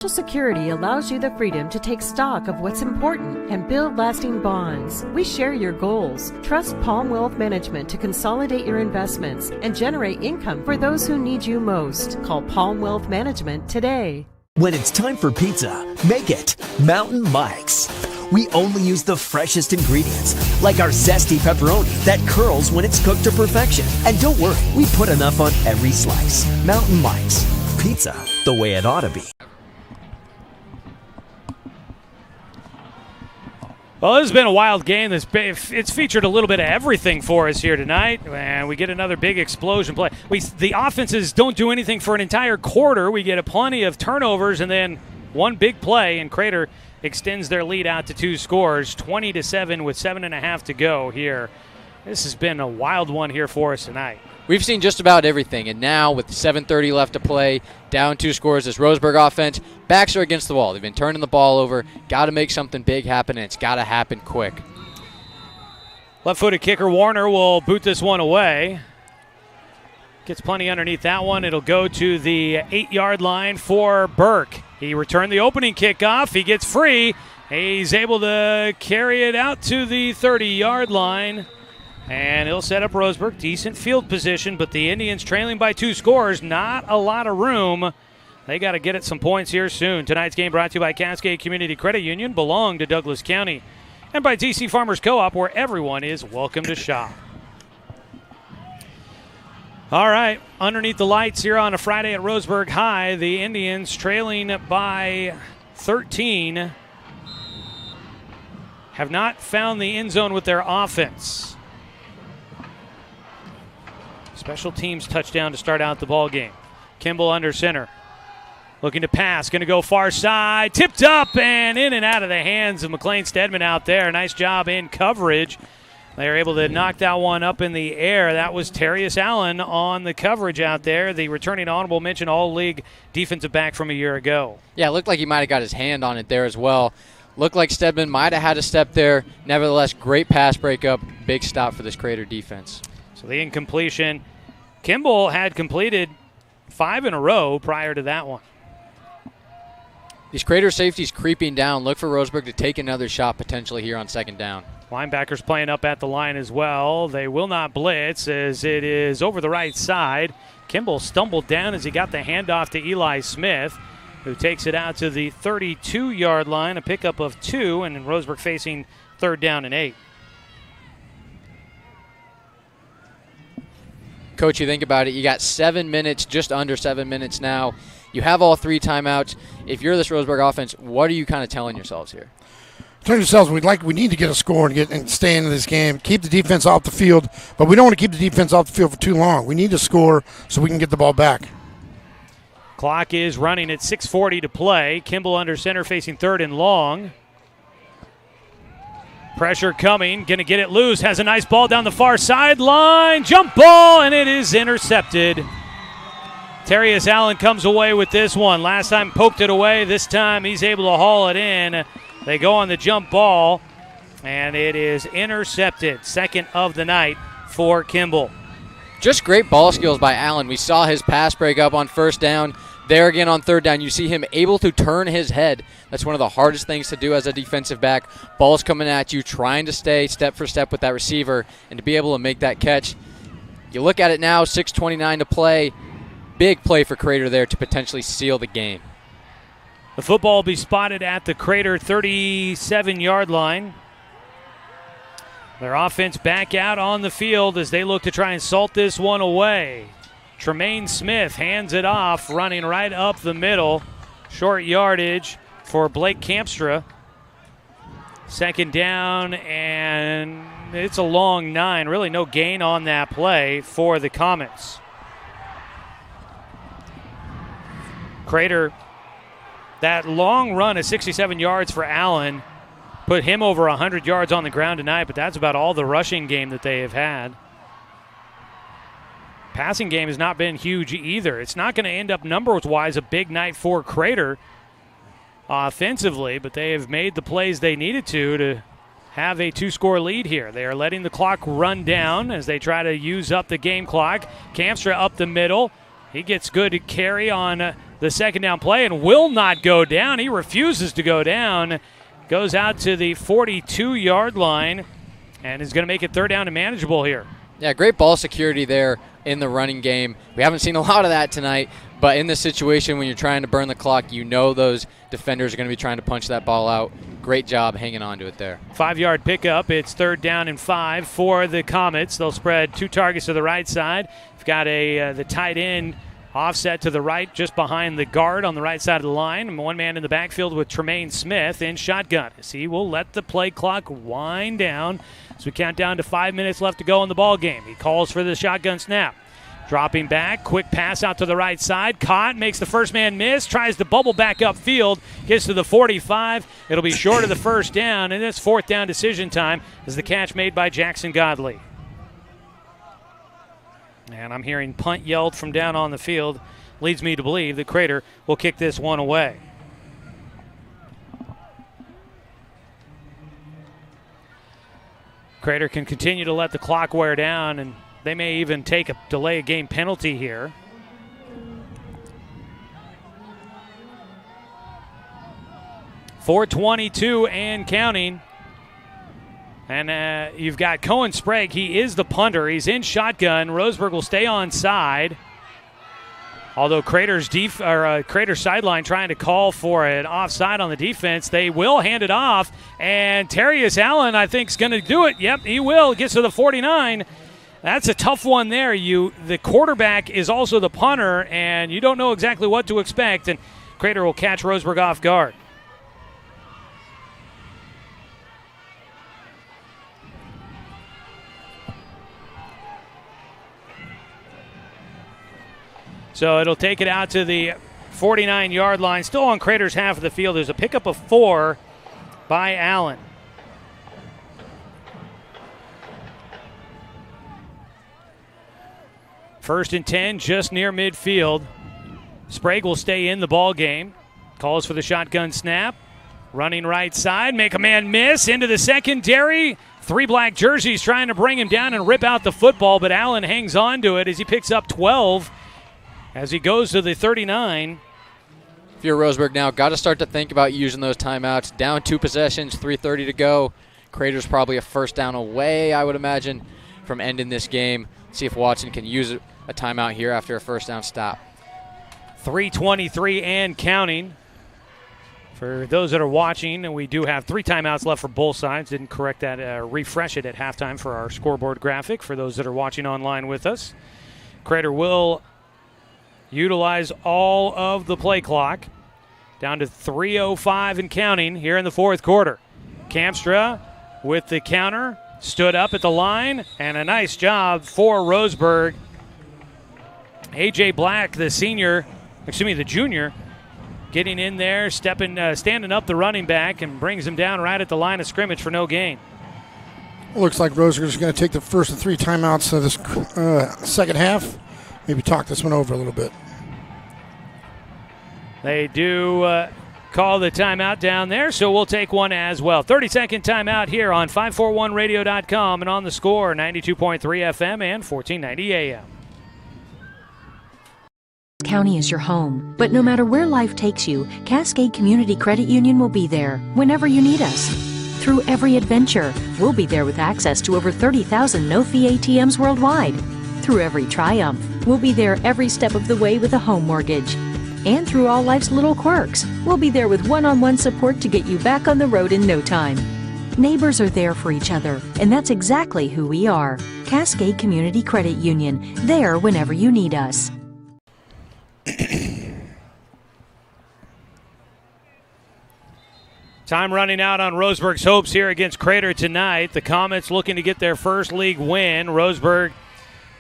Social Security allows you the freedom to take stock of what's important and build lasting bonds. We share your goals. Trust Palm Wealth Management to consolidate your investments and generate income for those who need you most. Call Palm Wealth Management today. When it's time for pizza, make it Mountain Mike's. We only use the freshest ingredients, like our zesty pepperoni that curls when it's cooked to perfection. And don't worry, we put enough on every slice. Mountain Mike's. Pizza the way it ought to be. Well, this has been a wild game. It's featured a little bit of everything for us here tonight, and we get another big explosion play. The offenses don't do anything for an entire quarter. We get plenty of turnovers, and then one big play, and Crater extends their lead out to 2 scores, 20-7 with 7.5 to go here. This has been a wild one here for us tonight. We've seen just about everything, and now with 7:30 left to play, down 2 scores, this Roseberg offense, backs are against the wall. They've been turning the ball over, got to make something big happen, and it's got to happen quick. Left-footed kicker Warner will boot this one away. Gets plenty underneath that one. It'll go to the 8-yard line for Burke. He returned the opening kickoff. He gets free. He's able to carry it out to the 30-yard line. And he'll set up Roseburg. Decent field position, but the Indians trailing by 2 scores. Not a lot of room. They got to get at some points here soon. Tonight's game brought to you by Cascade Community Credit Union, belong to Douglas County, and by DC Farmers Co-op, where everyone is welcome to shop. All right, underneath the lights here on a Friday at Roseburg High, the Indians trailing by 13 have not found the end zone with their offense. Special teams touchdown to start out the ball game. Kimball under center. Looking to pass, going to go far side, tipped up and in and out of the hands of McLean Stedman out there. Nice job in coverage. They were able to knock that one up in the air. That was Terrius Allen on the coverage out there, the returning honorable mention all-league defensive back from a year ago. Yeah, it looked like he might have got his hand on it there as well. Looked like Stedman might have had a step there. Nevertheless, great pass breakup. Big stop for this Crater defense. So the incompletion. Kimball had completed 5 in a row prior to that one. These Crater safeties creeping down. Look for Roseberg to take another shot potentially here on second down. Linebackers playing up at the line as well. They will not blitz as it is over the right side. Kimball stumbled down as he got the handoff to Eli Smith, who takes it out to the 32-yard line, a pickup of 2, and then Roseburg facing 3rd down and 8. Coach, you think about it, you got 7 minutes, just under 7 minutes now. You have all 3 timeouts. If you're this Roseburg offense, what are you kind of telling yourselves here? Telling yourselves we need to get a score and stay into this game. Keep the defense off the field, but we don't want to keep the defense off the field for too long. We need to score so we can get the ball back. Clock is running at 6:40 to play. Kimball under center facing 3rd and long. Pressure coming, going to get it loose. Has a nice ball down the far sideline. Jump ball, and it is intercepted. Terrius Allen comes away with this one. Last time poked it away. This time he's able to haul it in. They go on the jump ball, and it is intercepted. 2nd of the night for Kimball. Just great ball skills by Allen. We saw his pass break up on 1st down. There again on 3rd down, you see him able to turn his head. That's one of the hardest things to do as a defensive back. Ball's coming at you, trying to stay step for step with that receiver, and to be able to make that catch. You look at it now, 6:29 to play. Big play for Crater there to potentially seal the game. The football will be spotted at the Crater 37-yard line. Their offense back out on the field as they look to try and salt this one away. Tremaine Smith hands it off, running right up the middle. Short yardage for Blake Campstra. 2nd down, and it's a long 9. Really no gain on that play for the Comets. Crater, that long run of 67 yards for Allen put him over 100 yards on the ground tonight, but that's about all the rushing game that they have had. Passing game has not been huge either. It's not going to end up numbers-wise a big night for Crater offensively, but they have made the plays they needed to have a 2-score lead here. They are letting the clock run down as they try to use up the game clock. Campstra up the middle. He gets good carry on the 2nd down play and will not go down. He refuses to go down. Goes out to the 42-yard line and is going to make it 3rd down and manageable here. Yeah, great ball security there in the running game. We haven't seen a lot of that tonight, but in this situation when you're trying to burn the clock, you know those defenders are going to be trying to punch that ball out. Great job hanging on to it there. 5-yard pickup. It's 3rd down and 5 for the Comets. They'll spread 2 targets to the right side. We've got the tight end offset to the right, just behind the guard on the right side of the line. 1 man in the backfield with Tremaine Smith in shotgun. He will let the play clock wind down as we count down to 5 minutes left to go in the ball game. He calls for the shotgun snap. Dropping back, quick pass out to the right side. Caught, makes the first man miss, tries to bubble back upfield, gets to the 45. It'll be short of the 1st down, and it's 4th down decision time as the catch made by Jackson Godley. And I'm hearing punt yelled from down on the field. Leads me to believe that Crater will kick this one away. Crater can continue to let the clock wear down, and they may even take a delay of game penalty here. .422 and counting. And you've got Cohen Sprague. He is the punter. He's in shotgun. Roseburg will stay on side. Although Crater's sideline trying to call for an offside on the defense, they will hand it off. And Terrius Allen, I think, is going to do it. Yep, he will. Gets to the 49. That's a tough one there. The quarterback is also the punter, and you don't know exactly what to expect. And Crater will catch Roseburg off guard. So it'll take it out to the 49-yard line. Still on Crater's half of the field. There's a pickup of 4 by Allen. First and 10, just near midfield. Sprague will stay in the ball game. Calls for the shotgun snap. Running right side, make a man miss into the secondary. 3 black jerseys trying to bring him down and rip out the football, but Allen hangs on to it as he picks up 12 as he goes to the 39. If you're Roseberg now, got to start to think about using those timeouts. Down 2 possessions, 3:30 to go. Crater's probably a first down away, I would imagine, from ending this game. See if Watson can use a timeout here after a first down stop. 3:23 and counting. For those that are watching, and we do have 3 timeouts left for both sides. Didn't correct that, refresh it at halftime for our scoreboard graphic for those that are watching online with us. Crater will utilize all of the play clock. Down to 3:05 and counting here in the fourth quarter. Kamstra with the counter, stood up at the line, and a nice job for Roseberg. A.J. Black, the junior, getting in there, standing up the running back, and brings him down right at the line of scrimmage for no gain. Looks like Roseburg is going to take the first of 3 timeouts of this second half. Maybe talk this one over a little bit. They do call the timeout down there, so we'll take one as well. 30-second timeout here on 541radio.com and on the Score, 92.3 FM and 1490 AM. County is your home, but no matter where life takes you, Cascade Community Credit Union will be there whenever you need us. Through every adventure, we'll be there with access to over 30,000 no-fee ATMs worldwide. Through every triumph, we'll be there every step of the way with a home mortgage. And through all life's little quirks, we'll be there with one-on-one support to get you back on the road in no time. Neighbors are there for each other, and that's exactly who we are. Cascade Community Credit Union, there whenever you need us. Time running out on Roseburg's hopes here against Crater tonight. The Comets looking to get their first league win. Roseburg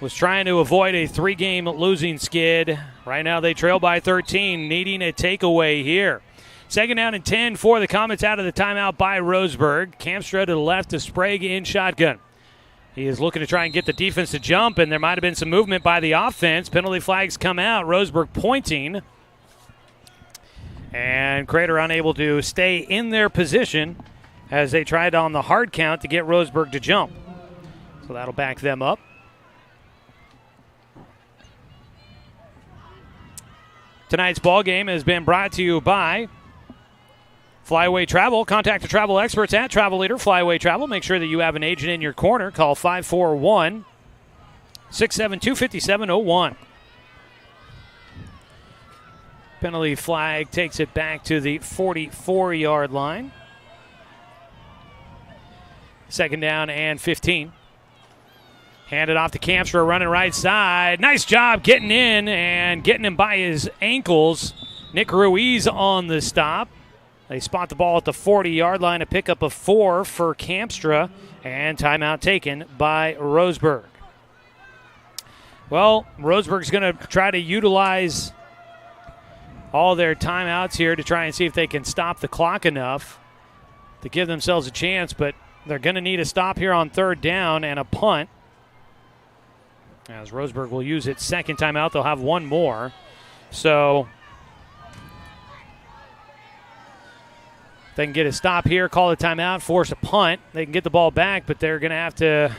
was trying to avoid a 3-game losing skid. Right now they trail by 13, needing a takeaway here. Second down and 10 for the Comets out of the timeout by Roseburg. Kamstra to the left to Sprague in shotgun. He is looking to try and get the defense to jump, and there might have been some movement by the offense. Penalty flags come out. Roseburg pointing. And Crater unable to stay in their position as they tried on the hard count to get Roseburg to jump. So that'll back them up. Tonight's ball game has been brought to you by Flyaway Travel. Contact the travel experts at Travel Leader Flyaway Travel. Make sure that you have an agent in your corner. Call 541-672-5701. Penalty flag takes it back to the 44-yard line. Second down and 15. Handed off to Kamstra, running right side. Nice job getting in and getting him by his ankles. Nick Ruiz on the stop. They spot the ball at the 40-yard line, a pickup of 4 for Kamstra, and timeout taken by Roseburg. Well, Roseburg's going to try to utilize all their timeouts here to try and see if they can stop the clock enough to give themselves a chance, but they're going to need a stop here on third down and a punt. As Roseburg will use its second timeout, they'll have one more. So they can get a stop here, call a timeout, force a punt. They can get the ball back, but they're going to have to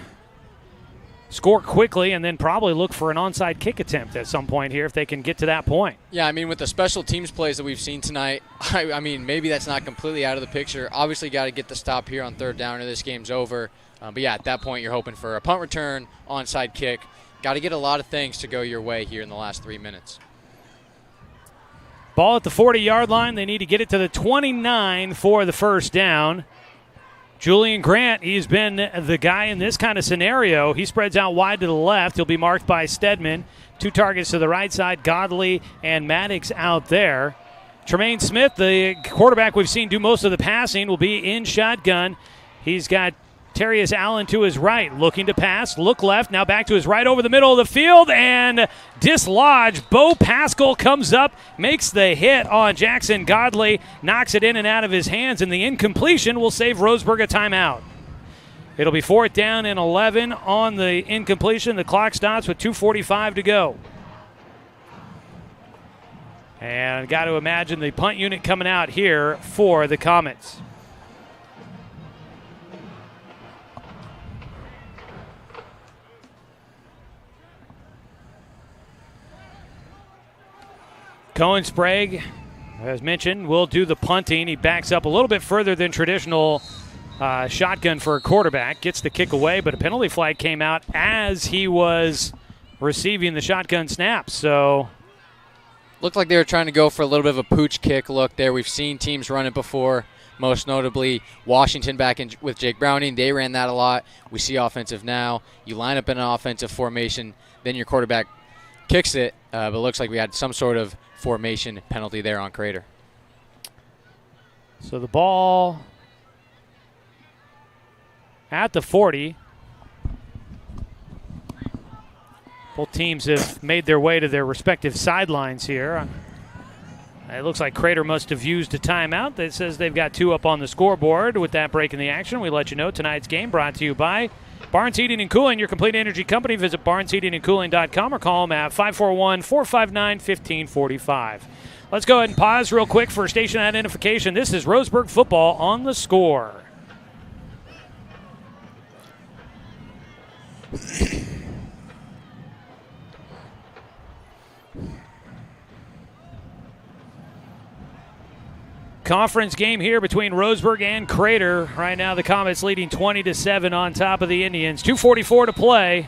score quickly and then probably look for an onside kick attempt at some point here if they can get to that point. Yeah, I mean, with the special teams plays that we've seen tonight, I mean, maybe that's not completely out of the picture. Obviously got to get the stop here on third down or this game's over. But, yeah, at that point you're hoping for a punt return, onside kick. Got to get a lot of things to go your way here in the last 3 minutes. Ball at the 40-yard line. They need to get it to the 29 for the first down. Julian Grant, he's been the guy in this kind of scenario. He spreads out wide to the left. He'll be marked by Stedman. 2 targets to the right side, Godley and Maddox out there. Tremaine Smith, the quarterback we've seen do most of the passing, will be in shotgun. He's got Terrius Allen to his right, looking to pass, look left, now back to his right over the middle of the field, and dislodged. Bo Pascal comes up, makes the hit on Jackson Godley, knocks it in and out of his hands, and the incompletion will save Roseburg a timeout. It'll be 4th down and 11 on the incompletion. The clock stops with 2:45 to go. And got to imagine the punt unit coming out here for the Comets. Cohen Sprague, as mentioned, will do the punting. He backs up a little bit further than traditional shotgun for a quarterback. Gets the kick away, but a penalty flag came out as he was receiving the shotgun snap. So looked like they were trying to go for a little bit of a pooch kick look there. We've seen teams run it before, most notably Washington back in with Jake Browning. They ran that a lot. We see offensive now. You line up in an offensive formation, then your quarterback kicks it, but it looks like we had some sort of formation penalty there on Crater. So the ball at the 40. Both teams have made their way to their respective sidelines here. It looks like Crater must have used a timeout. That says they've got 2 up on the scoreboard. With that break in the action, we let you know tonight's game brought to you by Barnes Heating and Cooling, your complete energy company. Visit barnesheatingandcooling.com or call them at 541-459-1545. Let's go ahead and pause real quick for station identification. This is Roseburg football on the score. Conference game here between Roseburg and Crater. Right now the Comets leading 20-7 on top of the Indians. 2:44 to play.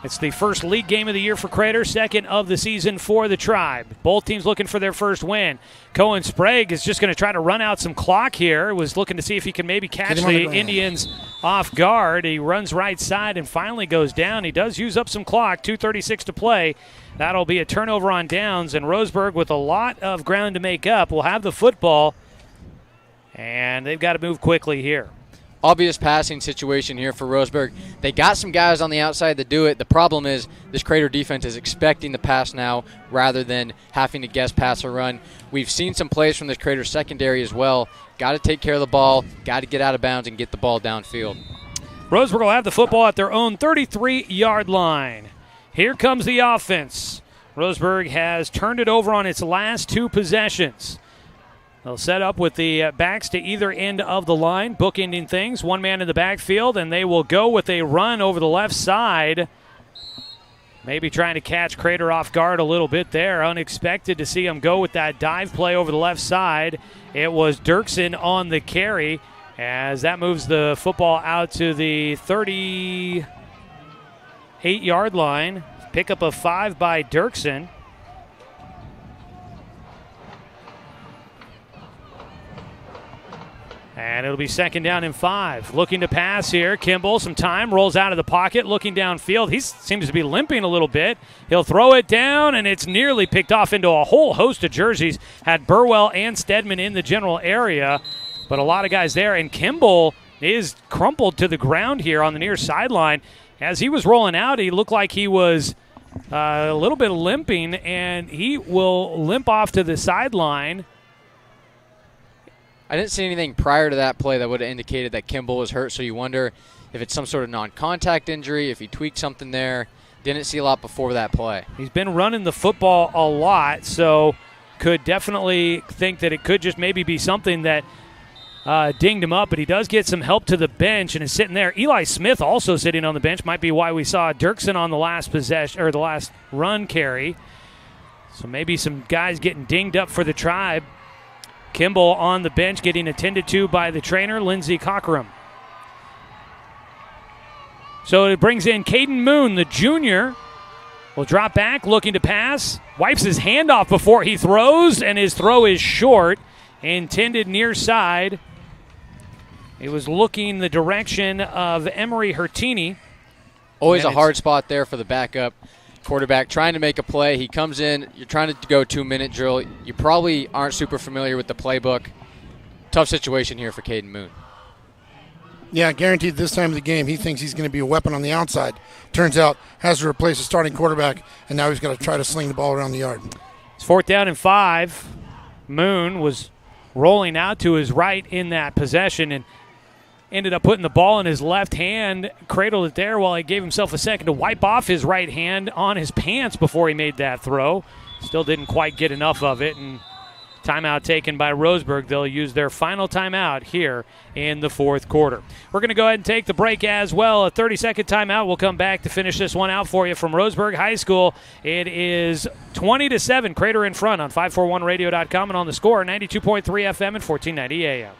It's the first league game of the year for Crater, second of the season for the Tribe. Both teams looking for their first win. Cohen Sprague is just going to try to run out some clock here. Was looking to see if he can maybe catch the Indians off guard. He runs right side and finally goes down. He does use up some clock, 2:36 to play. That'll be a turnover on downs, and Roseburg, with a lot of ground to make up, will have the football, and they've got to move quickly here. Obvious passing situation here for Roseburg. They got some guys on the outside to do it. The problem is this Crater defense is expecting the pass now rather than having to guess pass or run. We've seen some plays from this Crater secondary as well. Got to take care of the ball, got to get out of bounds and get the ball downfield. Roseburg will have the football at their own 33-yard line. Here comes the offense. Roseburg has turned it over on its last 2 possessions. They'll set up with the backs to either end of the line, bookending things. 1 man in the backfield, and they will go with a run over the left side. Maybe trying to catch Crater off guard a little bit there. Unexpected to see him go with that dive play over the left side. It was Dirksen on the carry as that moves the football out to the 38-yard line. Pickup of 5 by Dirksen. And it'll be 2nd down and 5. Looking to pass here. Kimball, some time, rolls out of the pocket, looking downfield. He seems to be limping a little bit. He'll throw it down, and it's nearly picked off into a whole host of jerseys. Had Burwell and Stedman in the general area, but a lot of guys there. And Kimball is crumpled to the ground here on the near sideline. As he was rolling out, he looked like he was a little bit limping, and he will limp off to the sideline. I didn't see anything prior to that play that would have indicated that Kimball was hurt, so you wonder if it's some sort of non-contact injury, if he tweaked something there. Didn't see a lot before that play. He's been running the football a lot, so could definitely think that it could just maybe be something that dinged him up, but he does get some help to the bench and is sitting there. Eli Smith also sitting on the bench. Might be why we saw Dirksen on the last possession or the last run carry. So maybe some guys getting dinged up for the Tribe. Kimball on the bench getting attended to by the trainer, Lindsey Cockerham. So it brings in Caden Moon, the junior. Will drop back, looking to pass. Wipes his hand off before he throws, and his throw is short. Intended near side. He was looking the direction of Emery Hertini. Always a hard spot there for the backup quarterback trying to make a play. He comes in, you're trying to go 2-minute drill. You probably aren't super familiar with the playbook. Tough situation here for Caden Moon. Yeah, guaranteed this time of the game, he thinks he's going to be a weapon on the outside. Turns out, has to replace a starting quarterback, and now he's got to try to sling the ball around the yard. It's 4th down and 5. Moon was rolling out to his right in that possession and ended up putting the ball in his left hand, cradled it there while he gave himself a second to wipe off his right hand on his pants before he made that throw. Still didn't quite get enough of it, and timeout taken by Roseburg. They'll use their final timeout here in the 4th quarter. We're going to go ahead and take the break as well. A 30-second timeout. We'll come back to finish this one out for you from Roseburg High School. It is 20-7. Crater in front on 541radio.com and on the score, 92.3 FM and 1490 AM.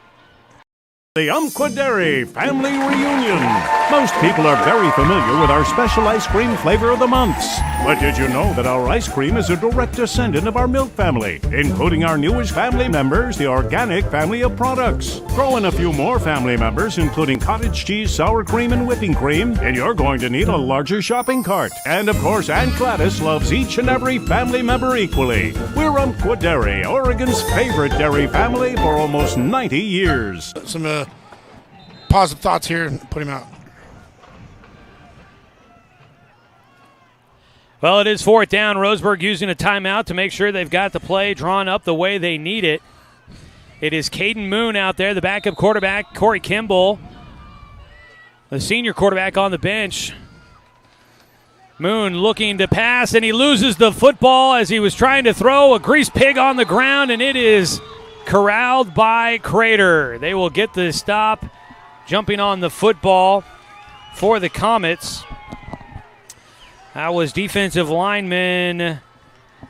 The Umpqua Family Reunion. Most people are very familiar with our special ice cream flavor of the months. But did you know that our ice cream is a direct descendant of our milk family, including our newest family members, the organic family of products? Throw in a few more family members, including cottage cheese, sour cream, and whipping cream, and you're going to need a larger shopping cart. And of course, Aunt Gladys loves each and every family member equally. We're Umpqua Dairy, Oregon's favorite dairy family for almost 90 years. Some positive thoughts here and put him out. Well, it is 4th down. Roseburg using a timeout to make sure they've got the play drawn up the way they need it. It is Caden Moon out there, the backup quarterback, Corey Kimball, the senior quarterback on the bench. Moon looking to pass, and he loses the football as he was trying to throw a grease pig on the ground, and it is corralled by Crater. They will get the stop jumping on the football for the Comets. That was defensive lineman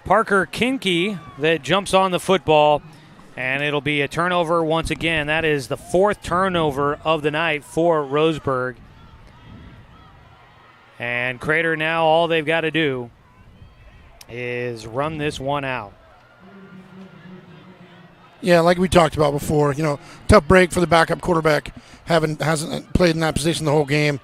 Parker Kinke that jumps on the football, and it'll be a turnover once again. That is the 4th turnover of the night for Roseburg. And Crater now, all they've got to do is run this one out. Yeah, like we talked about before, tough break for the backup quarterback. Hasn't played in that position the whole game.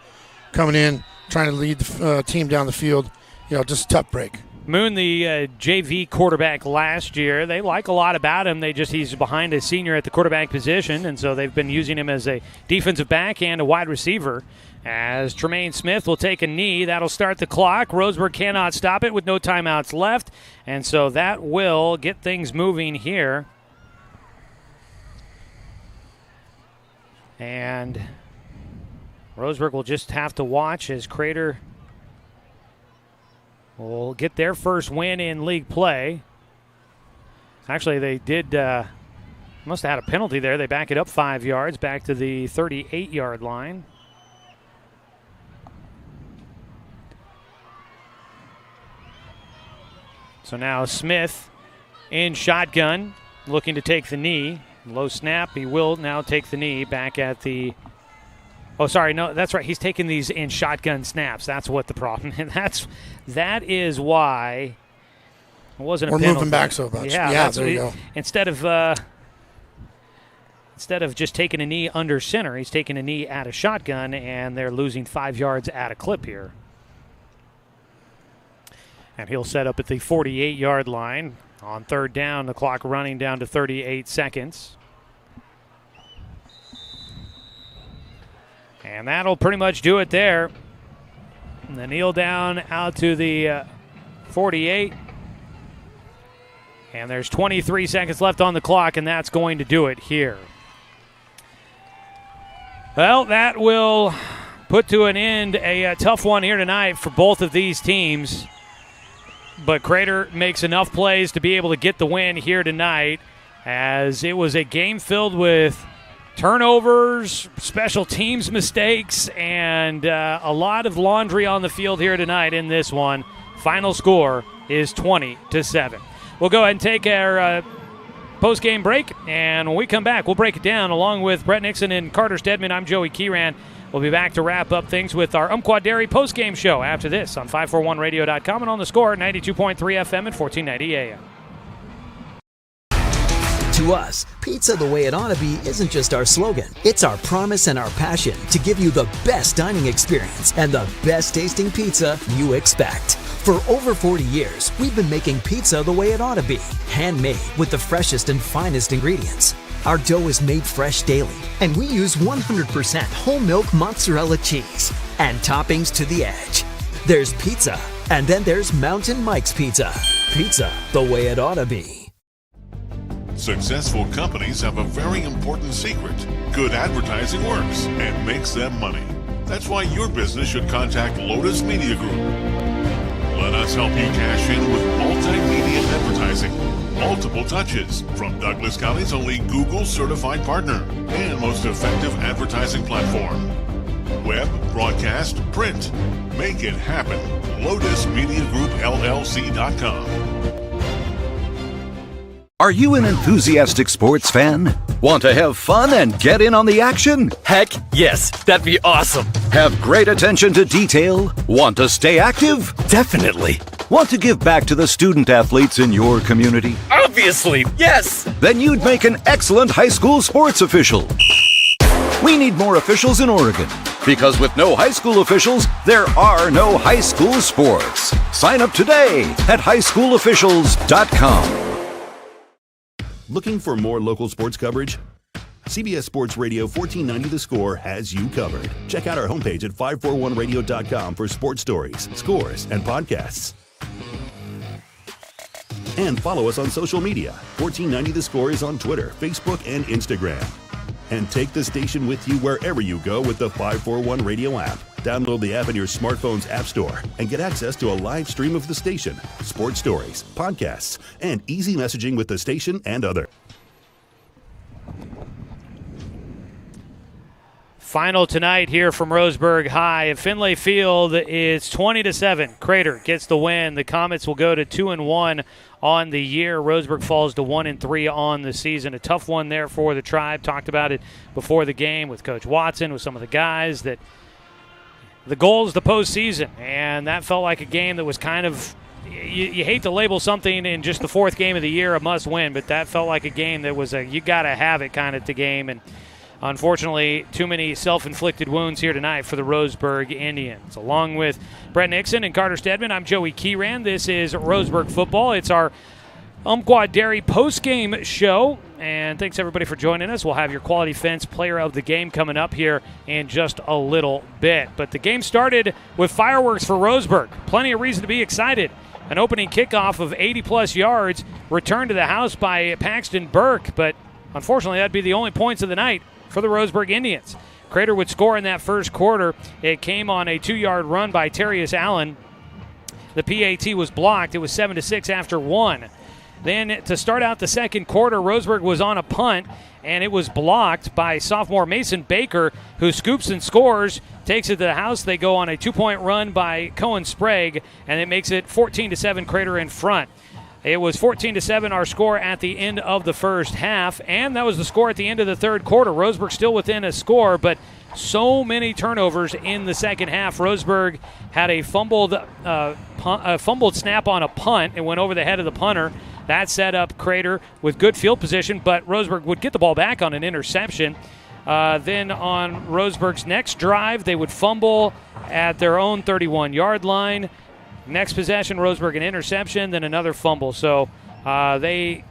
Coming in, trying to lead the team down the field. Just a tough break. Moon, the JV quarterback last year, they like a lot about him. He's behind a senior at the quarterback position, and so they've been using him as a defensive back and a wide receiver. As Tremaine Smith will take a knee, that'll start the clock. Roseburg cannot stop it with no timeouts left, and so that will get things moving here. And Roseburg will just have to watch as Crater will get their first win in league play. Actually, they must have had a penalty there. They back it up 5 yards, back to the 38-yard line. So now Smith in shotgun, looking to take the knee. Low snap. He will now take the knee back at the. Oh, sorry. No, that's right. He's taking these in shotgun snaps. That's what the problem is. That is why it wasn't a penalty. We're moving back so much. Yeah, there you go. Instead of just taking a knee under center, he's taking a knee at a shotgun, and they're losing 5 yards at a clip here. And he'll set up at the 48-yard line. On 3rd down, the clock running down to 38 seconds. And that'll pretty much do it there. And the kneel down out to the 48. And there's 23 seconds left on the clock, and that's going to do it here. Well, that will put to an end a tough one here tonight for both of these teams. But Crater makes enough plays to be able to get the win here tonight, as it was a game filled with turnovers, special teams mistakes, and a lot of laundry on the field here tonight in this one. Final score is 20-7. We'll go ahead and take our post-game break, and when we come back, we'll break it down along with Brett Nixon and Carter Stedman. I'm Joey Keeran. We'll be back to wrap up things with our Umpqua Dairy post-game show after this on 541radio.com and on the score, 92.3 FM and 1490 AM. To us, pizza the way it ought to be isn't just our slogan. It's our promise and our passion to give you the best dining experience and the best tasting pizza you expect. For over 40 years, we've been making pizza the way it ought to be. Handmade with the freshest and finest ingredients. Our dough is made fresh daily, and we use 100% whole milk mozzarella cheese and toppings to the edge. There's pizza, and then there's Mountain Mike's Pizza. Pizza the way it ought to be. Successful companies have a very important secret. Good advertising works and makes them money. That's why your business should contact Lotus Media Group. Let us help you cash in with multimedia advertising. Multiple touches from Douglas County's only Google certified partner and most effective advertising platform. Web, broadcast, print. Make it happen. LotusMediaGroupLLC.com. Are you an enthusiastic sports fan? Want to have fun and get in on the action? Heck yes, that'd be awesome. Have great attention to detail? Want to stay active? Definitely. Want to give back to the student athletes in your community? Obviously, yes. Then you'd make an excellent high school sports official. We need more officials in Oregon, because with no high school officials, there are no high school sports. Sign up today at highschoolofficials.com. Looking for more local sports coverage? CBS Sports Radio 1490 The Score has you covered. Check out our homepage at 541radio.com for sports stories, scores, and podcasts. And follow us on social media. 1490 The Score is on Twitter, Facebook, and Instagram. And take the station with you wherever you go with the 541 Radio app. Download the app in your smartphone's app store and get access to a live stream of the station, sports stories, podcasts, and easy messaging with the station and other. Final tonight here from Roseburg High at Finlay Field is 20-7. Crater gets the win. The Comets will go to 2-1 on the year. Roseburg falls to 1-3 on the season. A tough one there for the Tribe. Talked about it before the game with Coach Watson, with some of the guys, that the goal is the postseason, and that felt like a game that was kind of, you hate to label something in just the fourth game of the year a must win, but that felt like a game that was a you got to have it kind of the game. And unfortunately, too many self-inflicted wounds here tonight for the Roseburg Indians. Along with Brett Nixon and Carter Stedman, I'm Joey Keeran. This is Roseburg Football. It's our Umpqua Dairy postgame show, and thanks everybody for joining us. We'll have your Quality Fence Player of the Game coming up here in just a little bit. But the game started with fireworks for Roseburg. Plenty of reason to be excited. An opening kickoff of 80-plus yards returned to the house by Paxton Burke, but unfortunately that'd be the only points of the night for the Roseburg Indians. Crater would score in that first quarter. It came on a 2-yard run by Terrius Allen. The PAT was blocked. It was 7-6 after one. Then to start out the second quarter, Roseburg was on a punt, and it was blocked by sophomore Mason Baker, who scoops and scores, takes it to the house. They go on a 2-point run by Cohen Sprague, and it makes it 14-7 Crater in front. It was 14-7 our score at the end of the first half, and that was the score at the end of the third quarter. Roseburg still within a score, but so many turnovers in the second half. Roseburg had a fumbled snap on a punt. It went over the head of the punter. That set up Crater with good field position, but Roseburg would get the ball back on an interception. Then on Roseburg's next drive, they would fumble at their own 31-yard line. Next possession, Roseburg an interception, then another fumble. So they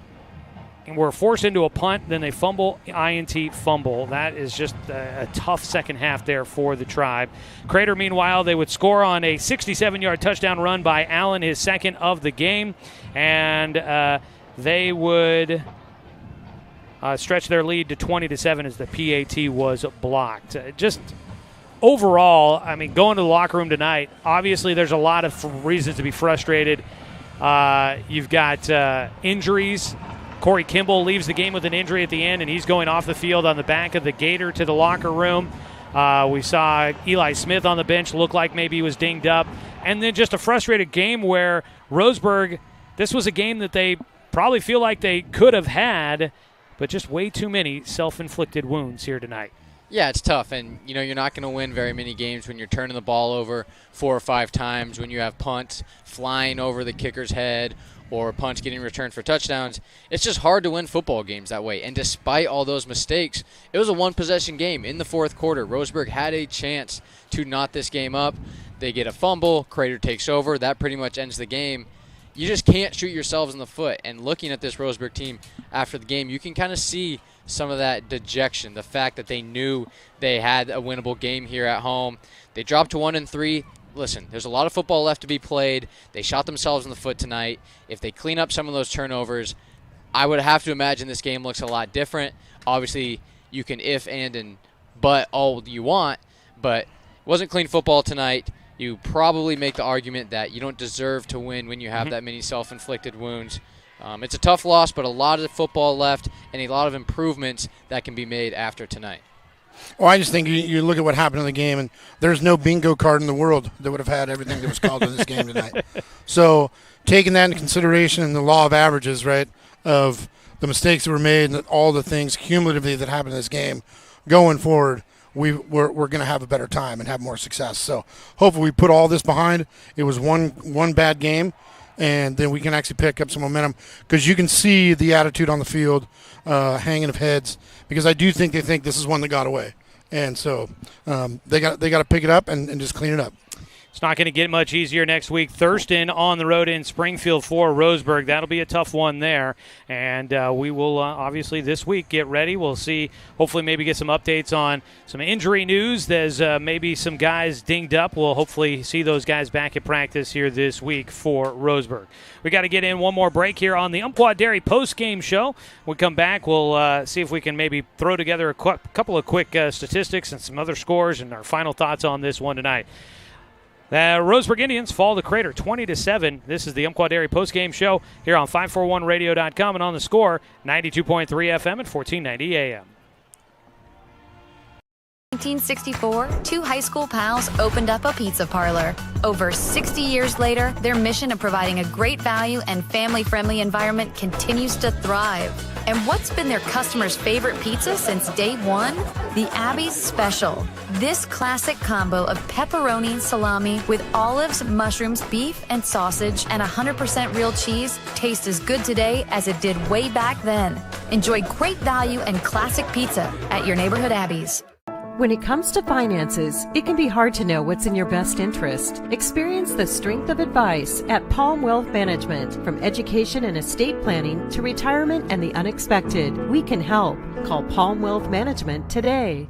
were forced into a punt, then they fumble, INT, fumble. That is just a tough second half there for the Tribe. Crater, meanwhile, they would score on a 67-yard touchdown run by Allen, his second of the game, and they would stretch their lead to 20-7 as the PAT was blocked. Just overall, I mean, going to the locker room tonight, obviously there's a lot of reasons to be frustrated. You've got injuries. Corey Kimball leaves the game with an injury at the end, and he's going off the field on the back of the Gator to the locker room. We saw Eli Smith on the bench look like maybe he was dinged up. And then just a frustrated game where Roseburg, this was a game that they probably feel like they could have had, but just way too many self-inflicted wounds here tonight. Yeah, it's tough, and you're not going to win very many games when you're turning the ball over 4 or 5 times, when you have punts flying over the kicker's head or punts getting returned for touchdowns. It's just hard to win football games that way, and despite all those mistakes, it was a one-possession game in the fourth quarter. Roseburg had a chance to knot this game up. They get a fumble, Crater takes over, that pretty much ends the game. You just can't shoot yourselves in the foot, and looking at this Roseburg team after the game, you can kind of see some of that dejection, the fact that they knew they had a winnable game here at home. They dropped to 1-3. Listen, there's a lot of football left to be played. They shot themselves in the foot tonight. If they clean up some of those turnovers, I would have to imagine this game looks a lot different. Obviously, you can if, and but all you want, but it wasn't clean football tonight. You probably make the argument that you don't deserve to win when you have that many self-inflicted wounds. It's a tough loss, but a lot of football left and a lot of improvements that can be made after tonight. Well, I just think you look at what happened in the game, and there's no bingo card in the world that would have had everything that was called in this game tonight. So taking that into consideration and the law of averages, right, of the mistakes that were made and all the things cumulatively that happened in this game, going forward, we're going to have a better time and have more success. So hopefully we put all this behind. It was one bad game, and then we can actually pick up some momentum because you can see the attitude on the field, hanging of heads, because I do think they think this is one that got away. And so they got to pick it up and just clean it up. It's not going to get much easier next week. Thurston on the road in Springfield for Roseburg. That'll be a tough one there. And we will obviously this week get ready. We'll see, hopefully maybe get some updates on some injury news. There's maybe some guys dinged up. We'll hopefully see those guys back at practice here this week for Roseburg. We got to get in one more break here on the Umpqua Dairy postgame show. When we come back, we'll see if we can maybe throw together a couple of quick statistics and some other scores and our final thoughts on this one tonight. The Roseburg Indians fall to Crater 20-7. This is the Umpqua Dairy postgame show here on 541radio.com and on the Score, 92.3 FM and 1490 AM. 1964, two high school pals opened up a pizza parlor. Over 60 years later, their mission of providing a great value and family-friendly environment continues to thrive. And what's been their customers' favorite pizza since day one? The Abby's Special. This classic combo of pepperoni and salami with olives, mushrooms, beef, and sausage, and 100% real cheese tastes as good today as it did way back then. Enjoy great value and classic pizza at your neighborhood Abby's. When it comes to finances, it can be hard to know what's in your best interest. Experience the strength of advice at Palm Wealth Management. From education and estate planning to retirement and the unexpected, we can help. Call Palm Wealth Management today.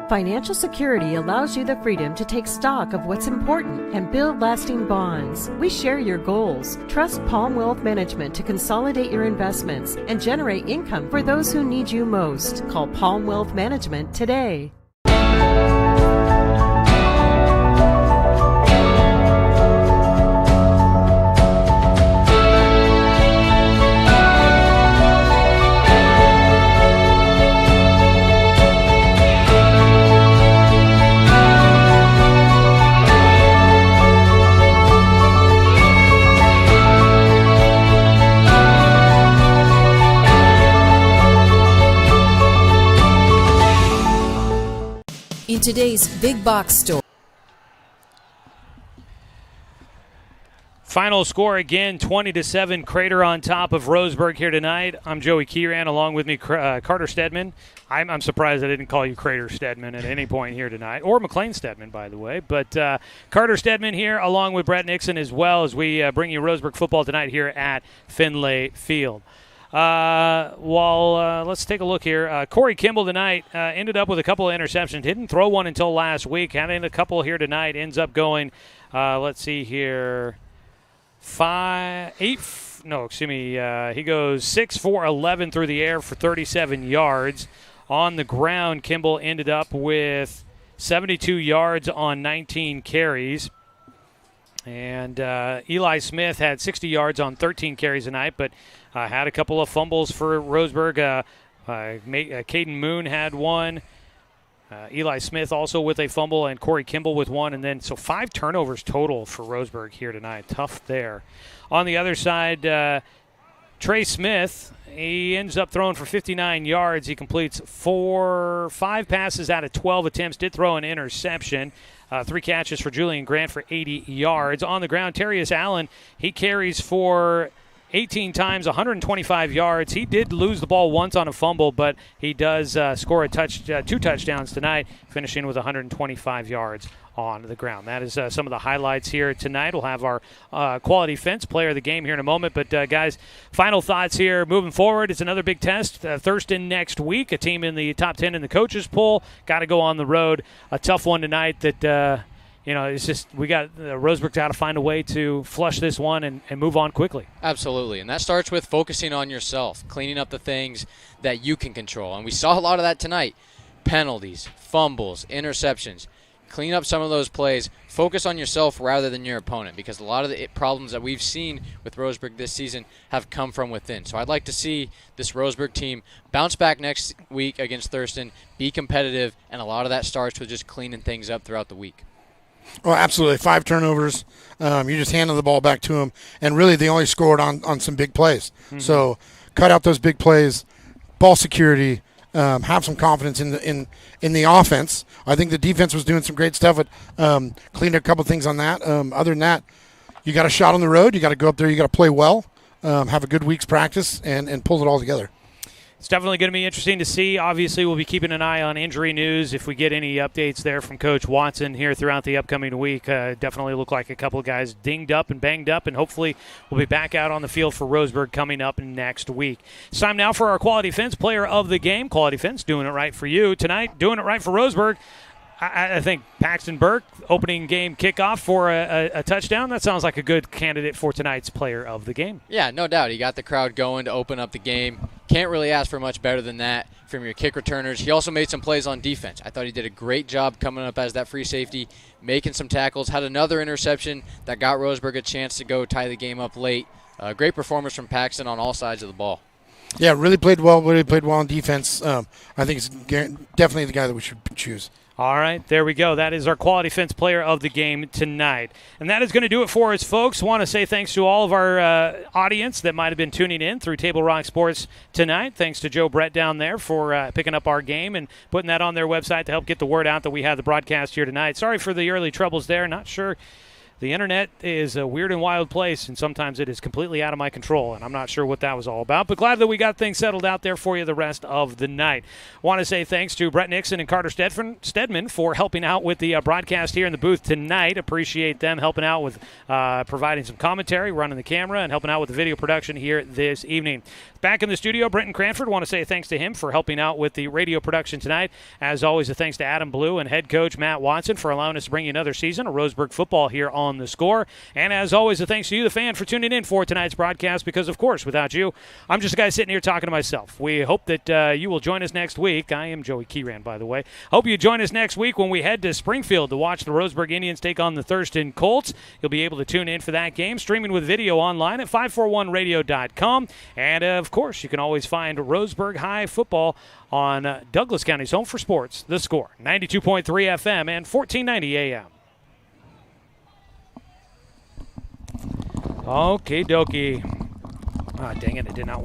Financial security allows you the freedom to take stock of what's important and build lasting bonds. We share your goals. Trust Palm Wealth Management to consolidate your investments and generate income for those who need you most. Call Palm Wealth Management today. In today's big box store. Final score again, 20-7. Crater on top of Roseburg here tonight. I'm Joey Keeran, along with me, Carter Stedman. I'm surprised I didn't call you Crater Stedman at any point here tonight, or McLean Stedman, by the way. But Carter Stedman here, along with Brett Nixon, as well as we bring you Roseburg football tonight here at Finlay Field. Let's take a look here. Corey Kimball tonight ended up with a couple of interceptions. Didn't throw one until last week. Having a couple here tonight. Ends up going, let's see here, he goes 6 for 11 through the air for 37 yards. On the ground, Kimball ended up with 72 yards on 19 carries. And Eli Smith had 60 yards on 13 carries tonight, but had a couple of fumbles for Roseburg. Caden Moon had one. Eli Smith also with a fumble, and Corey Kimball with one. And then, so 5 turnovers total for Roseburg here tonight. Tough there. On the other side, Trey Smith, he ends up throwing for 59 yards. He completes 5 passes out of 12 attempts. Did throw an interception. 3 catches for Julian Grant for 80 yards. On the ground, Terrius Allen, he carries for 18 times, 125 yards. He did lose the ball once on a fumble, but he does score 2 touchdowns tonight, finishing with 125 yards on the ground. That is some of the highlights here tonight. We'll have our quality fence player of the game here in a moment. But, guys, final thoughts here. Moving forward, it's another big test. Thurston next week, a team in the top 10 in the coaches poll. Got to go on the road. A tough one tonight that, it's just we got Roseburg's got to find a way to flush this one and move on quickly. Absolutely, and that starts with focusing on yourself, cleaning up the things that you can control. And we saw a lot of that tonight. Penalties, fumbles, interceptions. Clean up some of those plays. Focus on yourself rather than your opponent, because a lot of the problems that we've seen with Roseburg this season have come from within. So I'd like to see this Roseburg team bounce back next week against Thurston, be competitive, and a lot of that starts with just cleaning things up throughout the week. Oh, absolutely. 5 turnovers. You just handed the ball back to them, and really they only scored on some big plays. Mm-hmm. So cut out those big plays, ball security, have some confidence in the offense. I think the defense was doing some great stuff. Cleaned a couple things on that. Other than that, you got a shot on the road. You got to go up there. You got to play well, have a good week's practice, and pull it all together. It's definitely going to be interesting to see. Obviously, we'll be keeping an eye on injury news. If we get any updates there from Coach Watson here throughout the upcoming week, definitely look like a couple of guys dinged up and banged up, and hopefully we'll be back out on the field for Roseburg coming up next week. It's time now for our Quality Fence Player of the Game. Quality Fence doing it right for you tonight, doing it right for Roseburg. I think Paxton Burke, opening game kickoff for a touchdown. That sounds like a good candidate for tonight's player of the game. Yeah, no doubt. He got the crowd going to open up the game. Can't really ask for much better than that from your kick returners. He also made some plays on defense. I thought he did a great job coming up as that free safety, making some tackles, had another interception that got Roseburg a chance to go tie the game up late. Great performance from Paxton on all sides of the ball. Yeah, really played well on defense. I think it's definitely the guy that we should choose. All right, there we go. That is our Quality Fence Player of the Game tonight. And that is going to do it for us, folks. Want to say thanks to all of our audience that might have been tuning in through Table Rock Sports tonight. Thanks to Joe Brett down there for picking up our game and putting that on their website to help get the word out that we had the broadcast here tonight. Sorry for the early troubles there. Not sure. The internet is a weird and wild place, and sometimes it is completely out of my control, and I'm not sure what that was all about. But glad that we got things settled out there for you the rest of the night. Want to say thanks to Brett Nixon and Carter Stedman for helping out with the broadcast here in the booth tonight. Appreciate them helping out with providing some commentary, running the camera, and helping out with the video production here this evening. Back in the studio, Brenton Cranford. Want to say thanks to him for helping out with the radio production tonight. As always, a thanks to Adam Blue and head coach Matt Watson for allowing us to bring you another season of Roseburg football here on The Score. And as always, a thanks to you, the fan, for tuning in for tonight's broadcast, because, of course, without you, I'm just a guy sitting here talking to myself. We hope that you will join us next week. I am Joey Keeran, by the way. Hope you join us next week when we head to Springfield to watch the Roseburg Indians take on the Thurston Colts. You'll be able to tune in for that game, streaming with video online at 541radio.com. And, of course, you can always find Roseburg High football on Douglas County's Home for Sports, The Score, 92.3 FM and 1490 AM. Okay, dokie. Ah, dang it, it did not work.